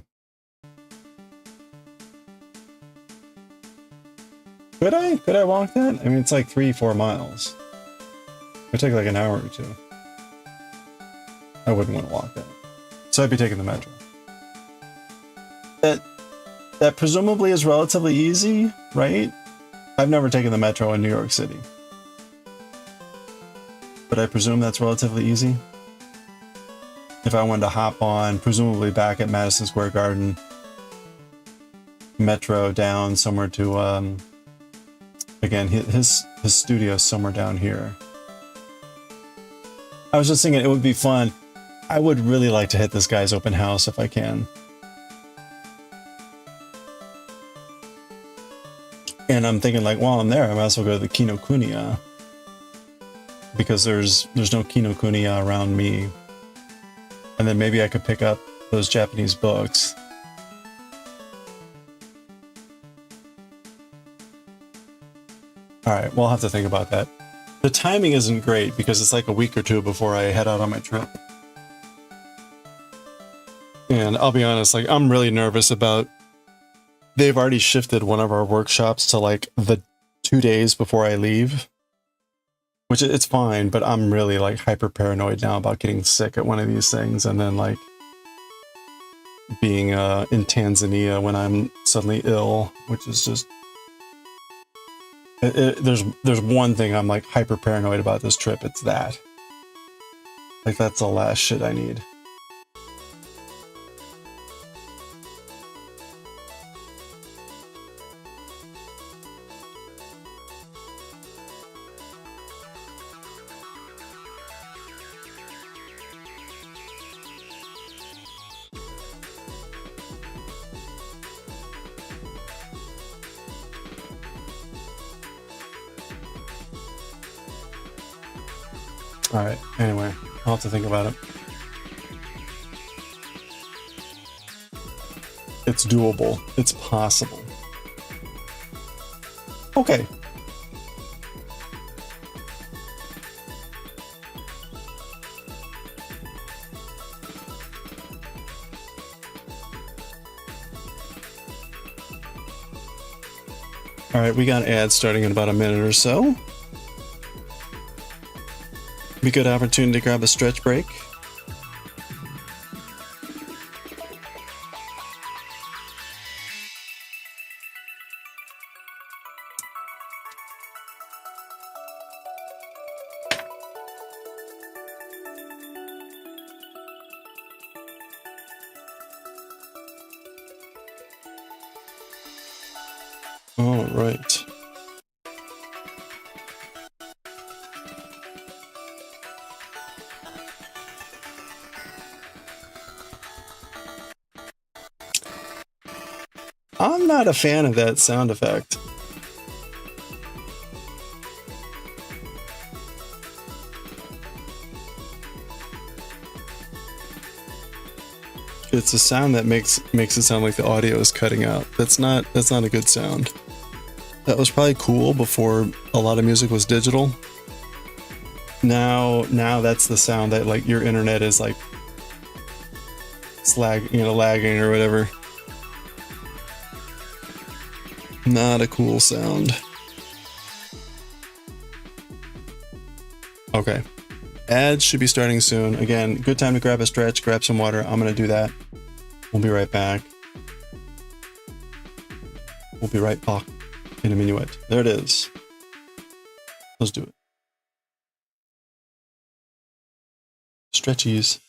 Could I walk that? I mean, it's like 3-4 miles. It would take like an hour or 2. I wouldn't want to walk that. So I'd be taking the metro. That presumably is relatively easy, right? I've never taken the metro in New York City. But I presume that's relatively easy. If I wanted to hop on, presumably back at Madison Square Garden, metro down somewhere to, again, his studio is somewhere down here. I was just thinking it would be fun. I would really like to hit this guy's open house if I can. And I'm thinking, like, while I'm there, I might as well go to the Kinokuniya. because there's no Kinokuniya around me. And then maybe I could pick up those Japanese books. Alright, we'll have to think about that. The timing isn't great because it's like a week or two before I head out on my trip. And I'll be honest, like, I'm really nervous about... They've already shifted one of our workshops to like the 2 days before I leave. Which it's fine, but I'm really like hyper paranoid now about getting sick at one of these things and then like being in Tanzania when I'm suddenly ill, which is just... There's one thing I'm like hyper paranoid about this trip, it's that. Like that's the last shit I need. Alright, anyway, I'll have to think about it. It's doable. It's possible. Okay. Alright, we got ads starting in about a minute or so. Be a good opportunity to grab a stretch break. All right. I'm not a fan of that sound effect. It's a sound that makes it sound like the audio is cutting out. That's not a good sound. That was probably cool before a lot of music was digital. Now that's the sound that like your internet is like lagging or whatever. Not a cool sound. Okay. Ads should be starting soon. Again, good time to grab a stretch, grab some water. I'm gonna do that. We'll be right back. We'll be right back in a minuet. There it is. Let's do it. Stretchies.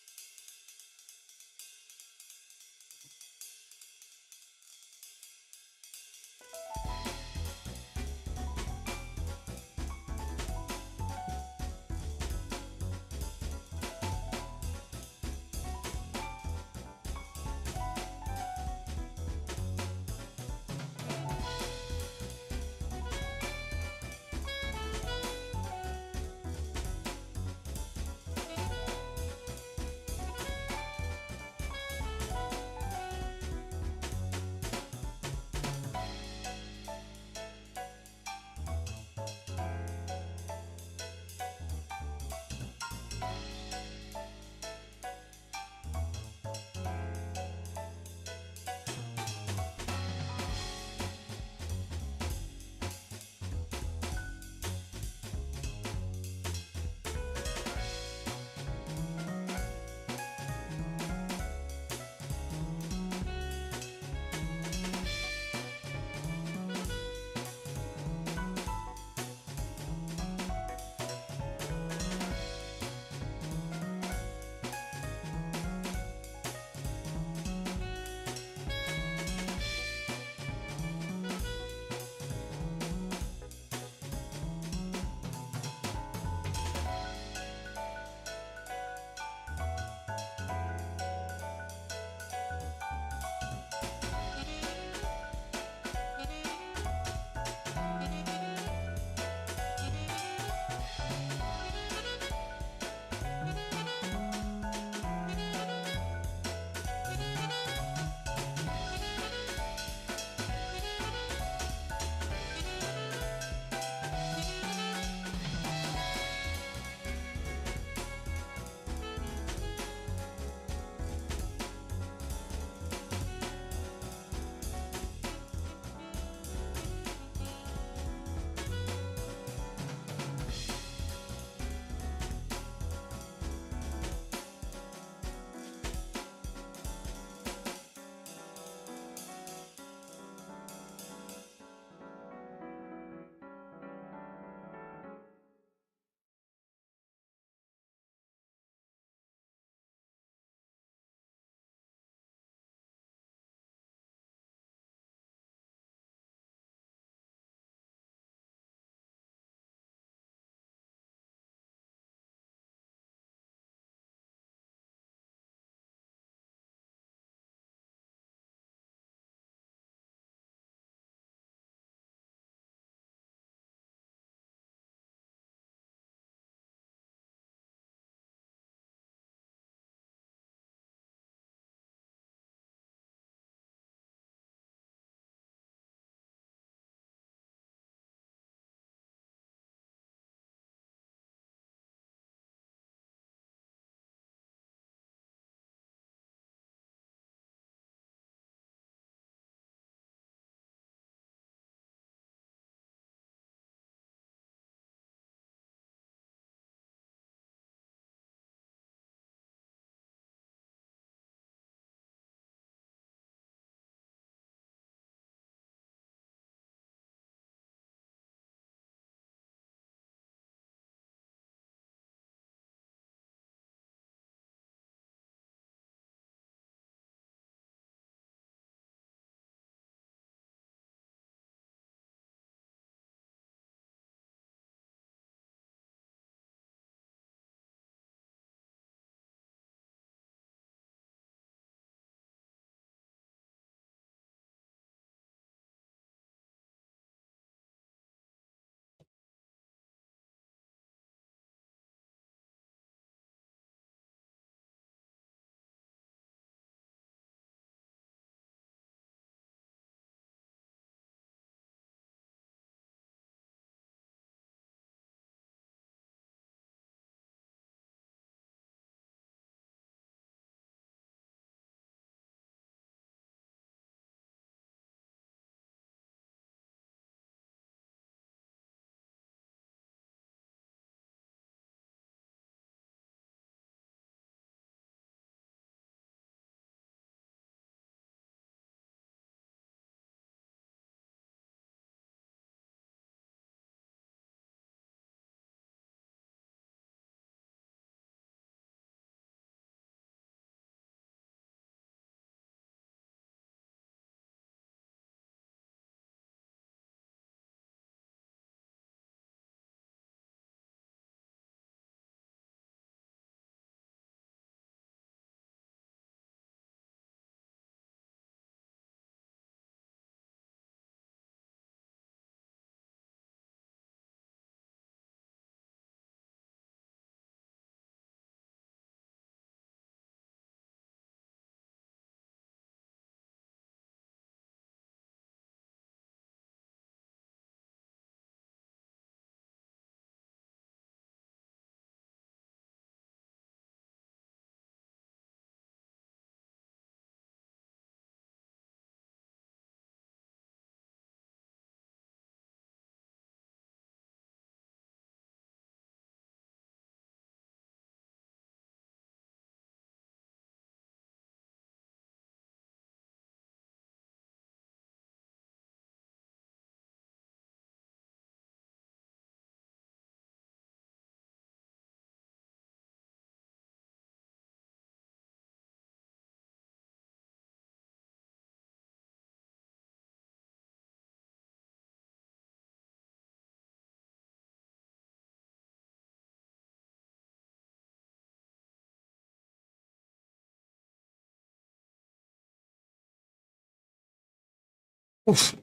Oof.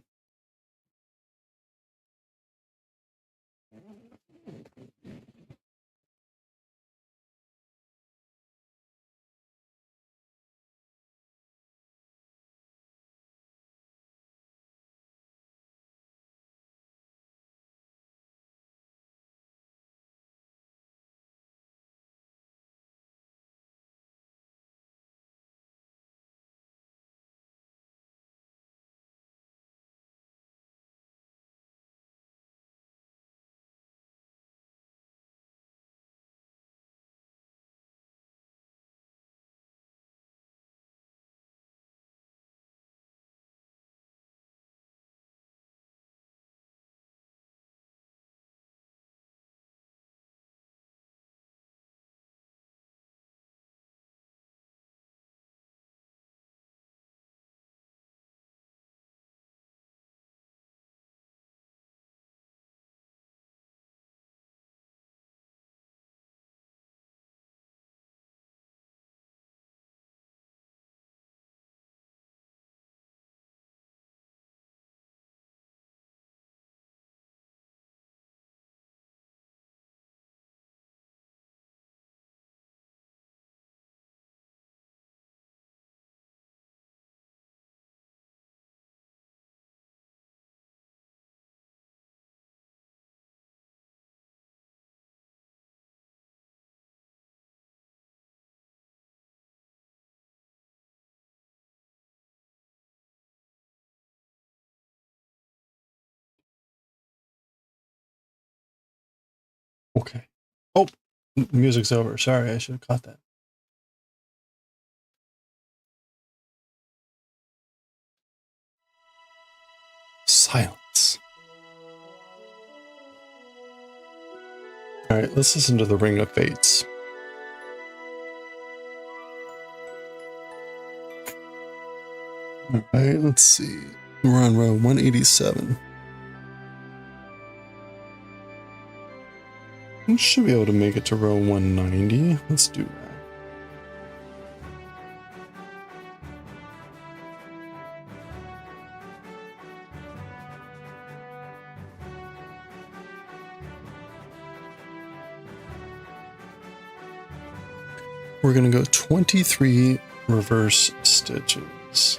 Okay. Oh, music's over. Sorry, I should have caught that. Silence. All right, let's listen to the Ring of Fates. All right, let's see. We're on row 187. We should be able to make it to row 190. Let's do that. We're going to go 23 reverse stitches.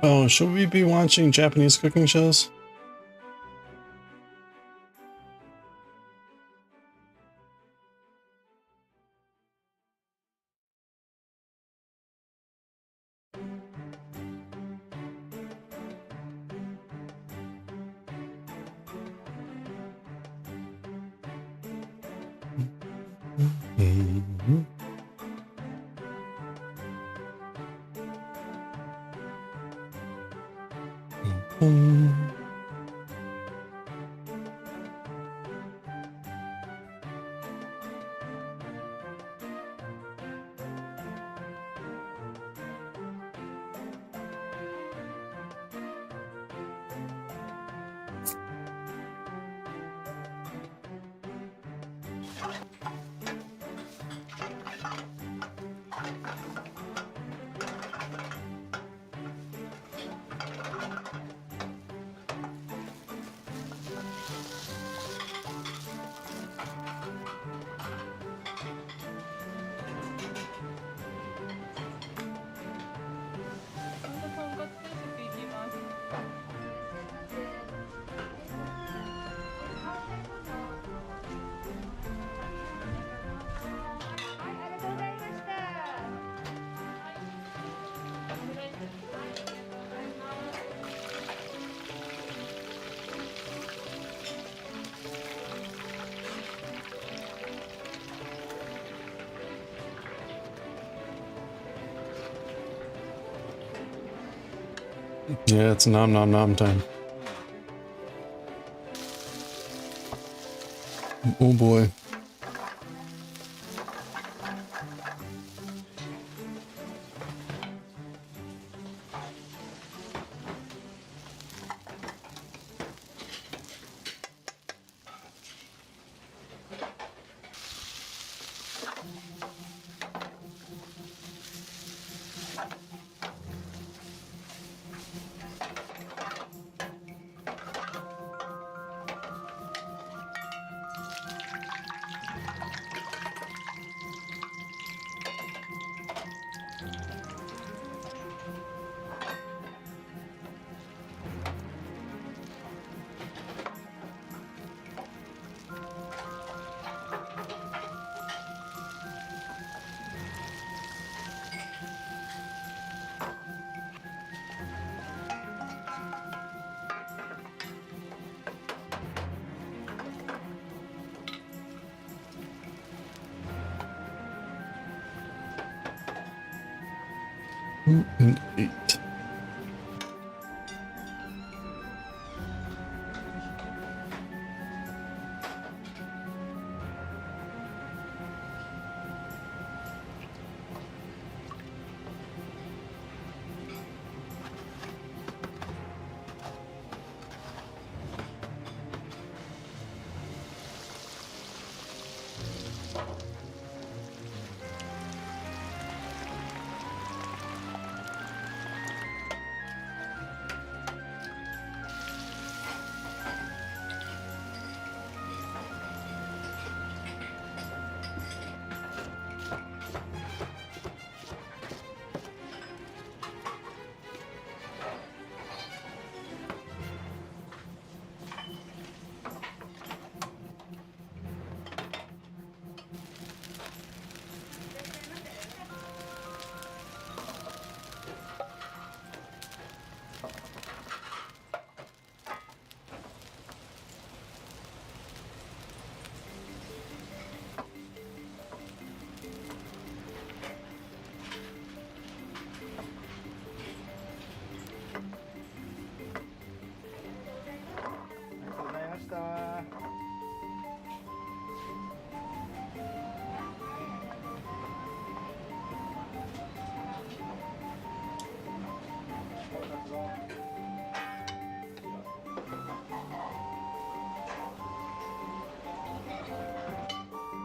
Oh, should we be watching Japanese cooking shows? Yeah, it's nom nom nom time. Oh boy. And 8.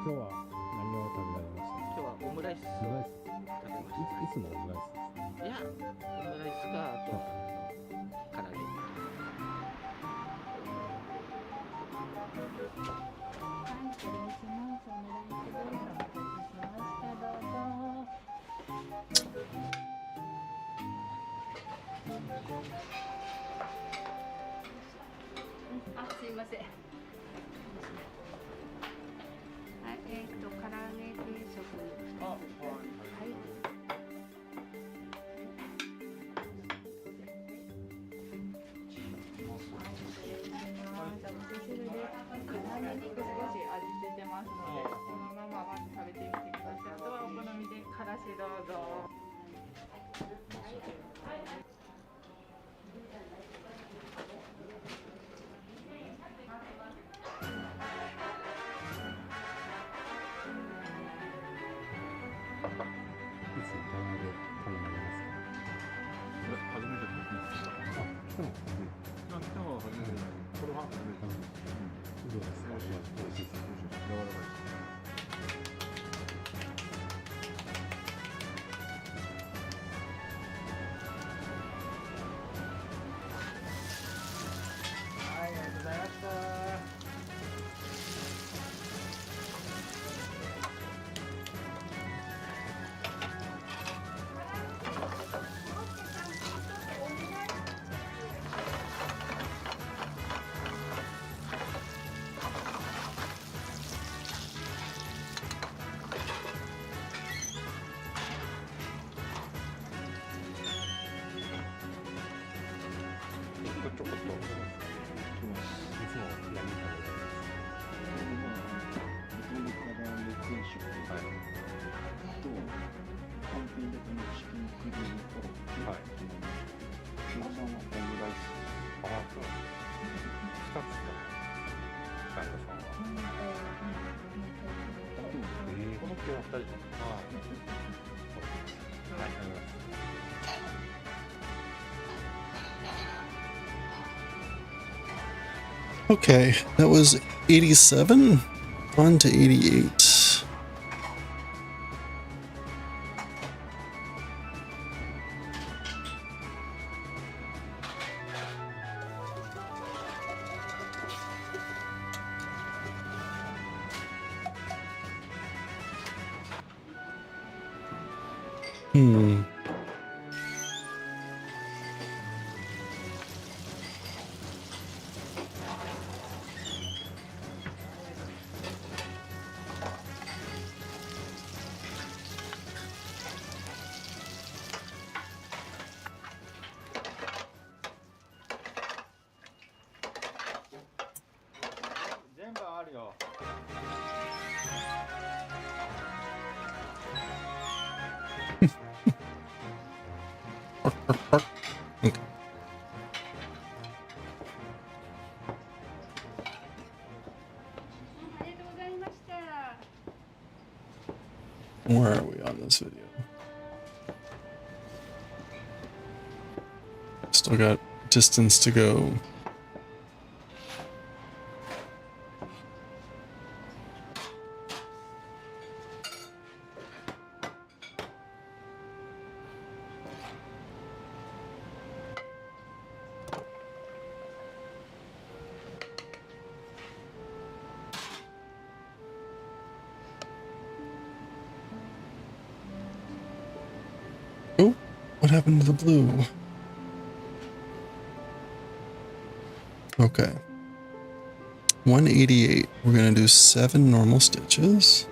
今日は何を食べられました？今日はオムライスオムライス。食べましいつもオムライスですか？た。いや、オムライスか、あと、唐揚げ。失礼します。オムライスです。お待たせしました。どうぞ。あ、すいません。はい、唐揚げ定食2つ。はい。お味噌汁で何肉少し味出てますので、そのまままず食べてみてください。あとはお好みでからしどうぞ。Okay, that was 87. On to 88. Where are we on this video? Still got distance to go. Oh, what happened to the blue? Okay. 188. We're going to do 7 normal stitches.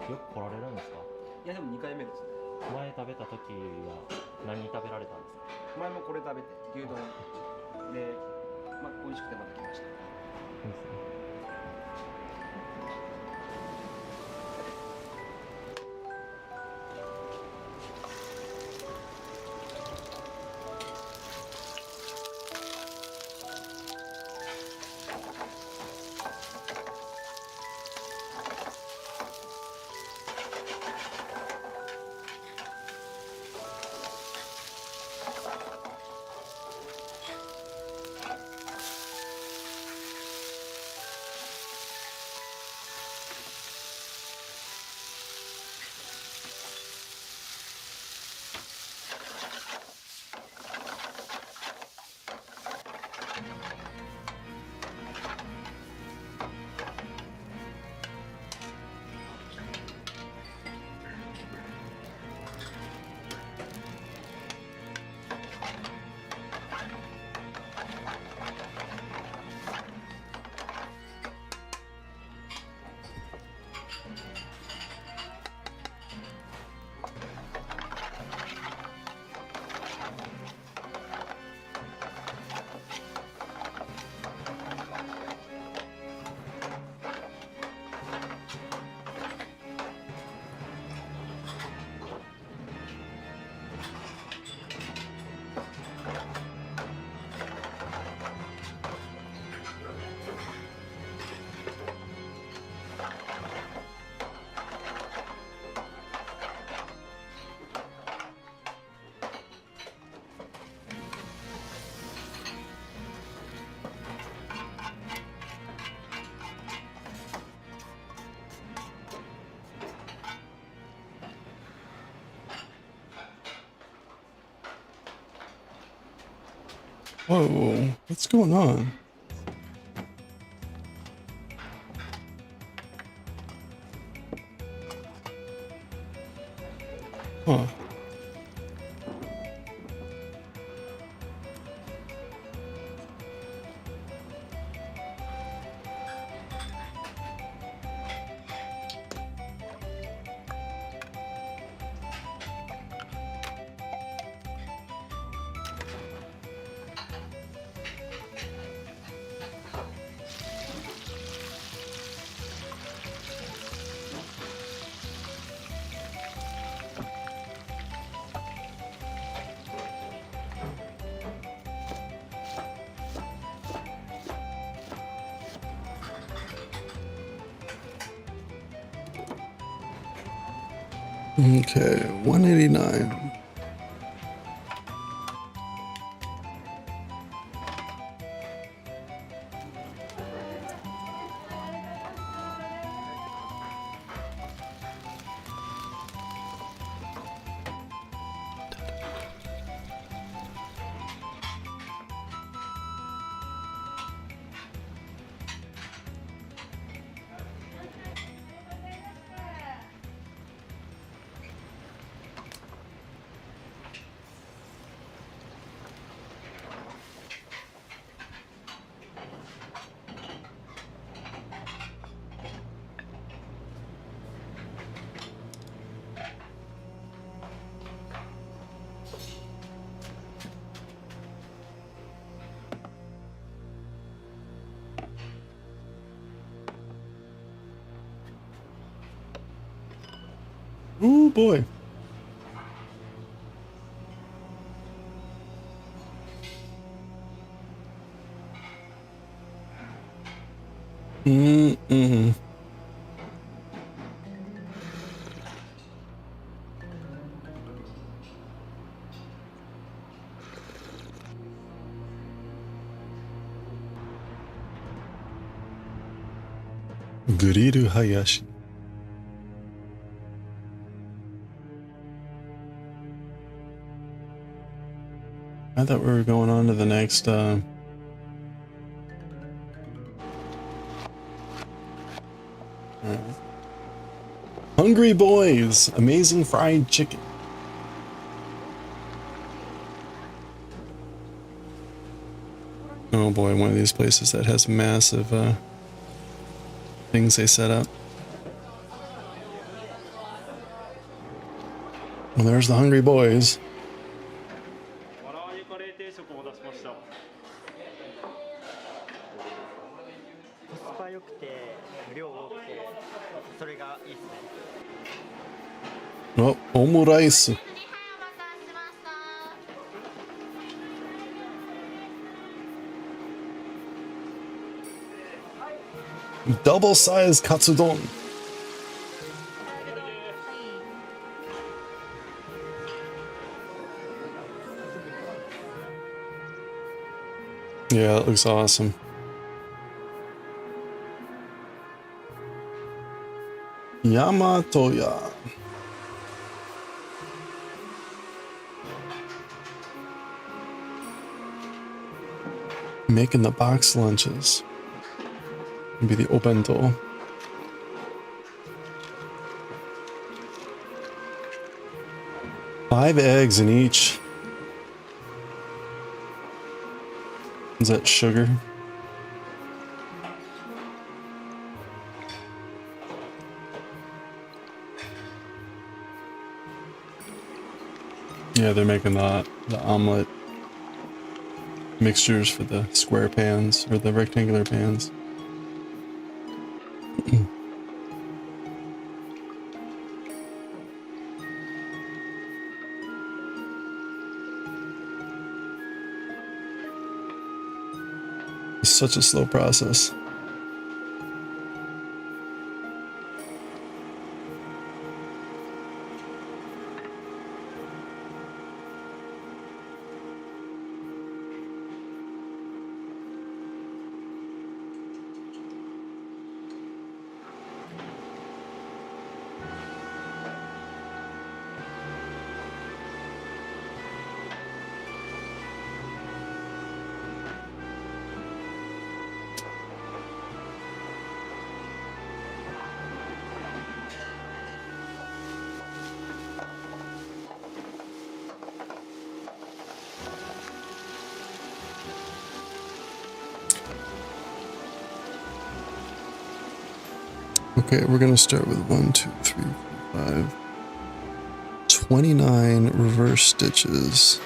よく来られるんですか？いやでも2回目ですね。前食べた時は何食べられたんですか？前もこれ食べて牛丼で、まあ美味しくてまた来ました。いいですね。Whoa, what's going on? Huh. Okay, 189. Oh boy. Mm-mm. Guriru Hayashi. I thought we were going on to the next, Hungry Boys! Amazing fried chicken. Oh boy, one of these places that has massive, things they set up. Well, there's the hungry boys. わら揚げカレー定食お待たせしました。コスパ良くて量多くてそれがいいですね。Oh, omurice. Double-sized katsudon. Yeah, that looks awesome. Yamatoya. Making the box lunches. Maybe the obento. Five eggs in each. Is that sugar? Yeah, they're making the omelet mixtures for the square pans or the rectangular pans. It's such a slow process. Okay, we're gonna start with 1, 2, 3, 4, 5, 29 reverse stitches.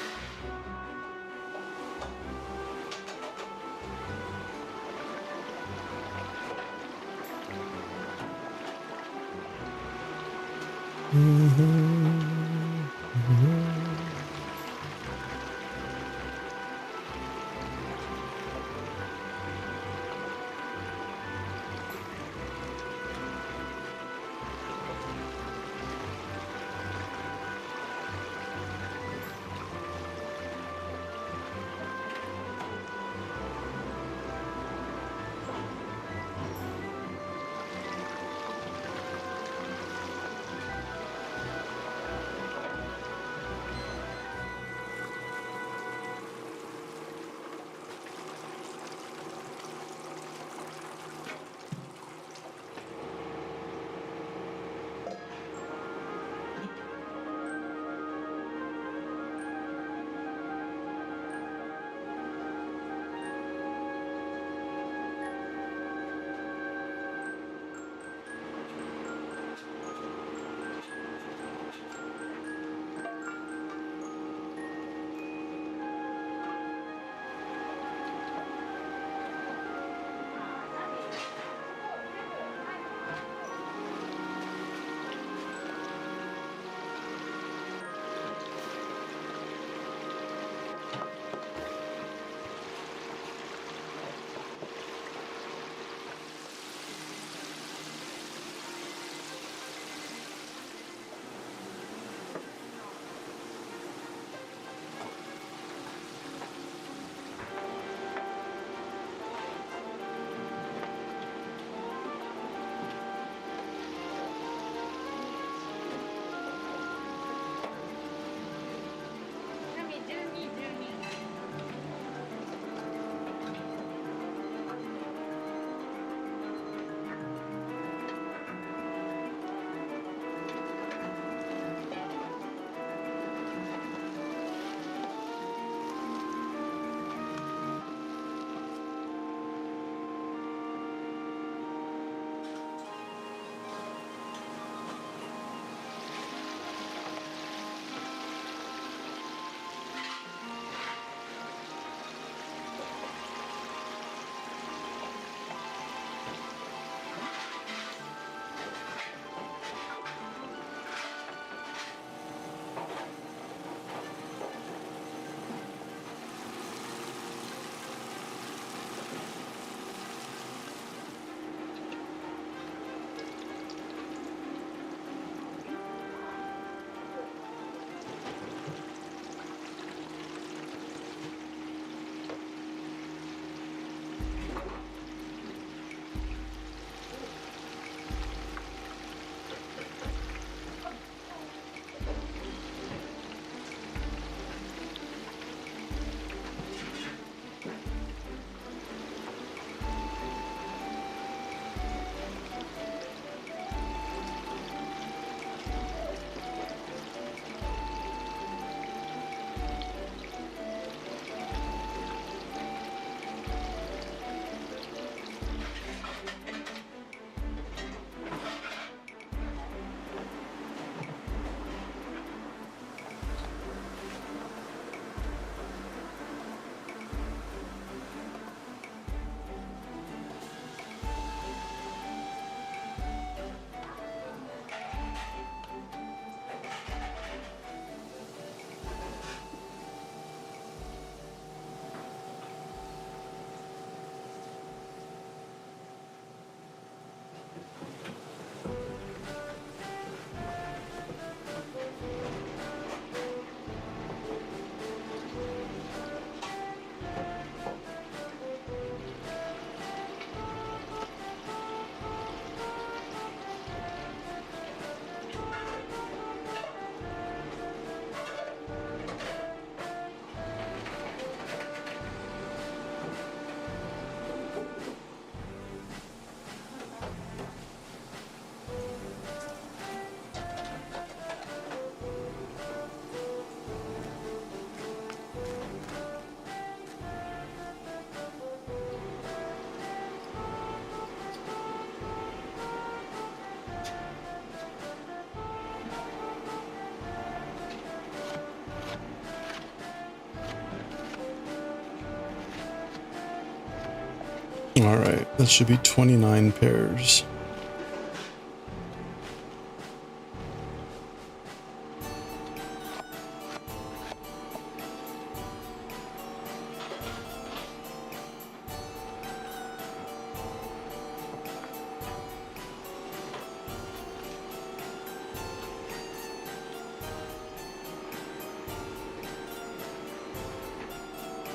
All right, that should be 29 pairs.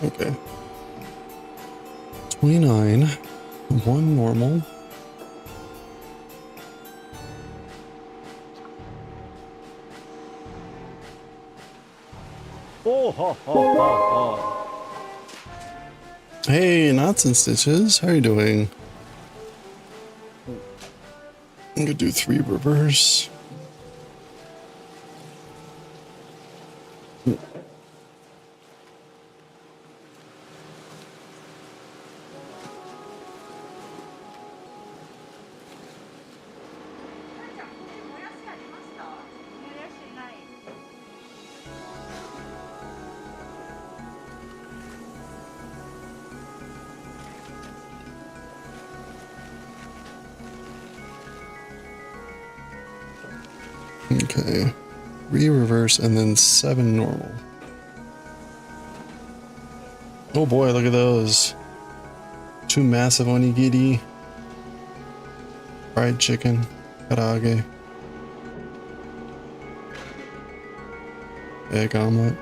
Okay. 29, one normal. Oh, ha, ha, ha, ha. Hey, Knots and Stitches, how are you doing? I'm gonna do 3 reverse. Okay, 3 reverse and then 7 normal. Oh boy, look at those. 2 massive onigiri. Fried chicken. Karaage. Egg omelet.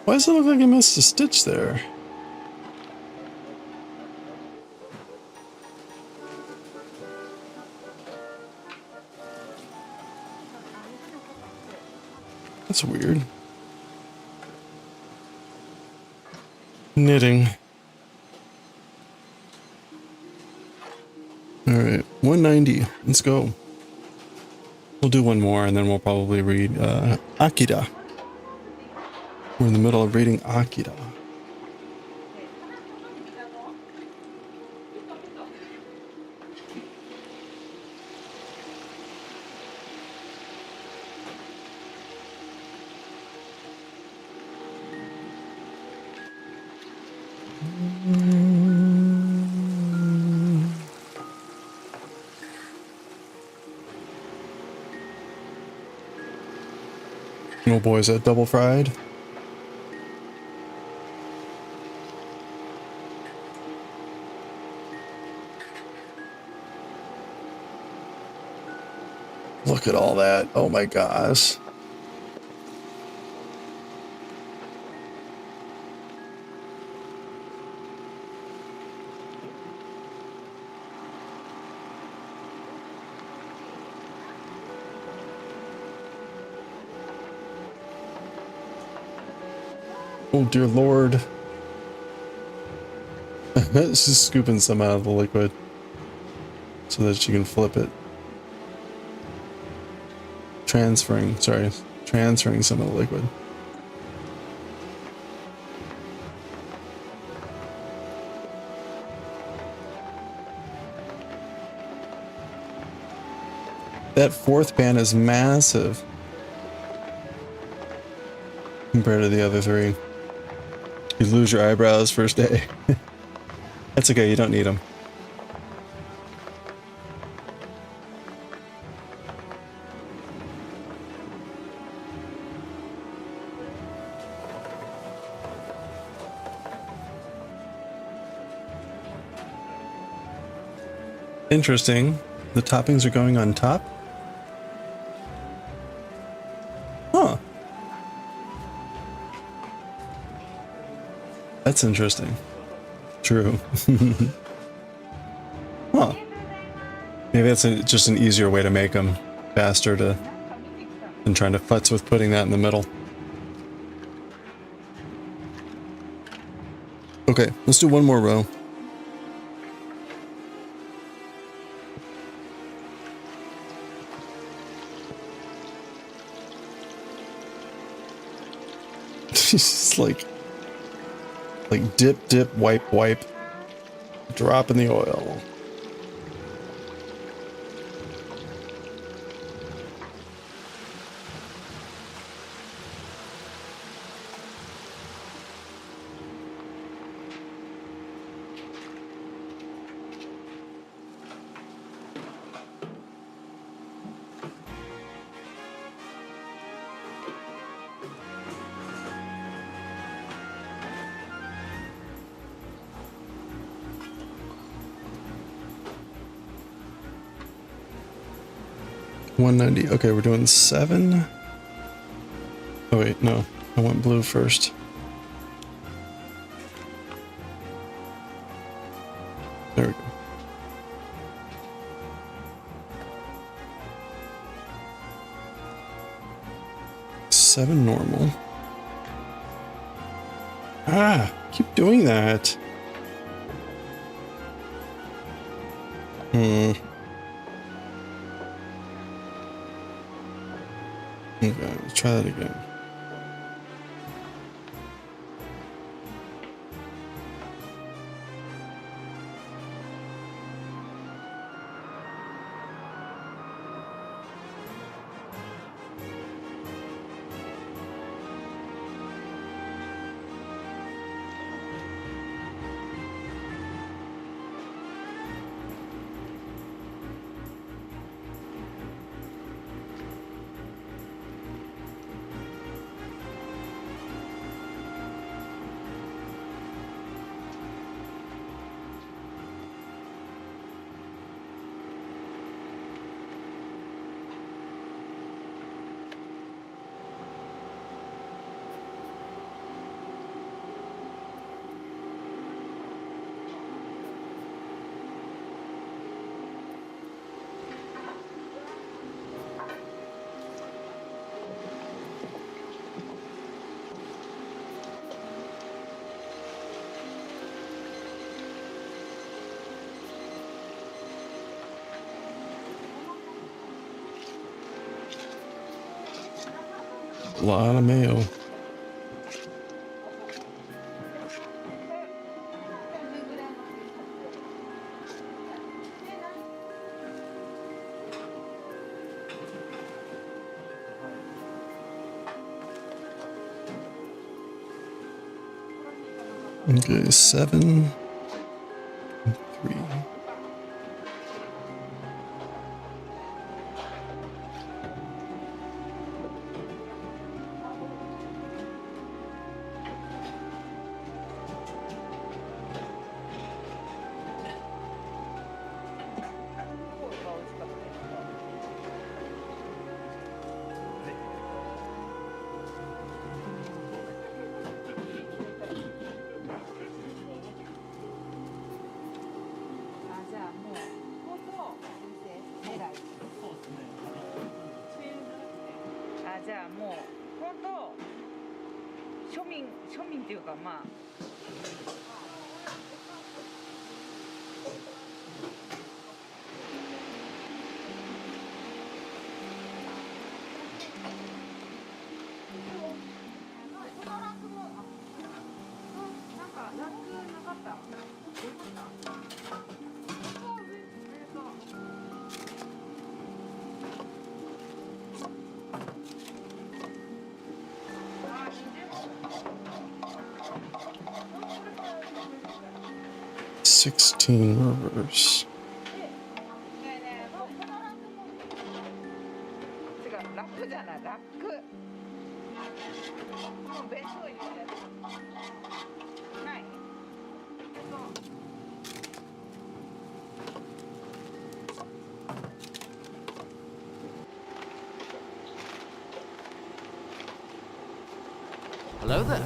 Why does it look like I missed a stitch there? That's weird. Knitting. Alright, 190. Let's go. We'll do one more and then we'll probably read Akira. We're in the middle of reading Akira. Oh boy, is that double fried? Look at all that. Oh my gosh. Oh dear Lord. She's scooping some out of the liquid so that she can flip it. Transferring some of the liquid. that fourth band is massive compared to the other three. You lose your eyebrows first day. That's okay, you don't need them. Interesting. The toppings are going on top? Huh. That's interesting. True. Huh. Maybe that's just an easier way to make them faster than trying to futz with putting that in the middle. Okay, let's do one more row. Just like dip, dip, wipe, wipe. Drop in the oil. $190. Okay, we're doing 7. Oh wait, no. I want blue first. There we go. Seven normal. Ah, keep doing that. Okay, let's try that again. A lot of mayo. Okay, 7, 3. 16 reverse. ねえねえ、もうこのラップも違う、ラップじゃない、ラック。もう弁当入れたやつない？そう。Hello there.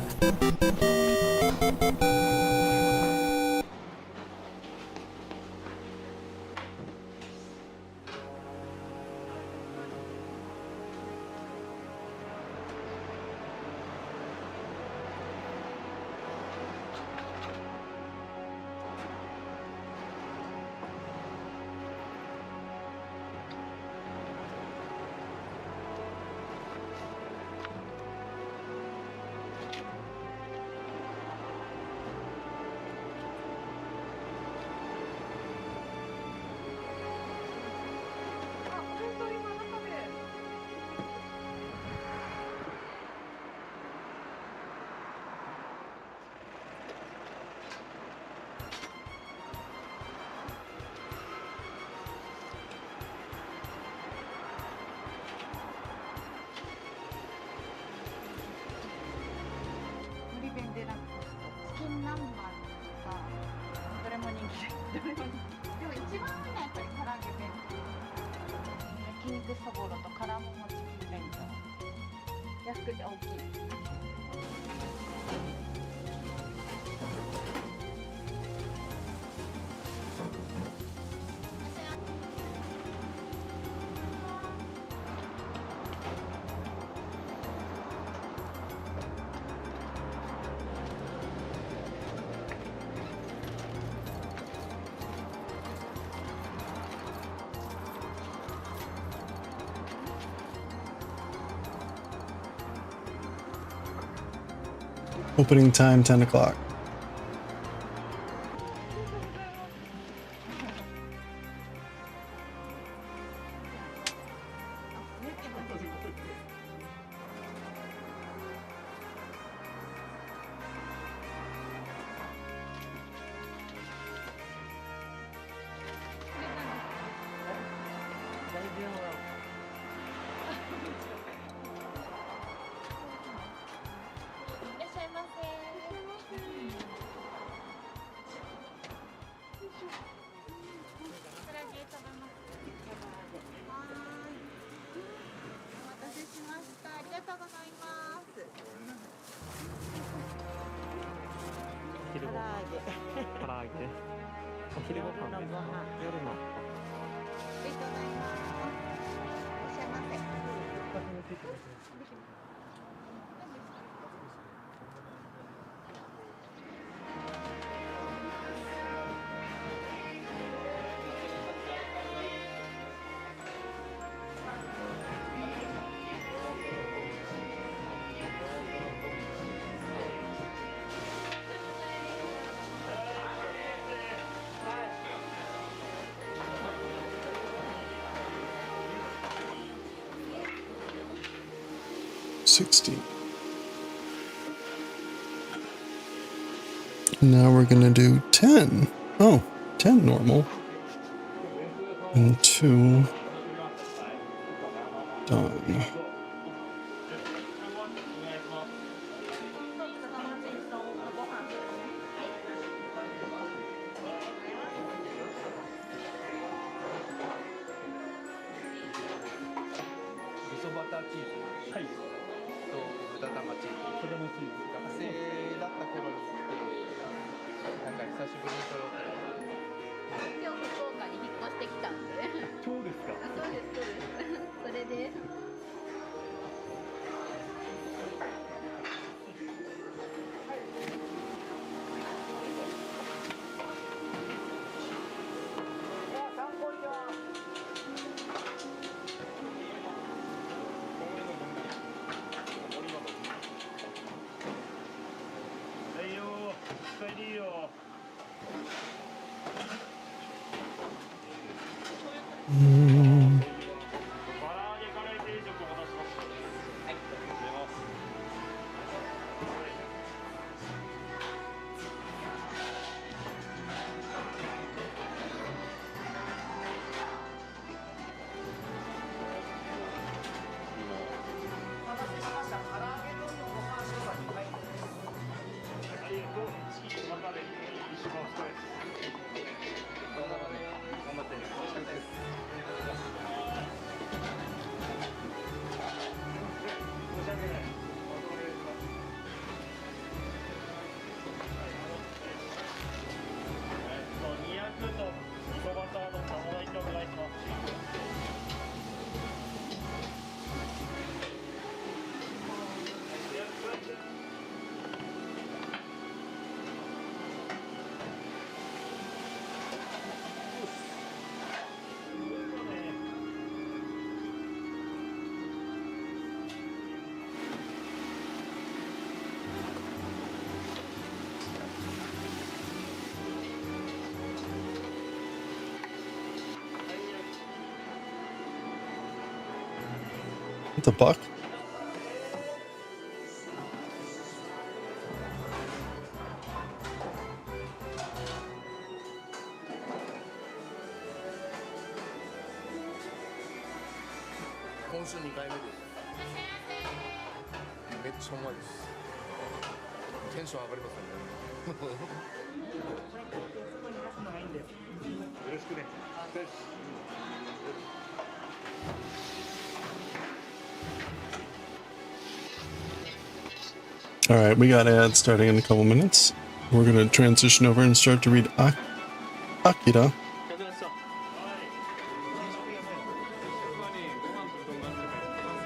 のり弁でなくチキン南蛮とかどれも人気です。どれも人気。でも一番多いのはやっぱり唐揚げ弁当。焼肉そぼろと辛ももチキン弁当。安くて大きい。Opening time 10 o'clock. Now we're gonna do 10. Oh, 10 normal. And 2 done. The buck? 今週2回目です。めっちゃうまいです。テンション上がりますよね。よろしくね。All right, we got ads starting in a couple minutes. We're going to transition over and start to read Akira.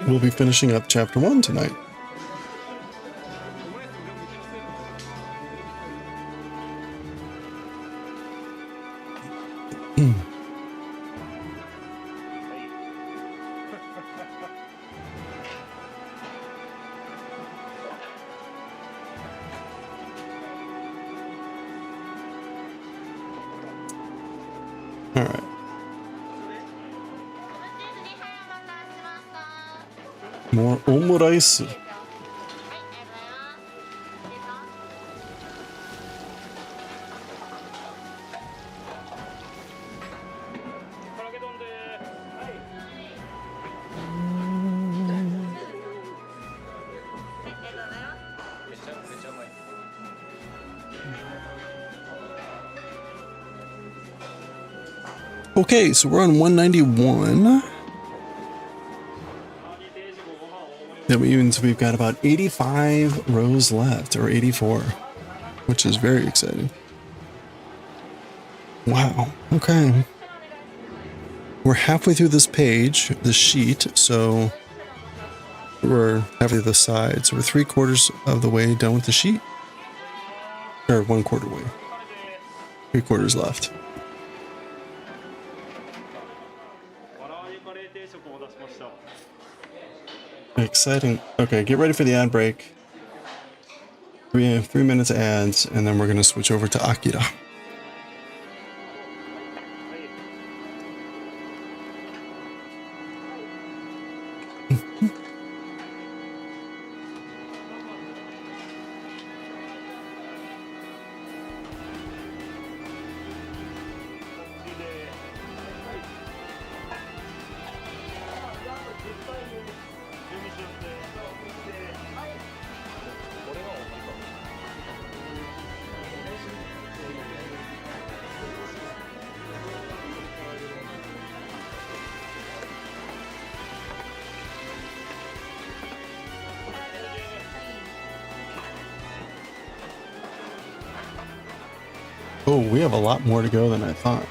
We'll be finishing up chapter 1 tonight. All right. More omurice. Okay, so we're on 191. That means we've got about 85 rows left, or 84, which is very exciting. Wow, okay. We're halfway through this page, the sheet, so we're halfway through the side, so we're 3/4 of the way done with the sheet. Or 1/4 way. 3/4 left. Exciting. Okay, get ready for the ad break. We have 3 minutes ads, and then we're going to switch over to Akira. Oh, we have a lot more to go than I thought.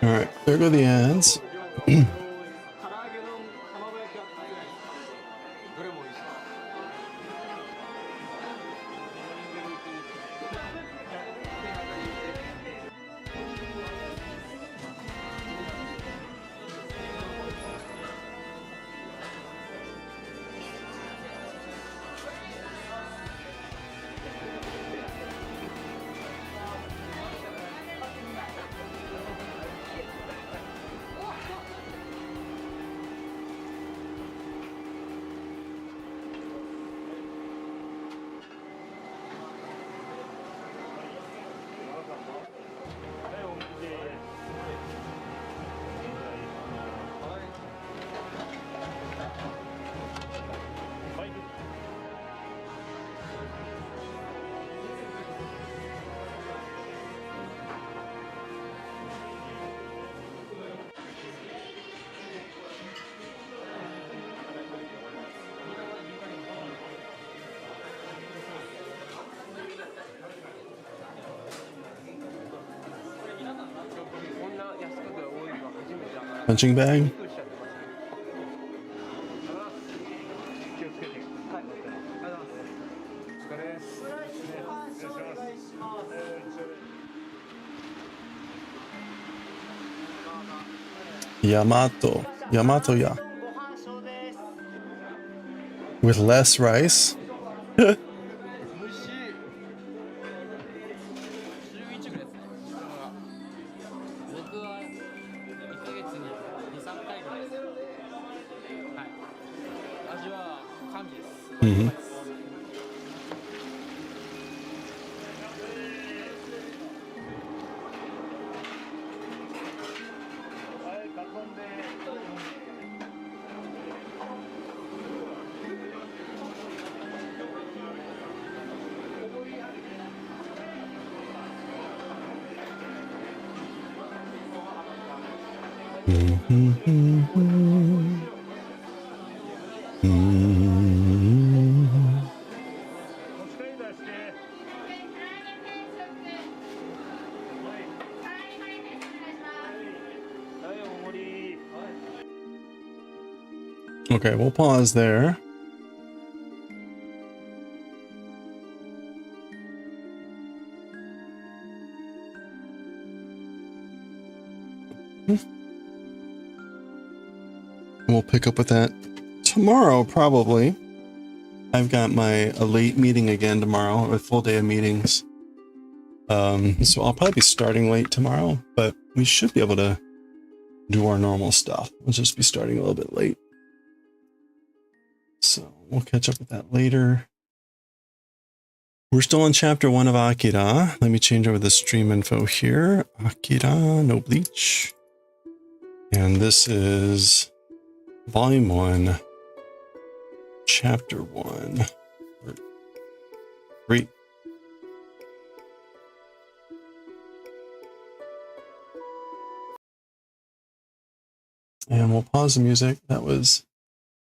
All right, there go the ads. Punching bag. Yamato. Yamato ya. With less rice? 僕は1ヶ月に2、3回ぐらいです。はい。味は神です。Mm-hmm. Okay, we'll pause there. We'll pick up with that tomorrow, probably. I've got a late meeting again tomorrow, a full day of meetings. So I'll probably be starting late tomorrow, but we should be able to do our normal stuff. We'll just be starting a little bit late. So we'll catch up with that later. We're still on chapter 1 of Akira. Let me change over the stream info here. Akira, no bleach. And this is volume 1, chapter 1. 3. And we'll pause the music. That was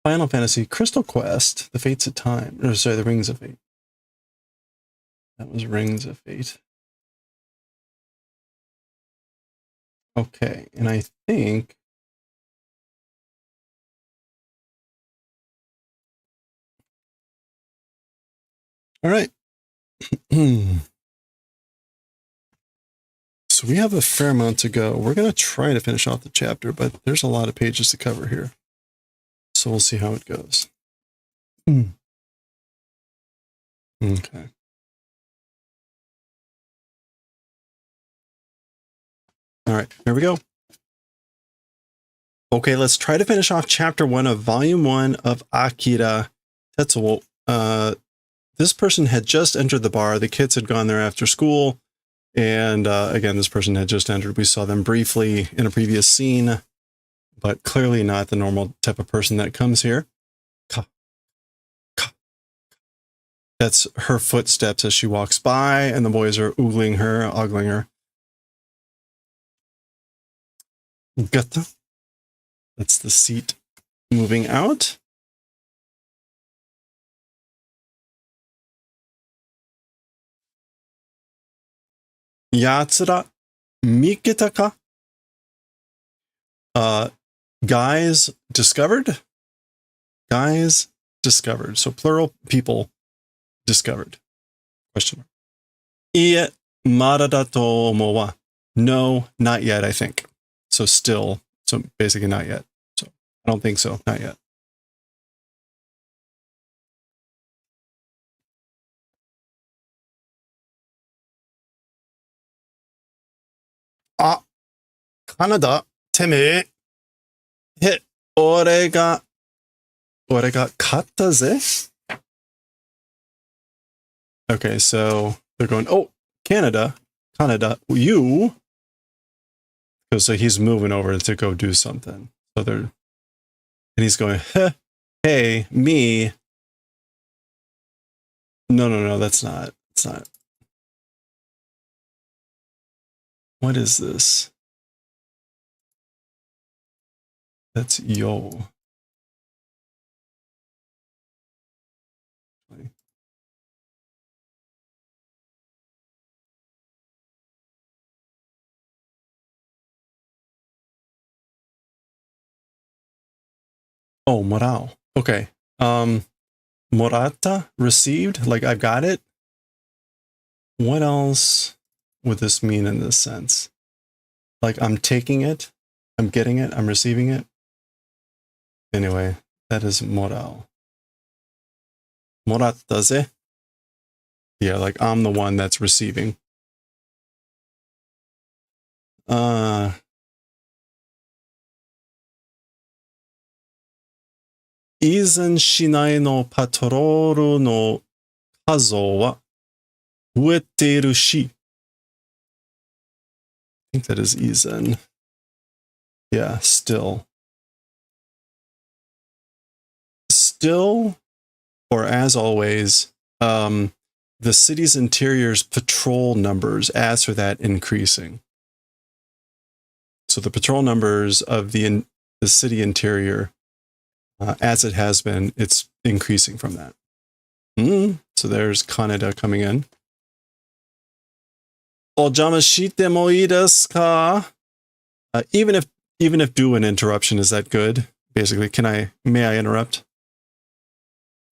Final Fantasy Crystal Quest, The Fates of Time. Or sorry, the Rings of Fate. That was Rings of Fate. Okay, and I think... All right. So we have a fair amount to go. We're going to try to finish off the chapter, but there's a lot of pages to cover here. So we'll see how it goes. Okay. All right, here we go. Okay, let's try to finish off chapter 1 of volume 1 of Akira Tetsuo. This person had just entered the bar. The kids had gone there after school. And again, this person had just entered. We saw them briefly in a previous scene, but clearly not the normal type of person that comes here. That's her footsteps as she walks by, and the boys are ogling her. Gata. That's the seat moving out. Yatsura miketa ka? Guys discovered? Guys discovered. So plural, people discovered. Question mark. Iie mada da to omou wa. No, not yet, I think. So still, so basically not yet. So I don't think so, not yet. Ah, Canada, teme. He, ore ga katta ze? Okay, so they're going, oh, Canada, you. So he's moving over to go do something. So and he's going, hey, me. No, that's not. It's not. What is this? That's yo. Oh, morao. Okay. Morata, received. Like, I've got it. What else would this mean in this sense? Like, I'm taking it. I'm getting it. I'm receiving it. Anyway, that is morao. Moratta ze. Yeah, like I'm the one that's receiving. 以前市内のパトロールの数は増えているし。I think that is 以前. Yeah, still. Still, or as always, the city's interior's patrol numbers, as for that, increasing. So the patrol numbers of the city interior, as it has been, it's increasing from that. So there's Kaneda coming in. Ojama shite mo ii desu ka? Even if do an interruption is that good, basically, may I interrupt?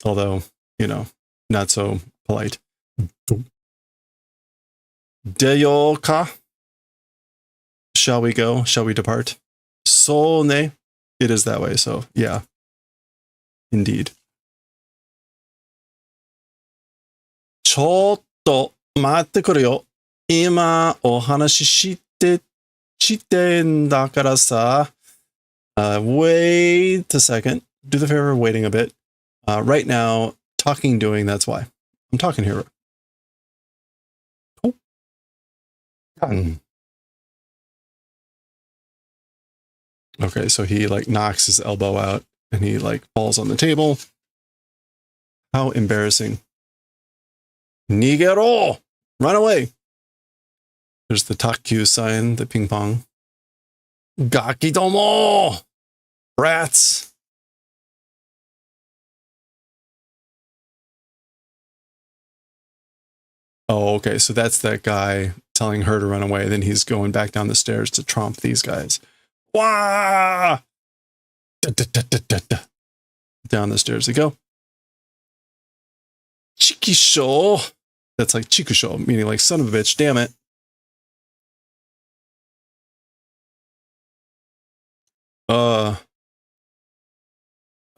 Although, you know, not so polite. Daioh ka? Shall we go? Shall we depart? So ne? It is that way, so yeah. Indeed. ちょっと待ってくれよ。今お話ししてんだからさ。Wait a second. Do the favor of waiting a bit. Right now, talking, doing, that's why. I'm talking here. Oh. Okay, so he like knocks his elbow out and he like falls on the table. How embarrassing. Nigero! Run away! There's the Takyu sign, the ping pong. Gakidomo! Rats! Oh, okay, so that's that guy telling her to run away. Then he's going back down the stairs to tromp these guys. Wah! Down the stairs they go. Chikisho! That's like chikusho, meaning like son of a bitch, damn it.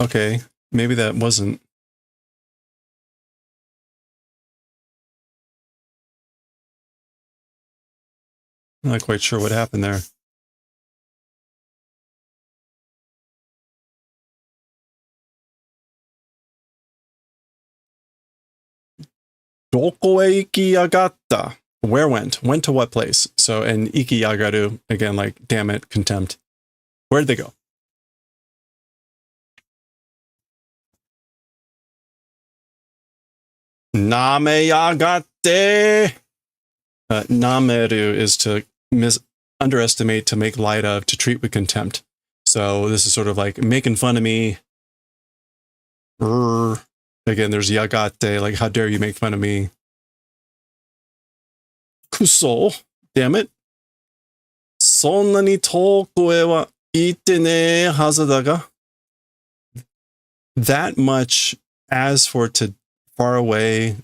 Okay, maybe that wasn't. I'm not quite sure what happened there. Doko e ikiyagatta. Where went? Went to what place? So, and ikiyagaru, again, like, damn it, contempt. Where'd they go? Nameyagatte. Nameru is to underestimate, to make light of, to treat with contempt. So this is sort of like making fun of me. Again, there's yagate, like how dare you make fun of me. Kuso, damn it. Sonna ni toku e wa itte ne hazu da ga. That much as for to far away,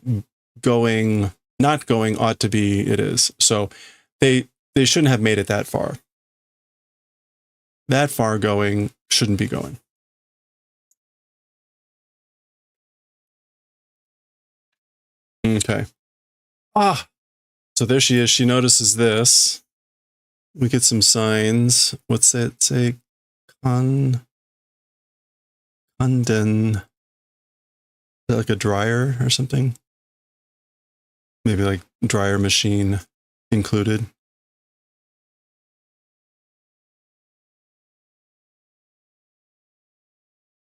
going, not going, ought to be, it is. So they shouldn't have made it that far. That far going shouldn't be going. Okay. So there she is. She notices this. We get some signs. What's that say? Kanden. Is that like a dryer or something? Maybe like dryer machine included.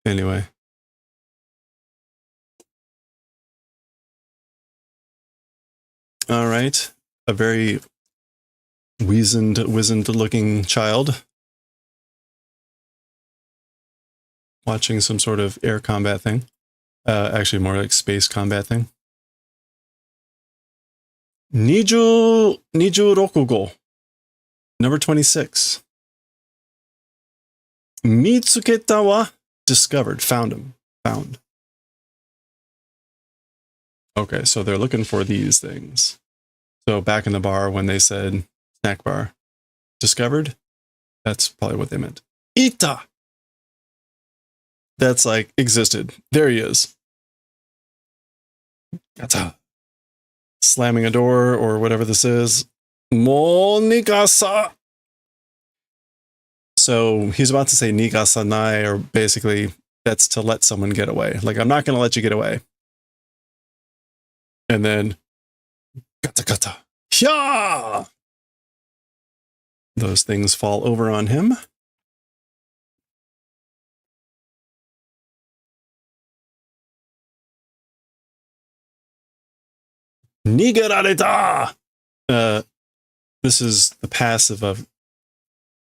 Anyway. All right. A very wizened looking child. Watching some sort of air combat thing. Actually more like space combat thing. 26号. Number 26. Mitsuketa wa? Discovered. Found him. Found. Okay, so they're looking for these things. So back in the bar when they said snack bar. Discovered? That's probably what they meant. Ita! That's like existed. There he is. Gata. Slamming a door or whatever this is. Mo nigasa. So he's about to say nigasanai, or basically that's to let someone get away. Like, I'm not going to let you get away. And then gata gata. Hya! Those things fall over on him. Nigarareta! This is the passive of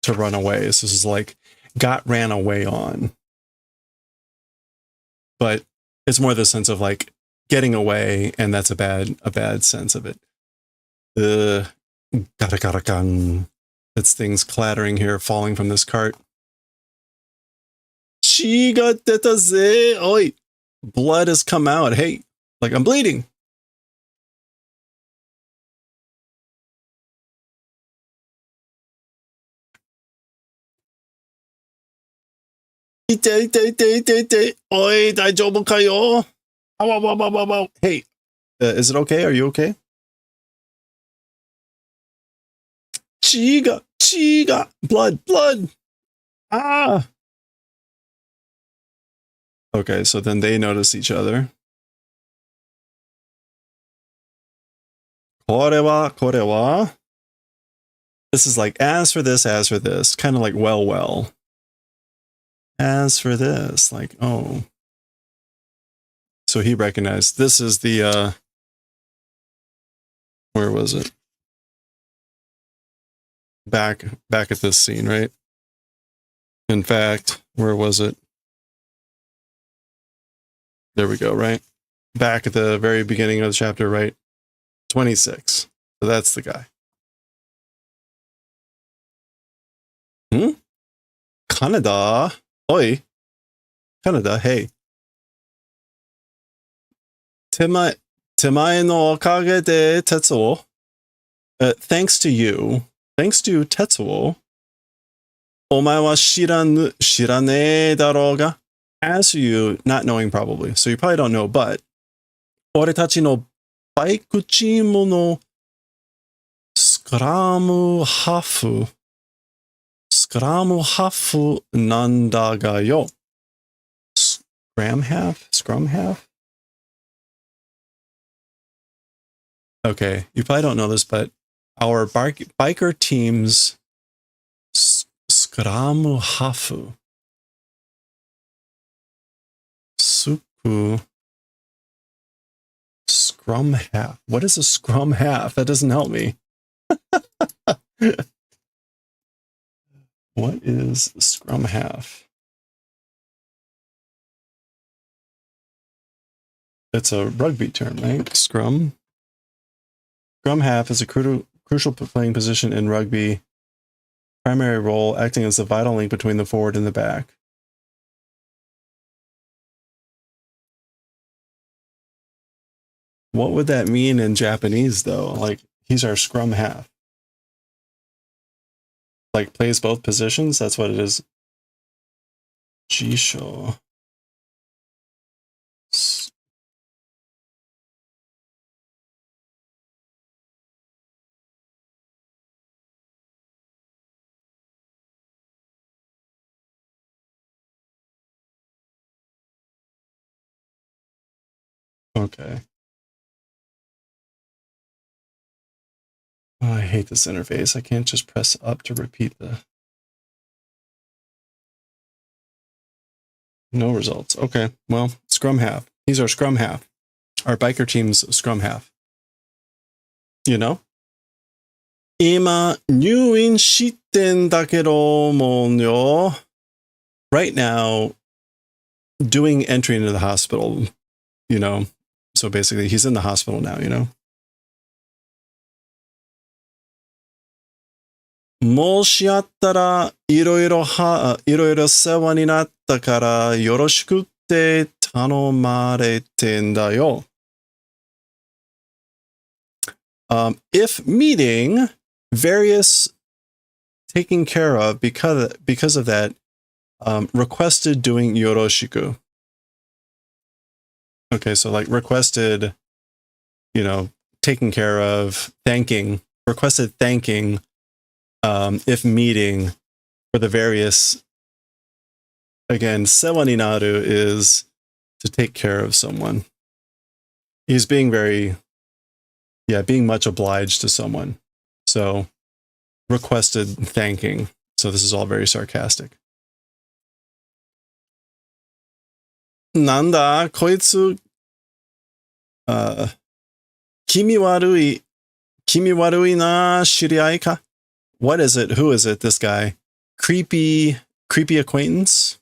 to run away. This is like got ran away on. But it's more the sense of like getting away, and that's a bad sense of it. Garagaragang. It's things clattering here, falling from this cart. Chi ga deta ze. Oi! Blood has come out. Hey, like I'm bleeding. Ite. Oi, daijoubu kayo? Ow. Hey, is it okay? Are you okay? Chiga. Blood. Ah. Okay, so then they notice each other. Korewa. This is like, as for this. Kind of like, well. As for this, like, oh. So he recognized this is the, where was it? Back at this scene, right? In fact, where was it? There we go, right? Back at the very beginning of the chapter, right? 26. So that's the guy. Canada. Oi. Canada, hey. Temae no okage de Tetsuo. Thanks to you. Thanks to Tetsuo. Omae wa shirane daro ga. As for you, not knowing probably. So you probably don't know, but oretachi no baiku chimu no scrum hafu nandaga yo. Scrum half? Okay, you probably don't know this, but our biker team's scrum hafu. Suku. Scrum half. What is a scrum half? That doesn't help me. What is scrum half? It's a rugby term, right? Scrum half is a crucial playing position in rugby. Primary role, acting as the vital link between the forward and the back. What would that mean in Japanese, though? Like, he's our scrum half. Like, plays both positions? That's what it is. Jisho. Okay. Oh, I hate this interface. I can't just press up to repeat the... No results. Okay, well, scrum half. He's our scrum half. Our biker team's scrum half. You know? Ima nyuin shitten dakedo mon yo. Right now, doing entry into the hospital, you know? So basically, he's in the hospital now, you know? もしあったらいろいろ世話になったからよろしくって頼まれてんだよ。If meeting various taking care of because of that, requested doing yoroshiku. Okay, so like requested, you know, taking care of, thanking, requested thanking, if meeting for the various, again, sewa ni naru is to take care of someone. He's being very, being much obliged to someone. So, requested thanking. So this is all very sarcastic. Nanda, koitsu, kimi warui na shiriai ka? What is it? Who is it? This guy? Creepy acquaintance?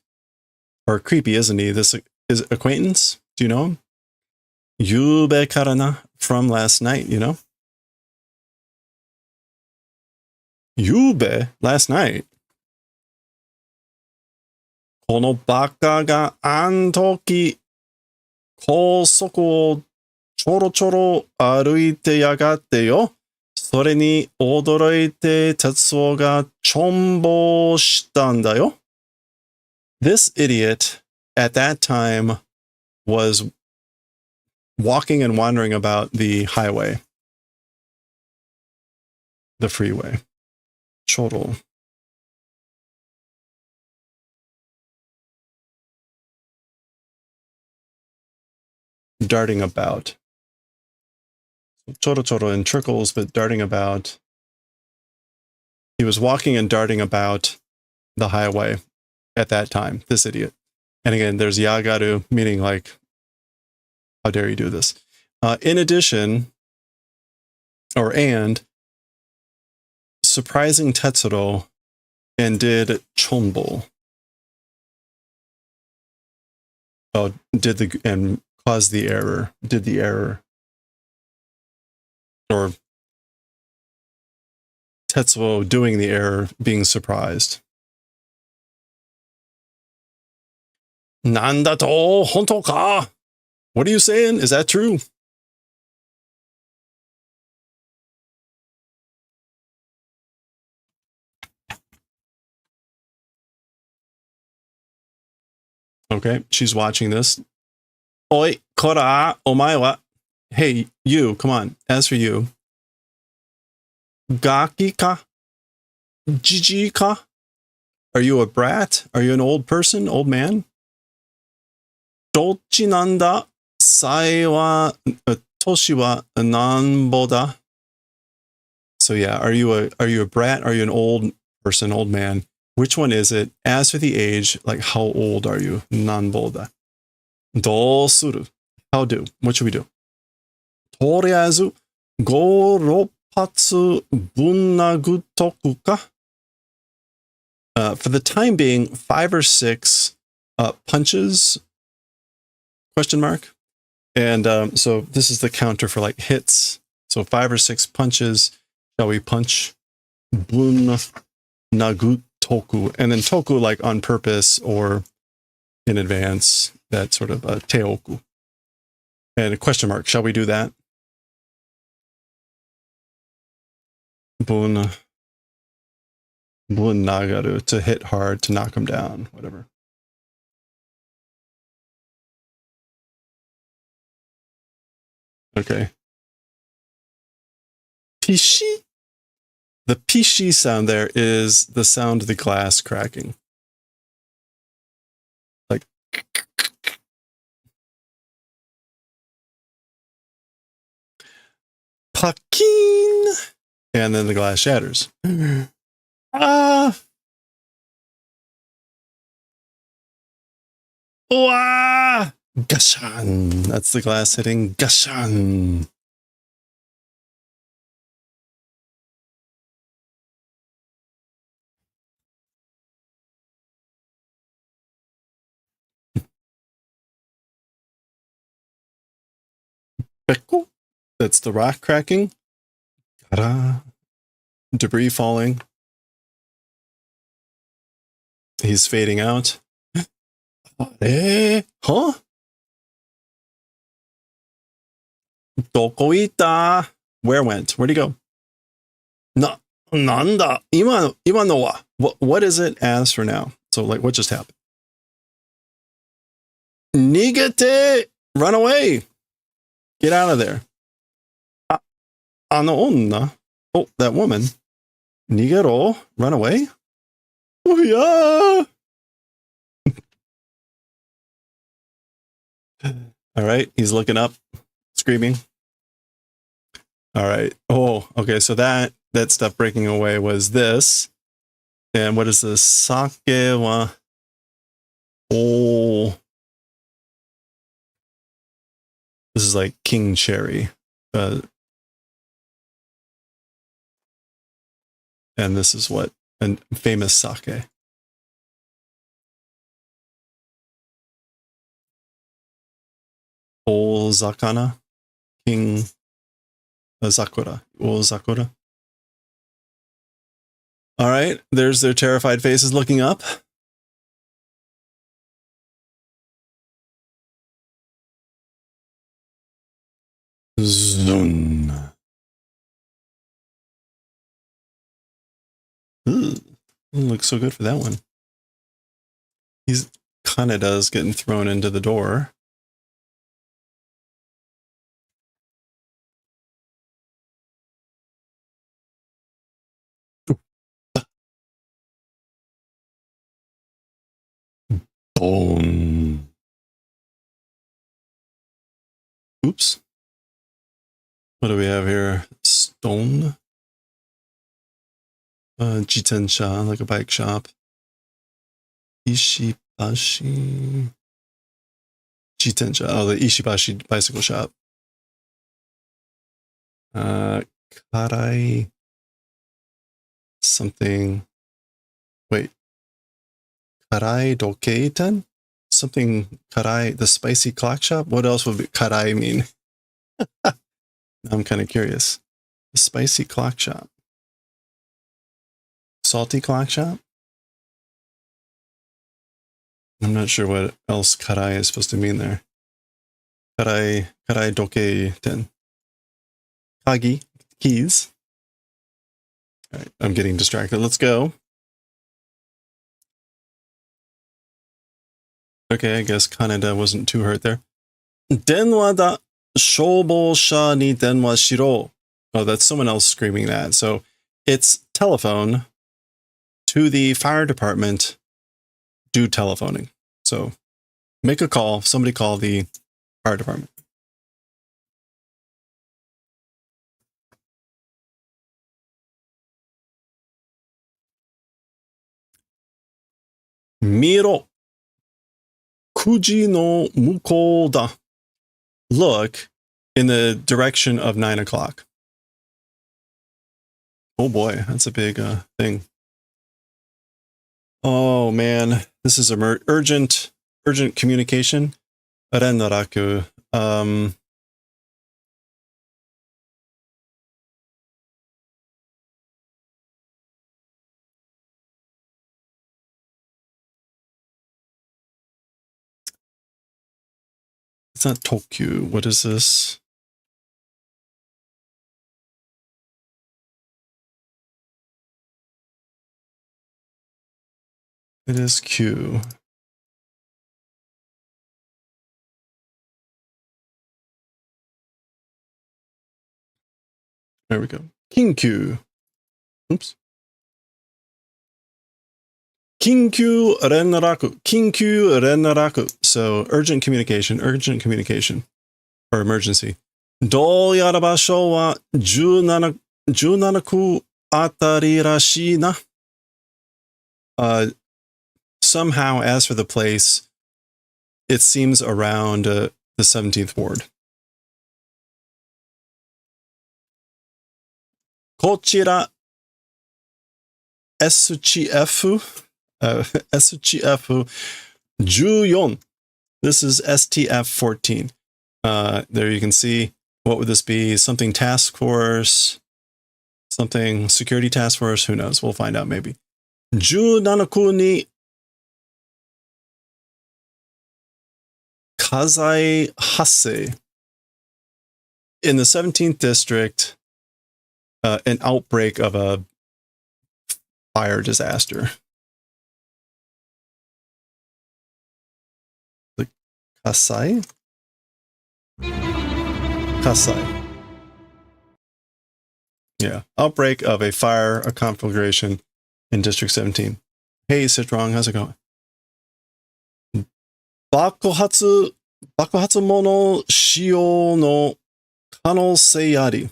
Or creepy, isn't he? This is acquaintance? Do you know him? Yube karana, from last night, you know? Yube, last night. このバカがあん時高速をちょろちょろ歩いてやがってよ。それに驚いて哲夫がちょんぼしたんだよ。This idiot at that time was walking and wandering about the highway, the freeway. Choro. Darting about. Choro choro in trickles, but darting about. He was walking and darting about the highway at that time, this idiot. And again, there's yagaru, meaning like, how dare you do this? In addition, and surprising Tetsuro and did chombo. Oh, and caused the error, did the error. Or Tetsuo doing the error, being surprised. Nanda to honto ka? What are you saying? Is that true? Okay, she's watching this. Oi, kora, omae wa. Hey, you, come on. As for you. Gaki ka? Jiji ka? Are you a brat? Are you an old person, old man? Dochi nanda? Sai wa toshi wa nanbo da? So yeah, are you a brat? Are you an old person, old man? Which one is it? As for the age, like how old are you? Nanbo da. Do suru. How do? What should we do? Toriazu go ropatsu bunnagutoku ka? For the time being, 5 or 6 punches? Question mark. And so this is the counter for like hits. So 5 or 6 punches. Shall we punch? Bun nagutoku. And then toku like on purpose or in advance. That sort of teoku. And a question mark. Shall we do that? Bun nagaru, to hit hard, to knock him down, whatever. Okay. Pishi? The pishi sound there is the sound of the glass cracking. Like. Pakin! And then the glass shatters. Ah! Wah! Gashan! That's the glass hitting. Gashan! Peko? That's the rock cracking. Gara. Debris falling. He's fading out. Huh? Doko ita? Where went? Where'd he go? No. Nanda, ima no wa. What is it as for now? So like, what just happened? Nigete, run away. Get out of there. Ano onna. Oh, that woman. Nigero, run away. Oh yeah. All right, he's looking up, screaming. All right. Oh, okay. So that stuff breaking away was this. And what is this? Sake wa. Oh. This is like king cherry. And this is what? A famous sake. Ozakana. King Zakura. Ozakura. All right. There's their terrified faces looking up. Zun. Ooh, looks so good for that one. He's Kanada's getting thrown into the door. Boom. Oops. What do we have here? Stone. Jitensha, like a bike shop. Ishibashi. Jitensha. Oh, the Ishibashi bicycle shop. Karai. Something. Wait. Karai Dokeiten? Something Karai, the spicy clock shop? What else would Karai mean? I'm kind of curious. The spicy clock shop. Salty clock shop? I'm not sure what else Karai is supposed to mean there. Karai Dokeiten. Kagi, keys. All right, I'm getting distracted. Let's go. Okay, I guess Kaneda wasn't too hurt there. Denwa da shoubosha ni denwa shiro. Oh, that's someone else screaming that. So it's telephone to the fire department. Do telephoning. So make a call. Somebody call the fire department. Miro. Kuji no mukou da. Look in the direction of 9 o'clock. Oh boy, that's a big thing. Oh man, this is urgent communication. Renraku. It's not Tokyu. What is this? It is Q. There we go. Kinkyu. Oops. Kinkyu renraku. Kinkyu renraku. So urgent communication or emergency. Do yara basho wa 17区あたりらしいな. Somehow, as for the place, it seems around the 17th ward. Kochira STF 14. This is STF 14. There you can see, what would this be? Something task force, something security task force. Who knows? We'll find out maybe. 17区に Kazai Hase. In the 17th district, an outbreak of a fire disaster. The Kasai? Kasai. Yeah. Outbreak of a fire, a conflagration in District 17. Hey, Citrong, how's it going? 爆発物使用の可能性あり.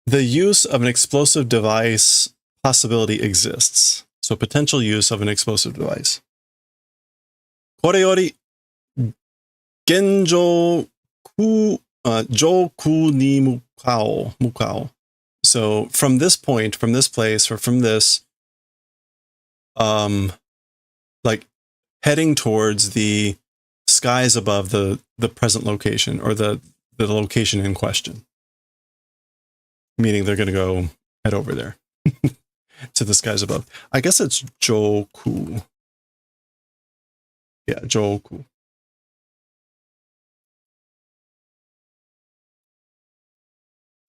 The use of an explosive device possibility exists. So potential use of an explosive device. これより上空に向かう. So from this point, from this place, or from this, like heading towards the skies above the present location, or the location in question. Meaning they're going to go head over there to the skies above. I guess it's Joku. Yeah, Joku.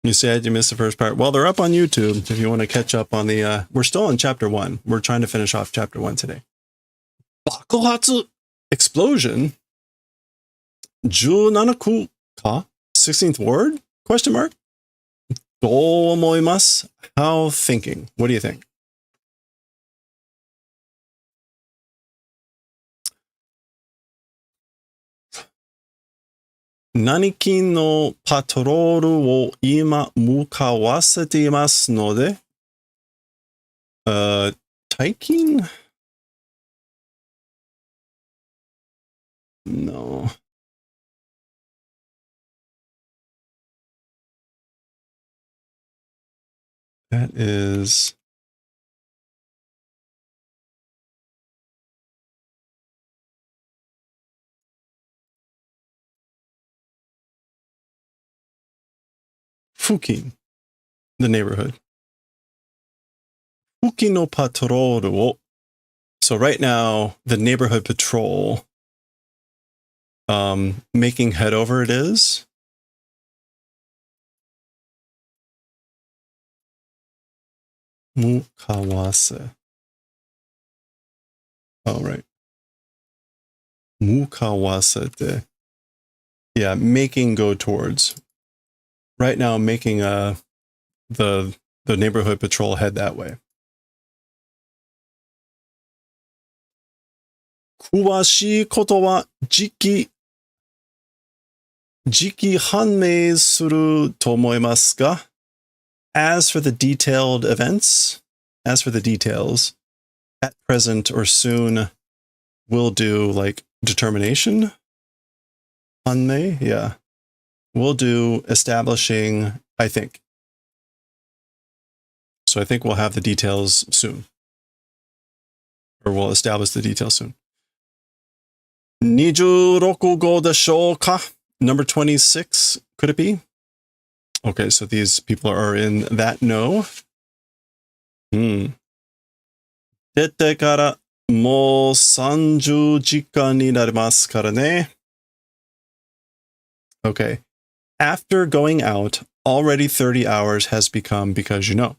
You said you missed the first part. Well, they're up on YouTube if you want to catch up on the... we're still on chapter 1. We're trying to finish off chapter 1 today. Bakuhatsu explosion. 17か? 16th word? Question mark? どう思います? How thinking? What do you think? Naniki no patrol wo ima mukawasete imasu node. Taikin? No. That is... Fukin, the neighborhood. Fuki no patrol wo. So right now, the neighborhood patrol, making head over it is. Mukawase. Oh, right. Mukawasete. Yeah, making go towards. Right now, making the neighborhood patrol head that way. Kuwashii koto wa jiki hanmei suru to omoimasu ga? As for the detailed events, as for the details, at present or soon, we'll do like determination. Hanmei, yeah. We'll do establishing, I think. So I think we'll have the details soon. Or we'll establish the details soon. 26号でしょうか? Number 26, could it be? Okay, so these people are in that no. 出てからもう30時間になりますからね. Okay. After going out, already 30 hours has become because you know.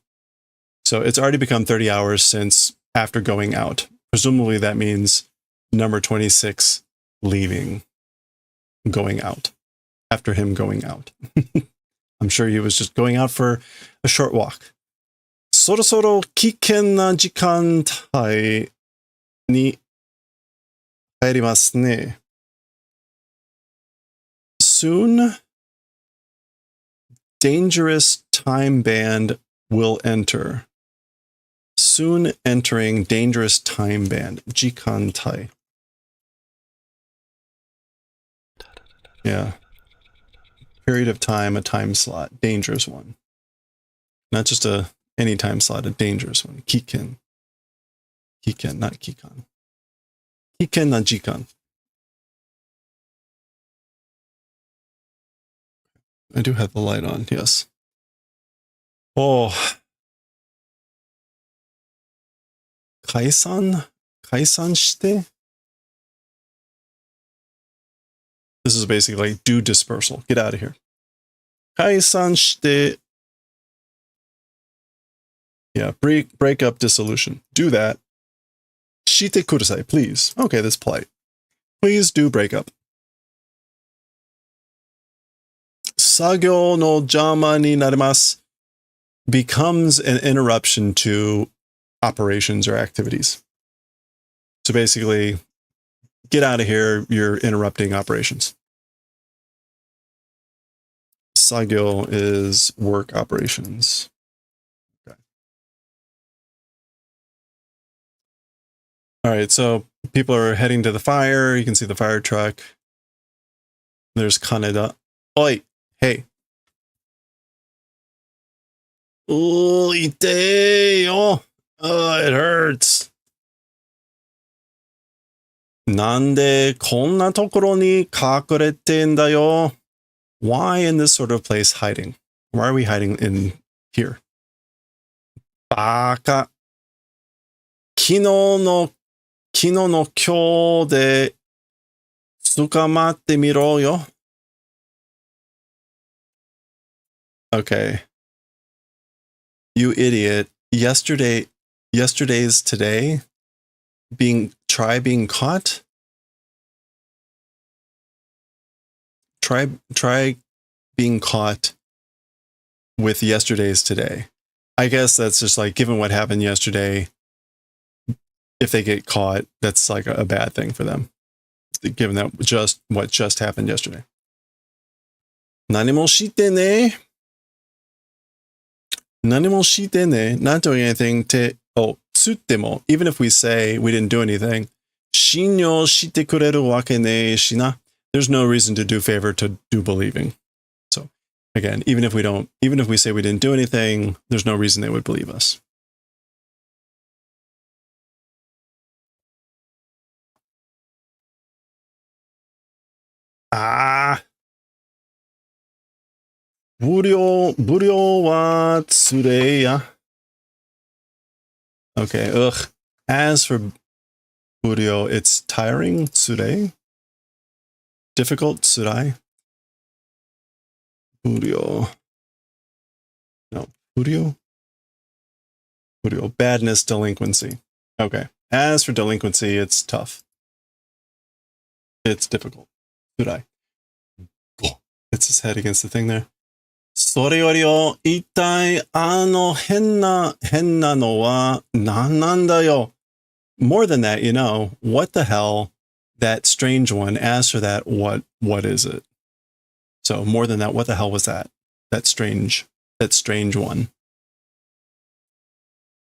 So it's already become 30 hours since after going out. Presumably that means number 26 leaving, going out, after him going out. I'm sure he was just going out for a short walk. そろそろ危険な時間帯に入りますね. Soon, dangerous time band will enter. Soon entering dangerous time band. Jikantai. Yeah. Period of time, a time slot. Dangerous one. Not just any time slot, a dangerous one. Kiken. Kiken, not Kikan. Kiken na jikan. I do have the light on, yes. Oh. Kaisan? Kaisan shite? This is basically like, do dispersal. Get out of here. Kaisan shite. Yeah, break up, dissolution. Do that. Shite kudasai, please. Okay, that's polite. Please do break up. Sagyo no jama ni narimasu becomes an interruption to operations or activities. So basically, get out of here, you're interrupting operations. Sagyo is work operations. Okay. All right, so people are heading to the fire. You can see the fire truck. There's Kaneda. Oi, hey. Oh, itei. Oh, it hurts. Nande konna tokoro ni kakurete n da yo? Why in this sort of place hiding? Why are we hiding in here? Baka. Kino no kyo de tsukamatte miro yo. Okay. You idiot. Yesterday's today. Try being caught. Try being caught with yesterday's today. I guess that's just like, given what happened yesterday, if they get caught, that's like a bad thing for them. Given that what just happened yesterday. Nanimo shite ne. Nanimo shite ne. Not doing anything to, tsuttemo. Even if we say we didn't do anything, shinyo shite kureru wake ne shina. There's no reason to do favor to do believing. So again, even if we say we didn't do anything, there's no reason they would believe us. Buryo wa tsureya. Okay, ugh. As for buryo, it's tiring, tsure. Difficult, tsurai. Buryo. No, buryo. Buryo, badness, delinquency. Okay. As for delinquency, it's tough. It's difficult. Tsurai. Hits his head against the thing there. Sore yori o itai ano henna no wa nan da yo. More than that, what the hell, that strange one. As for that, what is it? So more than that, what the hell was that? That strange one.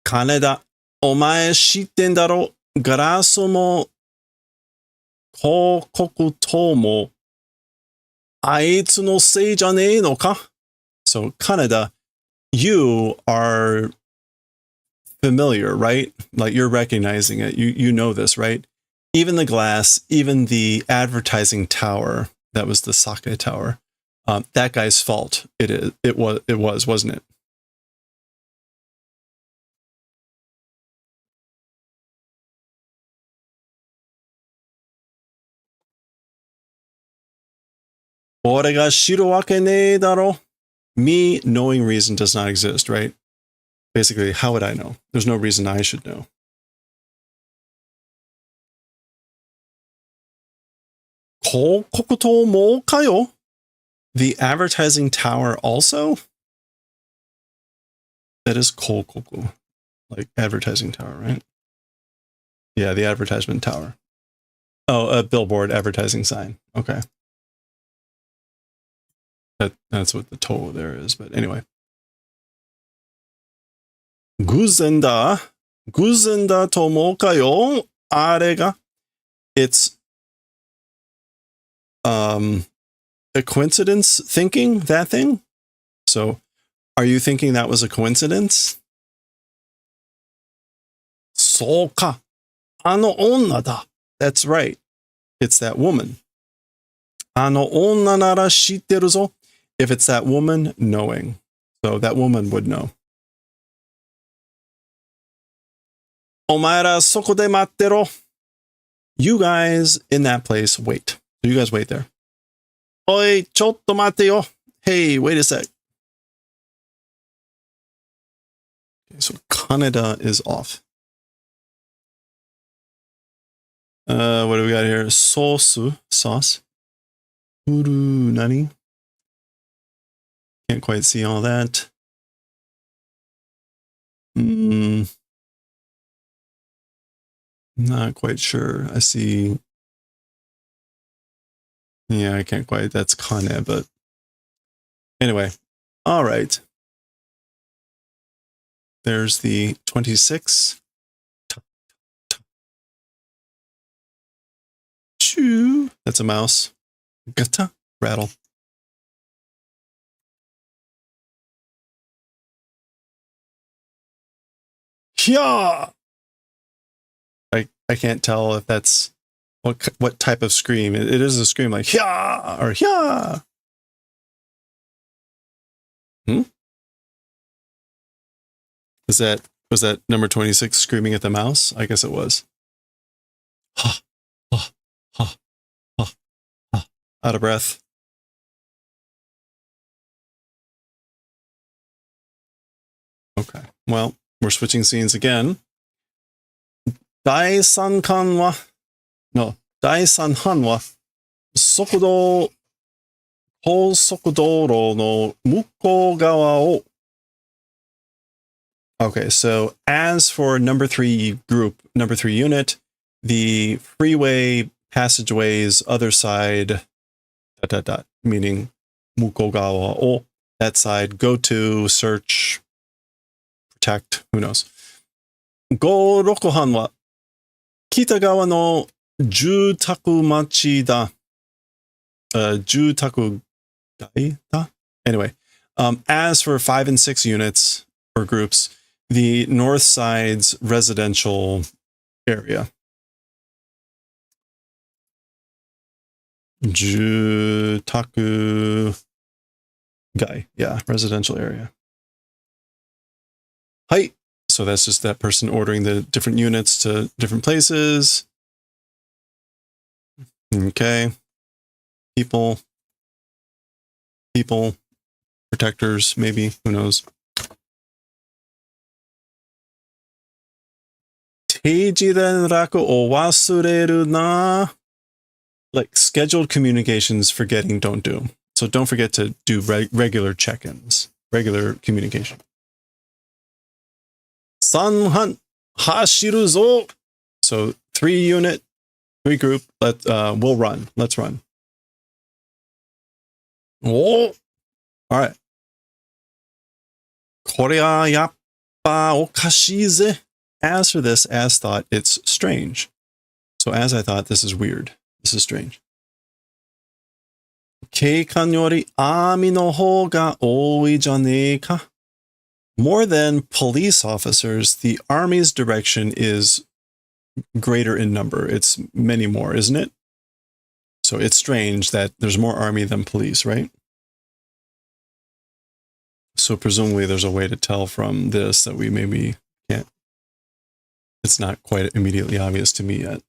Kaneda, omae shitten daro, garaso mo kokoku to mo aitsu no sei janei no ka? So Kaneda, you are familiar, right? Like you're recognizing it. You know this, right? Even the glass, even the advertising tower, that was the sake tower. That guy's fault. It was, wasn't it? Ore ga shiru wake ne daro. Me knowing reason does not exist, right? Basically, how would I know? There's no reason I should know. Kokoto mo kayo? The advertising tower also? That is kokoku. Like advertising tower, right? Yeah, the advertisement tower. Oh, a billboard advertising sign. Okay. That's what the to there is, but anyway. Guzenda tomo kayo arega. It's a coincidence thinking that thing. So are you thinking that was a coincidence? Soka. Ano onna da. That's right. It's that woman. Ano onna nara shitteru zo. If it's that woman, knowing. So that woman would know. Omaera soko de mattero. You guys in that place, wait. So you guys wait there. Oi, chotto mate yo. Hey, wait a sec. Okay, so Kaneda is off. What do we got here? Sauce. Uru nani? Can't quite see all that. Not quite sure. I see. Yeah, I can't quite. That's Kane, but anyway. All right. There's the 26. Choo. That's a mouse. Gata. Rattle. Yeah. I can't tell if that's what type of scream. It is a scream like yeah or yeah. Was that number 26 screaming at the mouse? I guess it was. Ha, ha, ha, ha, ha. Out of breath. Okay. Well, we're switching scenes again. Dai san han wa Kousoku douro no mukou gawa o. Okay, so as for number 3 group, number 3 unit, the freeway passageways other side, meaning mukou gawa o, that side, go to, search, protect, who knows. Go rokohan wa Kitagawa no Jutaku machi da. Jutaku gai da? Anyway, as for 5 and 6 units or groups, the north side's residential area. Jutaku gai. Yeah, residential area. Hi. So that's just that person ordering the different units to different places. Okay. People, protectors, maybe, who knows. Teiji raku o wasureru na. Like scheduled communications, forgetting, don't do. So don't forget to do regular check-ins, regular communication. Sanhan hashiru zo. So 3 unit, 3 group. We'll run. Let's run. Oh, all right. Korea yappa okashii ze. As for this, as thought, it's strange. So as I thought, this is weird. This is strange. Keikan yori ami no hou ga oii janei ka. More than police officers, the army's direction is greater in number. It's many more, isn't it? So it's strange that there's more army than police, right? So presumably there's a way to tell from this that we maybe can't. It's not quite immediately obvious to me yet.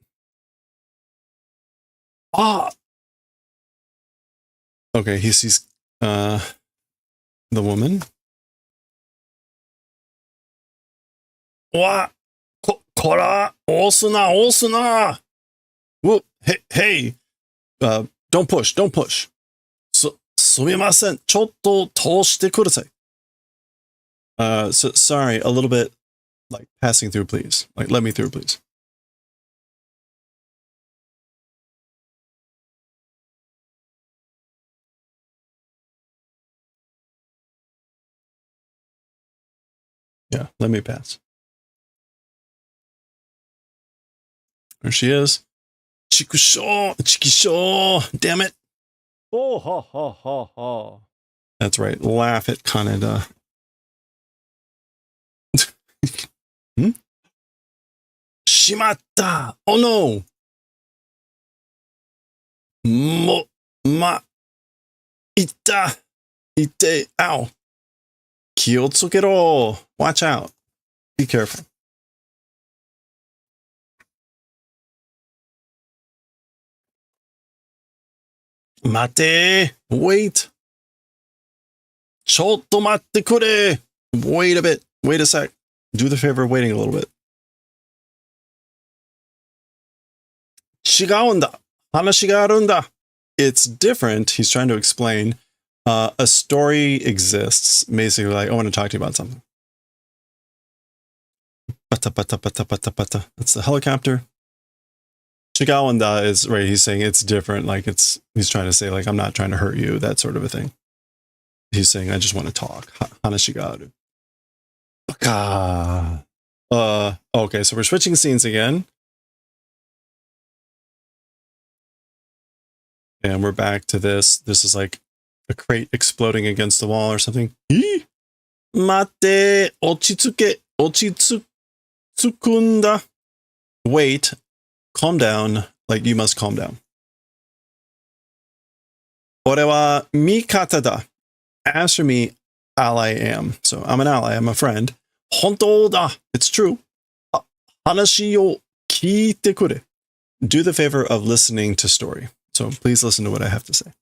Ah! Okay, he sees the woman. Wa! Kora! Osuna! Whoop! Hey! Don't push! Sumimasen! Chotto toshite kudasai. So sorry, a little bit like passing through, please. Like, let me through, please. Yeah, let me pass. There she is. Chikisho! Damn it! Oh, ha, ha, ha, ha. That's right. Laugh at Kaneda. Shimatta! Oh no! Ita! Ite! Ow! Kiotsukero! Watch out. Be careful. Mate! Wait! Chotto matte kure! Wait a bit. Wait a sec. Do the favor of waiting a little bit. 違うんだ。話があるんだ. It's different. He's trying to explain. A story exists. Basically, like, I want to talk to you about something. Pata, pata, pata, pata, pata. That's the helicopter. Chigawanda is right. He's saying it's different. Like he's trying to say like, I'm not trying to hurt you. That sort of a thing. He's saying, I just want to talk. Hanashigaru. Okay. So we're switching scenes again. And we're back to this. This is like a crate exploding against the wall or something. Mate, ochitsuke, ochitsukunda. Wait, calm down. Like you must calm down. Ore wa mikata da. As for me, ally am. So I'm an ally. I'm a friend. Hontou da. It's true. Hanashi o kiite kure. Do the favor of listening to story. So please listen to what I have to say.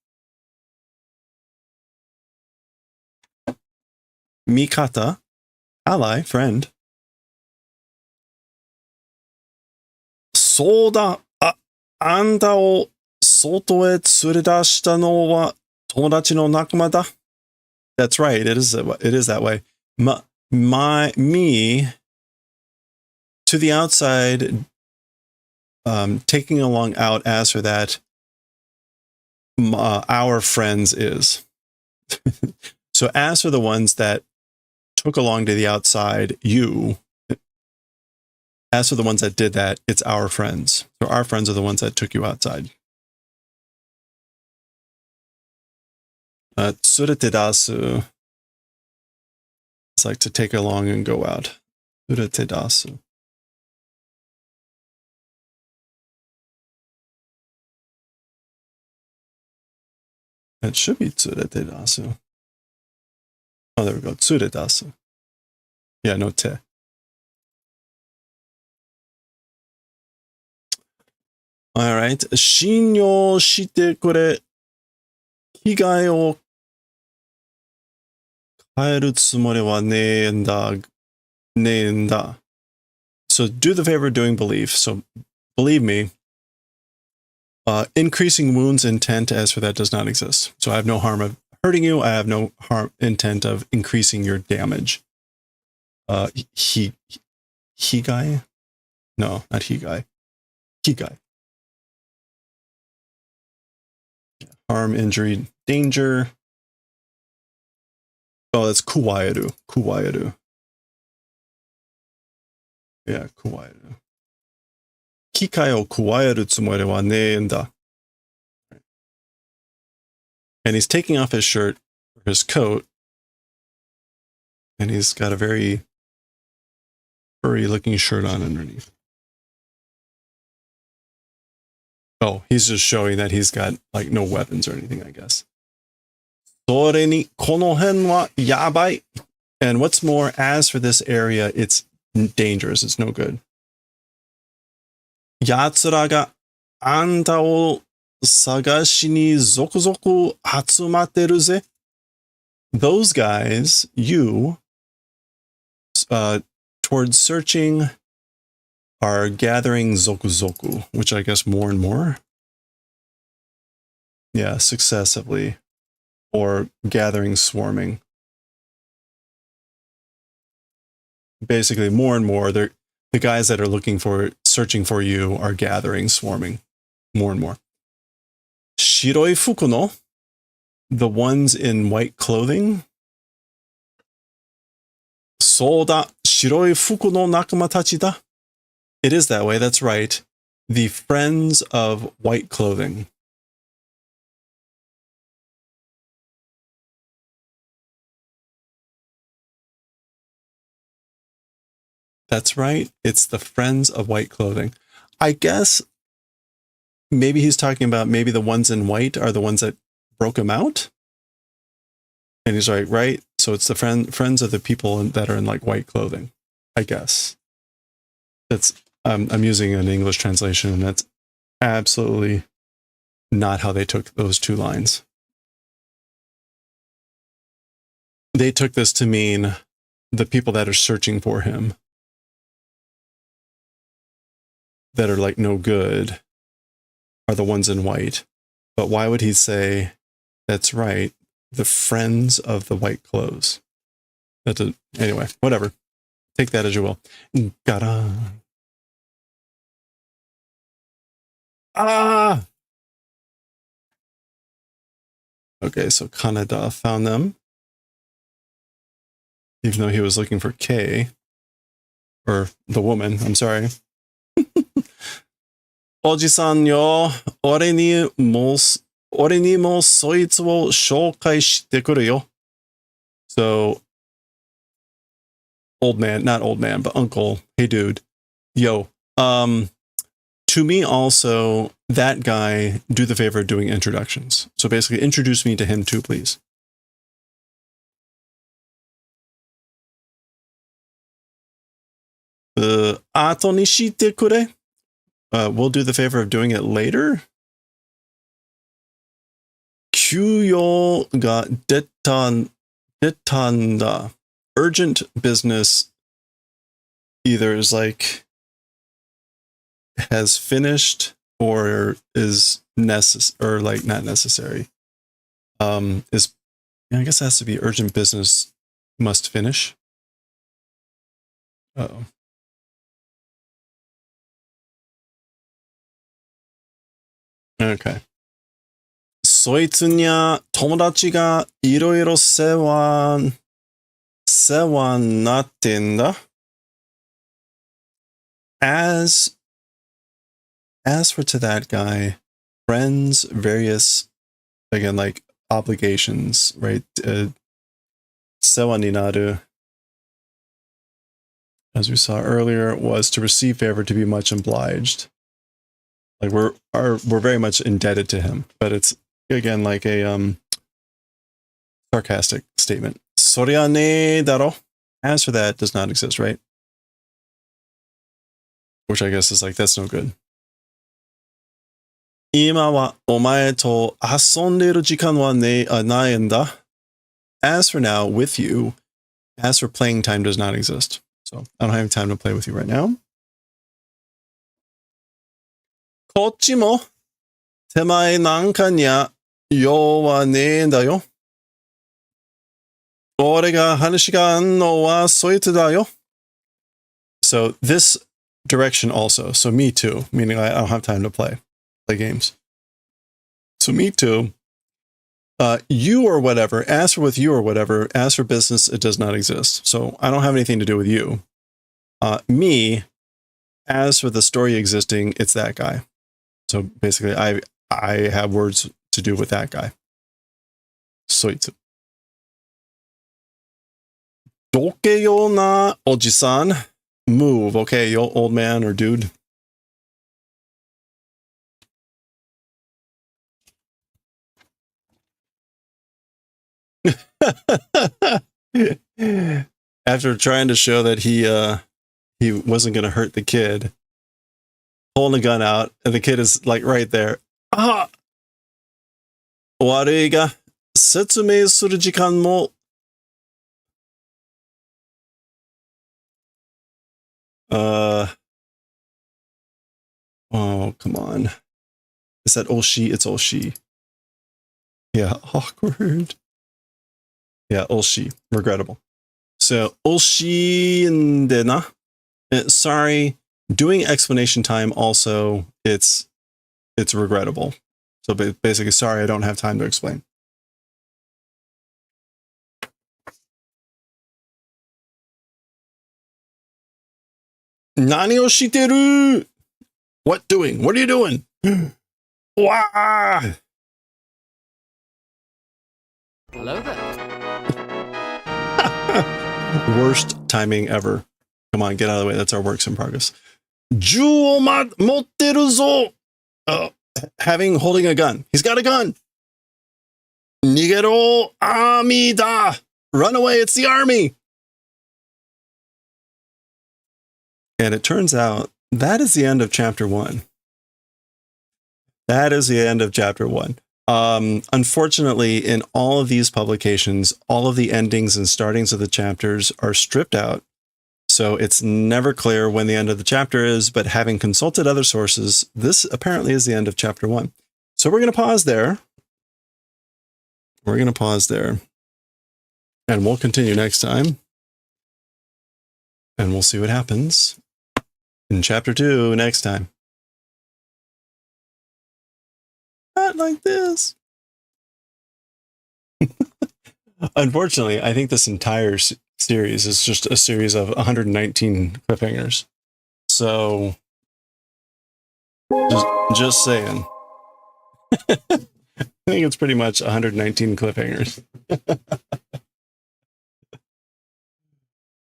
Mikata, ally, friend. Soda, anta o soto e tsuredashita no wa tomodachi no nakama da. That's right. It is that way. Me to the outside, taking along out as for that. Our friends is. So as for the ones that took along to the outside, as for the ones that did that, it's our friends. So our friends are the ones that took you outside. Tsurete dasu. It's like to take along and go out. Tsurete dasu. It should be tsurete dasu. Oh, there we go. Tsure dasu. Yeah, no te. All right. Shinyo shite kore higai o kaeru tsumori wa nenda. So do the favor of doing belief. So believe me. Increasing wounds intent as for that does not exist. So I have no harm of hurting you. I have no intent of increasing your damage. Higai? No, not higai. Higai. Harm, injury, danger. Oh, that's kuwaeru. Kuwaeru. Yeah, kuwaeru. Kikai o kuwaeru tsumori wa nenda. And he's taking off his shirt, or his coat, and he's got a very furry looking shirt on underneath. Oh, he's just showing that he's got like no weapons or anything, I guess. Sore ni kono hen wa yabai. And what's more, as for this area, it's dangerous. It's no good. Yatsura ga anta o sagashi ni zoku hatsumateru ze. Those guys, towards searching, are gathering zoku, which I guess more and more. Yeah, successively. Or gathering, swarming. Basically, more and more, the guys that are searching for you are gathering, swarming. More and more. Shiroi fuku no, the ones in white clothing. Soda, shiroi fuku no nakama tachi da. It is that way, that's right. The friends of white clothing. That's right. It's the friends of white clothing. I guess maybe he's talking about maybe the ones in white are the ones that broke him out. And he's like, right? So it's the friends of the people that are in like white clothing, I guess. I'm using an English translation, and that's absolutely not how they took those two lines. They took this to mean the people that are searching for him, that are like no good, are the ones in white. But why would he say, that's right, the friends of the white clothes? Anyway, whatever. Take that as you will. Ga-da. Ah! Okay, so Kaneda found them. Even though he was looking for K. Or the woman, I'm sorry. Oji-san yo, ore ni mo soitsu wo shoukai shite kuru yo. So, old man, not old man, but uncle, hey dude, yo. To me also, that guy, do the favor of doing introductions. So basically, introduce me to him too, please. Ato ni shite kure? We'll do the favor of doing it later. Kyuyo ga detanda. Urgent business either is like has finished or is necessary, or like not necessary. I guess it has to be urgent business must finish. Uh-oh. Okay. そいつにゃ友達がいろいろ世話になってんだ. As for to that guy, friends, various, again, like obligations, right? 世話になる, as we saw earlier, was to receive favor, to be much obliged. Like we're very much indebted to him, but it's again like a sarcastic statement. そりゃねえだろ. As for that, does not exist, right? Which I guess is like, that's no good. 今はお前と遊んでる時間はないんだ. As for now, with you, as for playing time does not exist. So I don't have time to play with you right now. こっちも手前なんかにゃ用はねえんだよ。俺が話があんのはそいつだよ. So this direction also. So me too, meaning I don't have time to play games. So me too. You or whatever, as for with you or whatever, as for business, it does not exist. So I don't have anything to do with you. Me, as for the story existing, it's that guy. So basically, I have words to do with that guy. Soitsu. Doke yo na oji-san. Move, okay, yo old man or dude. After trying to show that he wasn't going to hurt the kid, pulling the gun out, and the kid is like right there. Ah! Warui ga setsumei suru jikan mo. Oh, come on. Is that Oshi? It's Oshi. Yeah, awkward. Yeah, Oshi. Regrettable. So, Oshi ndena. Sorry. Doing explanation time also, it's regrettable. So basically, sorry, I don't have time to explain. Nani o shiteru? What doing? What are you doing? Wah! Hello there. Worst timing ever. Come on, get out of the way. That's our works in progress. Ju o motteru zo. Holding a gun. He's got a gun. Nigero ami da. Run away, it's the army. And it turns out that is the end of chapter 1. That is the end of chapter 1. Unfortunately, in all of these publications, all of the endings and startings of the chapters are stripped out. So it's never clear when the end of the chapter is, but having consulted other sources, this apparently is the end of chapter 1. So we're going to pause there. We're going to pause there. And we'll continue next time. And we'll see what happens in chapter 2 next time. Not like this. Unfortunately, I think this entire series is just a series of 119 cliffhangers. So, just saying. I think it's pretty much 119 cliffhangers.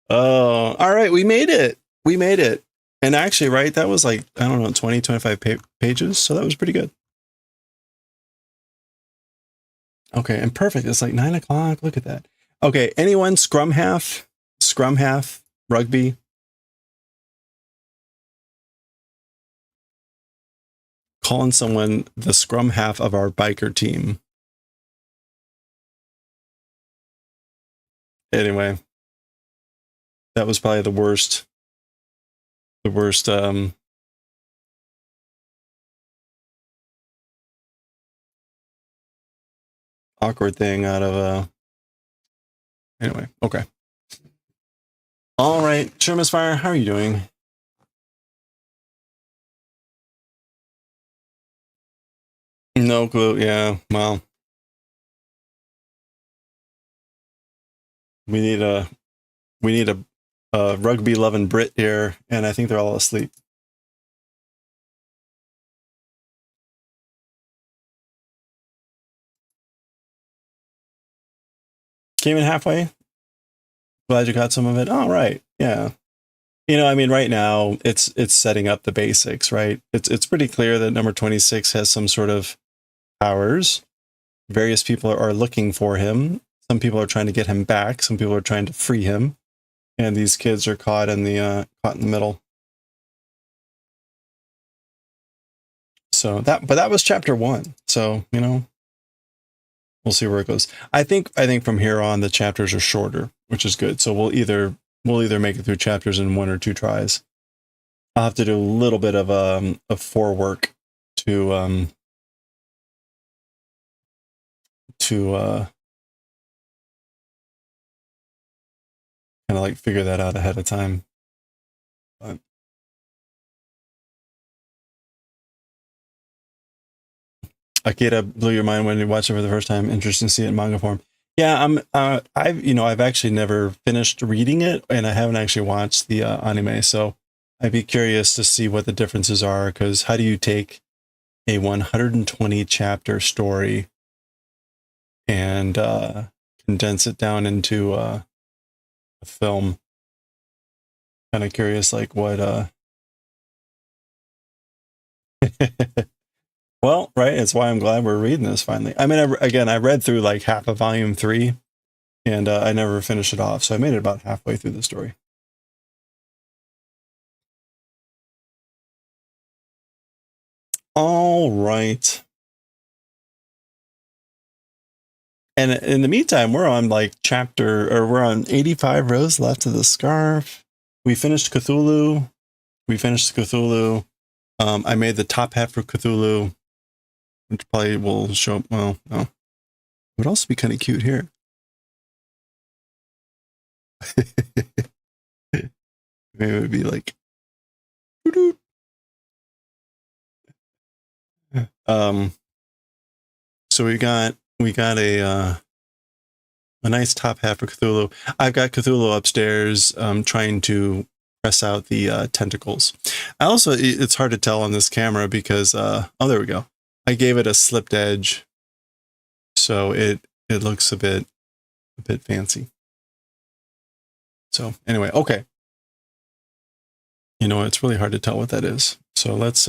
Oh, all right. We made it. We made it. And actually, right, that was like, I don't know, 20, 25 pages. So that was pretty good. Okay, and perfect. It's like 9 o'clock. Look at that. Okay, anyone scrum half, rugby? Calling someone the scrum half of our biker team. Anyway, that was probably the worst awkward thing out of anyway, okay. All right, Sherman's Fire, how are you doing? No clue. Yeah, well, we need a rugby loving Brit here, and I think they're all asleep. Came in halfway. Glad you got some of it. All right. Yeah. You know, I mean, right now it's setting up the basics, right? It's pretty clear that number 26 has some sort of powers. Various people are looking for him. Some people are trying to get him back. Some people are trying to free him. And these kids are caught in the middle. So that was chapter 1. So, you know, we'll see where it goes. I think from here on the chapters are shorter, which is good. So we'll either make it through chapters in 1 or 2 tries. I'll have to do a little bit of forework to kind of like figure that out ahead of time. But Akira blew your mind when you watched it for the first time. Interesting to see it in manga form. Yeah, I've actually never finished reading it, and I haven't actually watched the anime, so I'd be curious to see what the differences are, because how do you take a 120 chapter story and condense it down into a film? Kind of curious, like what well, right, it's why I'm glad we're reading this finally. I mean, I read through like half of volume 3, and I never finished it off, so I made it about halfway through the story. All right. And in the meantime, we're on like we're on 85 rows left of the scarf. We finished Cthulhu. I made the top hat for Cthulhu, which probably will show up. Well, no. It would also be kind of cute here. Maybe it would be like, so we got a nice top hat for Cthulhu. I've got Cthulhu upstairs, trying to press out the tentacles. I also, it's hard to tell on this camera because oh, there we go. I gave it a slipped edge, so it looks a bit fancy. So anyway, okay. You know, it's really hard to tell what that is. So let's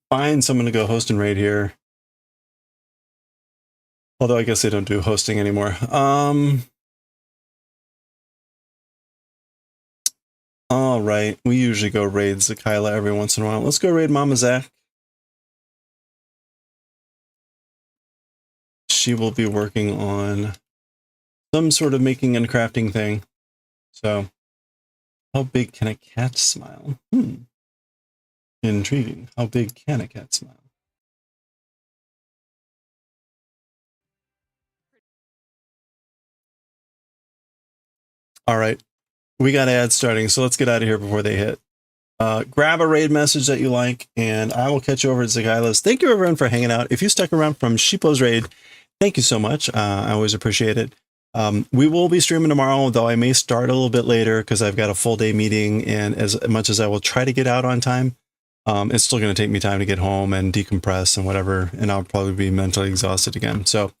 find someone to go host and raid here. Although I guess they don't do hosting anymore. All right. We usually go raid Zakila every once in a while. Let's go raid Mama Zach. She will be working on some sort of making and crafting thing. So, how big can a cat smile? Intriguing. How big can a cat smile? All right. We got ads starting, so let's get out of here before they hit. Grab a raid message that you like, and I will catch you over at Zagila's. Thank you, everyone, for hanging out. If you stuck around from Sheepo's raid, thank you so much. I always appreciate it. We will be streaming tomorrow, though I may start a little bit later because I've got a full day meeting, and as much as I will try to get out on time, it's still going to take me time to get home and decompress and whatever, and I'll probably be mentally exhausted again. So,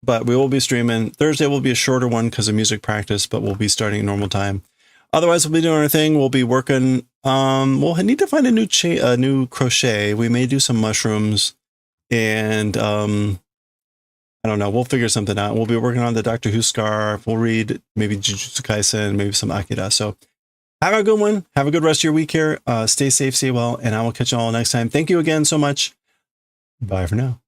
but we will be streaming. Thursday will be a shorter one because of music practice, but we'll be starting at normal time. Otherwise, we'll be doing our thing. We'll be working. We'll need to find a new crochet. We may do some mushrooms, and I don't know. We'll figure something out. We'll be working on the Doctor Who scarf. We'll read maybe Jujutsu Kaisen, maybe some Akira. So have a good one. Have a good rest of your week here. Stay safe, stay well, and I will catch you all next time. Thank you again so much. Bye for now.